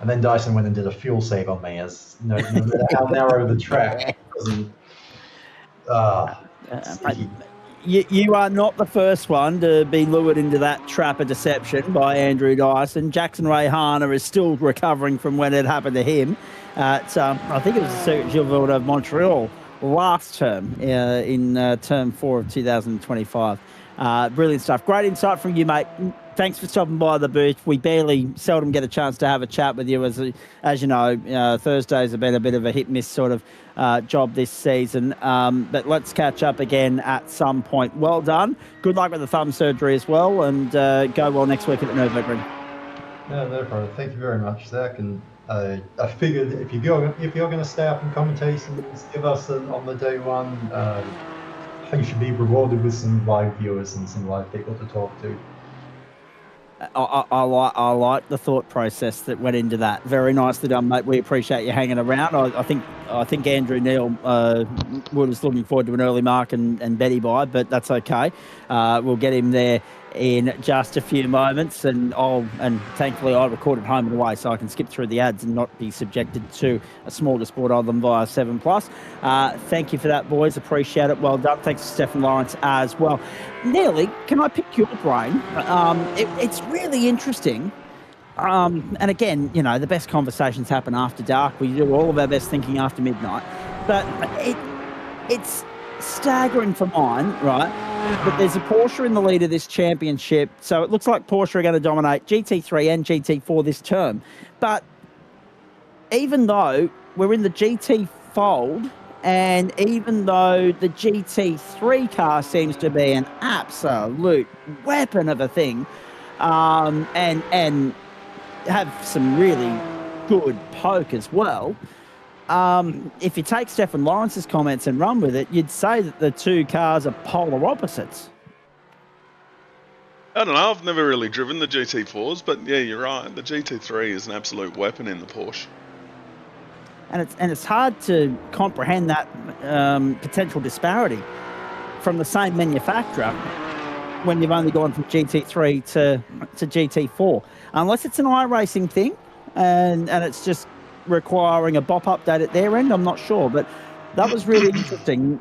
And then Dyson went and did a fuel save on me, as no matter how narrow the track doesn't. You are not the first one to be lured into that trap of deception by Andrew Dyson. Jackson Ray Harner is still recovering from when it happened to him at, I think it was the Circuit Gilles of Montreal last term, in term 4 of 2025. Brilliant stuff. Great insight from you, mate. Thanks for stopping by the booth. We seldom get a chance to have a chat with you. As you know, Thursdays have been a bit of a hit-miss sort of job this season. But let's catch up again at some point. Well done. Good luck with the thumb surgery as well, and go well next week at the Nürburgring. No problem. Thank you very much, Zach. And I figured if you're going to stay up and commentate and give us on the day one, you should be rewarded with some live viewers and some live people to talk to. I like the thought process that went into that. Very nicely done, mate. We appreciate you hanging around. I think Andrew Neil was looking forward to an early mark and Betty by, but that's okay. We'll get him there in just a few moments, and thankfully I recorded home and away, so I can skip through the ads and not be subjected to a smaller sport other than via 7+. Thank you for that, boys. Appreciate it. Well done. Thanks to Stefan Lawrence as well. Nearly, can I pick your brain? It's really interesting. And again, the best conversations happen after dark. We do all of our best thinking after midnight. But it's staggering for mine, right? But there's a Porsche in the lead of this championship, so it looks like Porsche are going to dominate GT3 and GT4 this term. But even though we're in the GT fold, and even though the GT3 car seems to be an absolute weapon of a thing, and have some really good poke as well, if you take Stefan Lawrence's comments and run with it, you'd say that the two cars are polar opposites. I don't know. I've never really driven the GT4s, but yeah, you're right. The GT3 is an absolute weapon in the Porsche. And it's hard to comprehend that potential disparity from the same manufacturer when you've only gone from GT3 to GT4, unless it's an iRacing thing, and it's just requiring a BOP update at their end. I'm not sure, but that was really interesting.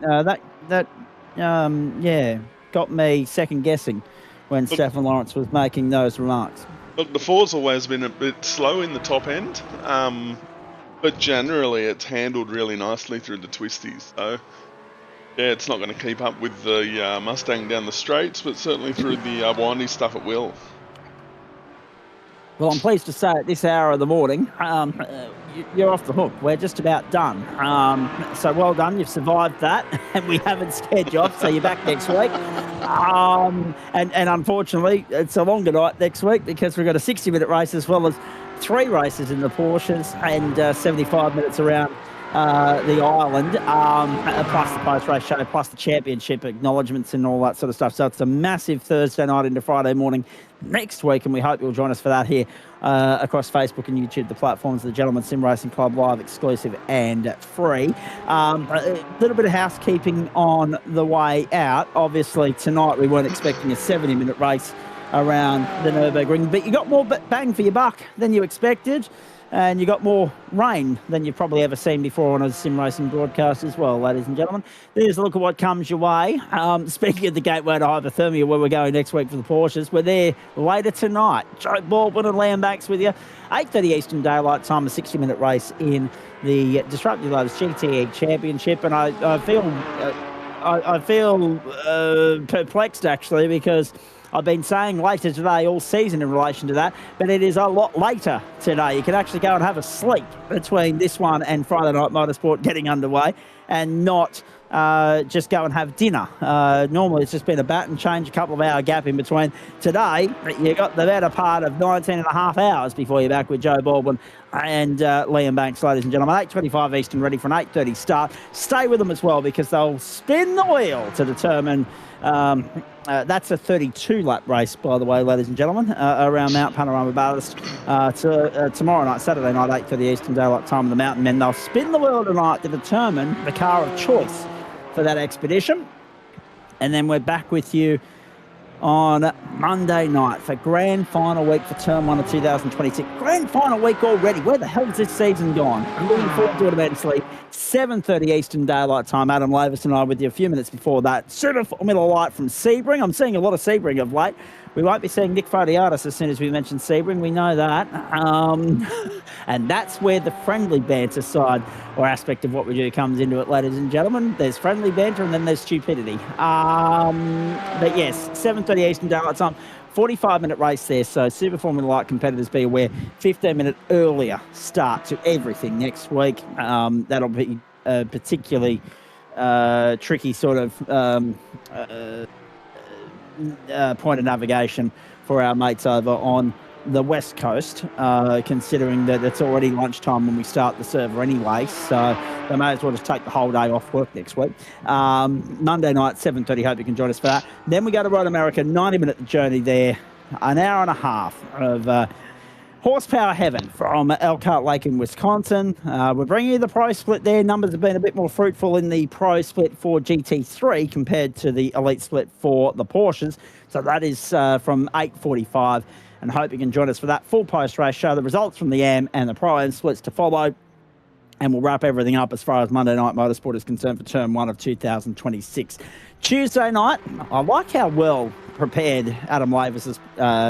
Got me second guessing when Stefan Lawrence was making those remarks. Look, the 4's always been a bit slow in the top end, but generally it's handled really nicely through the twisties. So, yeah, it's not going to keep up with the Mustang down the straights, but certainly through the windy stuff it will. Well, I'm pleased to say at this hour of the morning, you're off the hook. We're just about done. So well done. You've survived that, and we haven't scared you off, so you're back next week. And unfortunately, it's a longer night next week because we've got a 60-minute race as well as 3 races in the Porsches and 75 minutes around the island, plus the post-race show, plus the championship acknowledgements and all that sort of stuff. So it's a massive Thursday night into Friday morning next week, and we hope you'll join us for that here across Facebook and YouTube, the platforms of the Gentleman Sim Racing Club, live, exclusive and free. A little bit of housekeeping on the way out. Obviously, tonight we weren't expecting a 70-minute race around the Nürburgring, but you got more bang for your buck than you expected. And you got more rain than you've probably ever seen before on a sim racing broadcast as well, ladies and gentlemen. There's a look at what comes your way. Speaking of the gateway to hypothermia, where we're going next week for the Porsches, we're there later tonight. Joe Baldwin and Liam Banks with you. 8:30 Eastern Daylight Time, a 60-minute race in the Disruptive GT4 Championship. And I feel perplexed, actually, because I've been saying later today all season in relation to that, but it is a lot later today. You can actually go and have a sleep between this one and Friday Night Motorsport getting underway and not just go and have dinner. Normally it's just been a bat and change, a couple of hour gap in between. Today, you got the better part of 19 and a half hours before you're back with Joe Baldwin and Liam Banks, ladies and gentlemen. 8:25 Eastern, ready for an 8:30 start. Stay with them as well because they'll spin the wheel to determine... that's a 32-lap race, by the way, ladies and gentlemen, around Mount Panorama Ballast tomorrow night, Saturday night, 8:30 Eastern Daylight Time of the Mountain Men. They'll spin the wheel tonight to determine the car of choice for that expedition. And then we're back with you on Monday night for grand final week for Term 1 of 2026. Grand final week already. Where the hell has this season gone? I'm looking forward to it immensely. 7:30 Eastern Daylight Time. Adam Lavis and I with you a few minutes before that. Super Formula Light from Sebring. I'm seeing a lot of Sebring of late. We won't be seeing Nick Fodiatis as soon as we mention Sebring. We know that. And that's where the friendly banter side or aspect of what we do comes into it, ladies and gentlemen. There's friendly banter and then there's stupidity. But yes, 7:30 Eastern Daylight Time. 45-minute race there, so Super Formula Light competitors be aware. 15-minute earlier start to everything next week. That'll be a particularly tricky sort of point of navigation for our mates over on the West Coast, considering that it's already lunchtime when we start the server anyway, so they may as well just take the whole day off work next week. Monday night, 7:30, hope you can join us for that. Then we go to Road America, 90-minute journey there, an hour and a half of horsepower heaven from Elkhart Lake in Wisconsin. We're bringing you the pro split there. Numbers have been a bit more fruitful in the pro split for GT3 compared to the elite split for the Porsches, so that is from 8:45. And hope you can join us for that full post-race show, the results from the AM and the Pro Am splits to follow. And we'll wrap everything up as far as Monday Night Motorsport is concerned for Term 1 of 2026. Tuesday night, I like how well prepared Adam Lavis has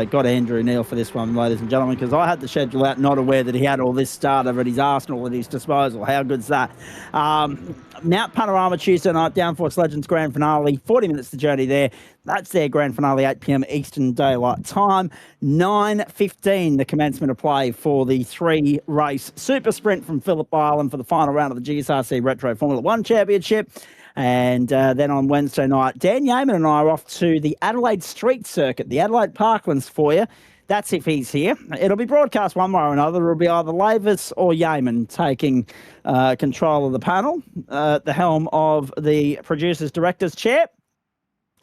got Andrew Neil for this one, ladies and gentlemen, because I had the schedule out, not aware that he had all this starter at his arsenal at his disposal. How good's that? Mount Panorama Tuesday night, Downforce Legends Grand Finale, 40 minutes to journey there. That's their Grand Finale, 8 p.m. Eastern Daylight Time. 9:15, the commencement of play for the 3-race Super Sprint from Phillip Island for the final round of the GSRC Retro Formula 1 Championship. And then on Wednesday night, Dan Yeaman and I are off to the Adelaide Street Circuit, the Adelaide Parklands for you. That's if he's here. It'll be broadcast one way or another. It'll be either Lavis or Yeaman taking control of the panel, at the helm of the producer's director's chair.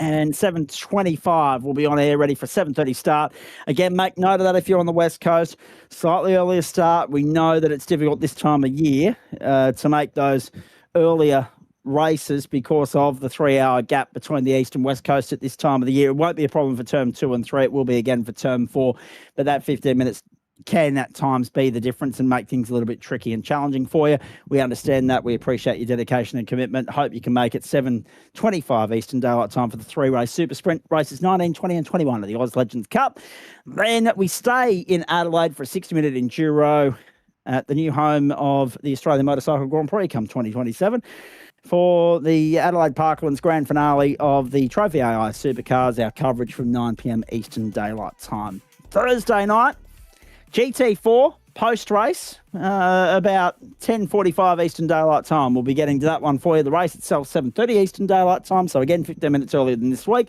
And 7:25 will be on air, ready for 7:30 start. Again, make note of that if you're on the West Coast. Slightly earlier start. We know that it's difficult this time of year to make those earlier races because of the 3-hour gap between the East and West Coast at this time of the year. It won't be a problem for Term 2 and 3. It will be again for Term 4. But that 15 minutes can at times be the difference and make things a little bit tricky and challenging for you. We understand that. We appreciate your dedication and commitment. Hope you can make it 7:25 Eastern Daylight Time for the 3-race Super Sprint races 19, 20 and 21 of the Oz Legends Cup. Then we stay in Adelaide for a 60-minute enduro at the new home of the Australian Motorcycle Grand Prix come 2027 for the Adelaide Parklands Grand Finale of the Trophy AI Supercars, our coverage from 9 p.m. Eastern Daylight Time. Thursday night, GT4 post-race, about 10:45 Eastern Daylight Time. We'll be getting to that one for you. The race itself, 7:30 Eastern Daylight Time, so again, 15 minutes earlier than this week.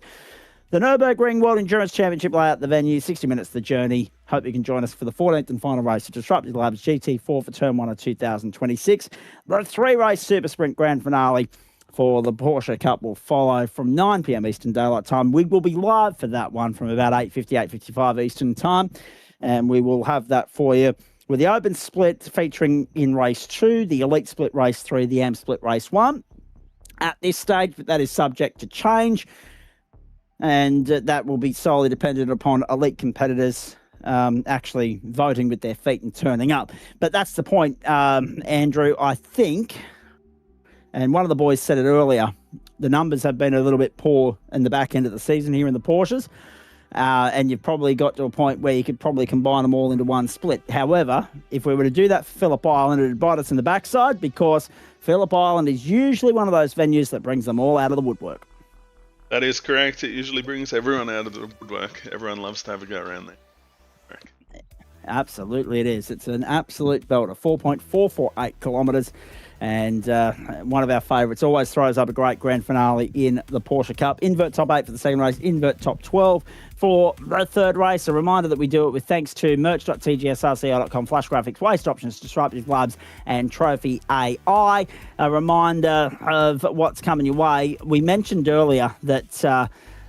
The Nürburgring World Endurance Championship layout the venue, 60 minutes the journey. Hope you can join us for the 14th and final race of Disruptive Labs GT4 for Turn 1 of 2026. The 3-race Super Sprint Grand Finale for the Porsche Cup will follow from 9 p.m. Eastern Daylight Time. We will be live for that one from about 8:50, 8:55 Eastern Time. And we will have that for you with the Open Split featuring in Race 2, the Elite Split Race 3, the AM Split Race 1. At this stage, but that is subject to change. And that will be solely dependent upon elite competitors actually voting with their feet and turning up. But that's the point, Andrew, I think. And one of the boys said it earlier. The numbers have been a little bit poor in the back end of the season here in the Porsches. And you've probably got to a point where you could probably combine them all into one split. However, if we were to do that for Phillip Island, it would bite us in the backside because Phillip Island is usually one of those venues that brings them all out of the woodwork. That is correct. It usually brings everyone out of the woodwork. Everyone loves to have a go around there. Absolutely it is. It's an absolute belter. 4.448 kilometres. And one of our favourites always throws up a great grand finale in the Porsche Cup. Invert top 8 for the second race, invert top 12 for the third race. A reminder that we do it with thanks to merch.tgsrc.com, Flash Graphics, Waste Options, Disruptive Labs and Trophy AI. A reminder of what's coming your way. We mentioned earlier that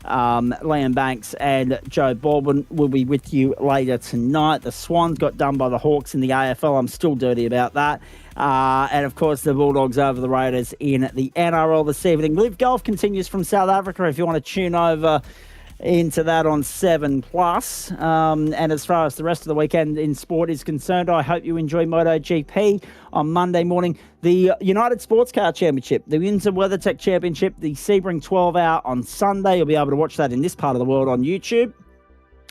Liam Banks and Joe Baldwin will be with you later tonight. The Swans got done by the Hawks in the AFL. I'm still dirty about that. And, of course, the Bulldogs over the Raiders in the NRL this evening. Live Golf continues from South Africa if you want to tune over into that on 7+. And as far as the rest of the weekend in sport is concerned, I hope you enjoy MotoGP on Monday morning. The United Sports Car Championship, the Windsor WeatherTech Championship, the Sebring 12-hour on Sunday. You'll be able to watch that in this part of the world on YouTube.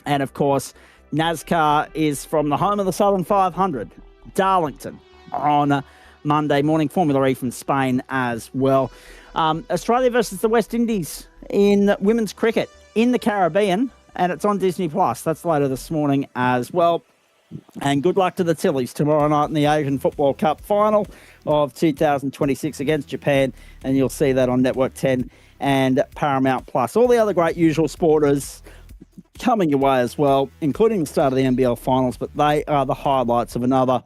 And, of course, NASCAR is from the home of the Southern 500, Darlington, on Monday morning. Formula E from Spain as well. Australia versus the West Indies in women's cricket in the Caribbean, and it's on Disney+. That's later this morning as well. And good luck to the Tillies tomorrow night in the Asian Football Cup final of 2026 against Japan, and you'll see that on Network 10 and Paramount+. All the other great usual sporters coming your way as well, including the start of the NBL finals, but they are the highlights of another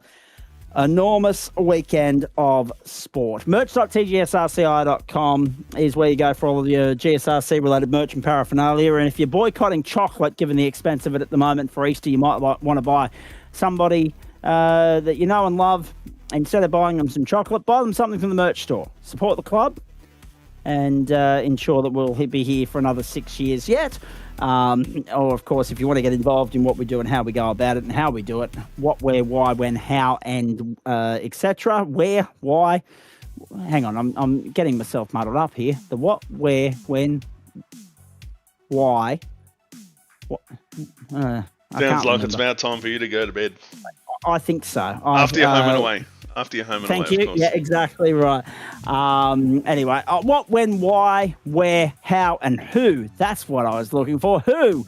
enormous weekend of sport. Merch.tgsrci.com is where you go for all of your GSRC related merch and paraphernalia. And if you're boycotting chocolate, given the expense of it at the moment for Easter, you might want to buy somebody that you know and love. Instead of buying them some chocolate, buy them something from the merch store. Support the club and ensure that we'll be here for another 6 years yet. Or, of course, if you want to get involved in what we do and how we go about it and how we do it, what, where, why, when, how, and etc. Where, why. Hang on, I'm getting myself muddled up here. The what, where, when, why. What, Sounds like remember. It's about time for you to go to bed. I think so. After you're home and away. After you're home and away, thank you. Of course. Yeah, exactly right. Anyway, what, when, why, where, how, and who. That's what I was looking for. Who?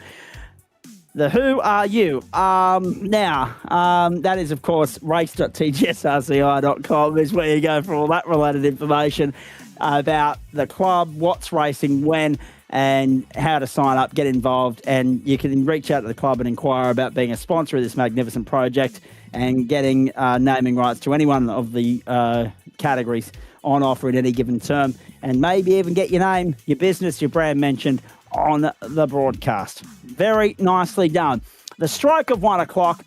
The who are you? Now, that is, of course, race.tgsrci.com is where you go for all that related information about the club, what's racing, when, and how to sign up, get involved. And you can reach out to the club and inquire about being a sponsor of this magnificent project and getting naming rights to any one of the categories on offer at any given term, and maybe even get your name, your business, your brand mentioned on the broadcast. Very nicely done. The strike of 1 o'clock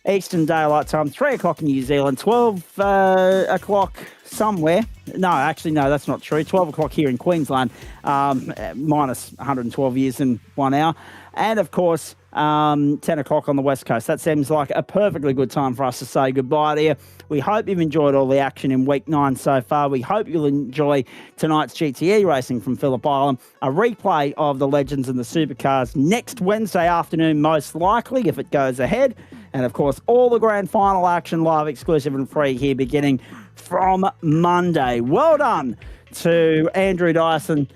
Eastern Daylight Time, 3 o'clock in New Zealand, 12 o'clock somewhere. No, actually, no, that's not true. 12 o'clock here in Queensland, minus 112 years and 1 hour. And, of course, 10 o'clock on the West Coast. That seems like a perfectly good time for us to say goodbye to you. We hope you've enjoyed all the action in week 9 so far. We hope you'll enjoy tonight's GTE racing from Phillip Island, a replay of the Legends and the Supercars next Wednesday afternoon, most likely, if it goes ahead. And, of course, all the grand final action live, exclusive and free here beginning from Monday. Well done to Andrew Dyson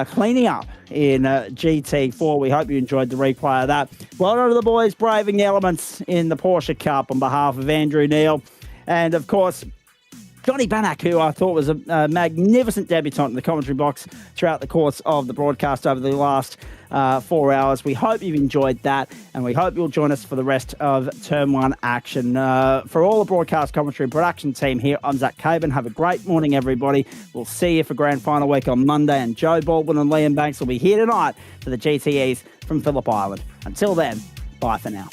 cleaning up in GT4. We hope you enjoyed the replay of that. Well done to the boys braving the elements in the Porsche Cup on behalf of Andrew Neal. And, of course, Johnny Bannack, who I thought was a magnificent debutant in the commentary box throughout the course of the broadcast over the last 4 hours. We hope you've enjoyed that, and we hope you'll join us for the rest of Term 1 action. For all the broadcast commentary and production team here, I'm Zach Caban. Have a great morning, everybody. We'll see you for Grand Final week on Monday, and Joe Baldwin and Liam Banks will be here tonight for the GTEs from Phillip Island. Until then, bye for now.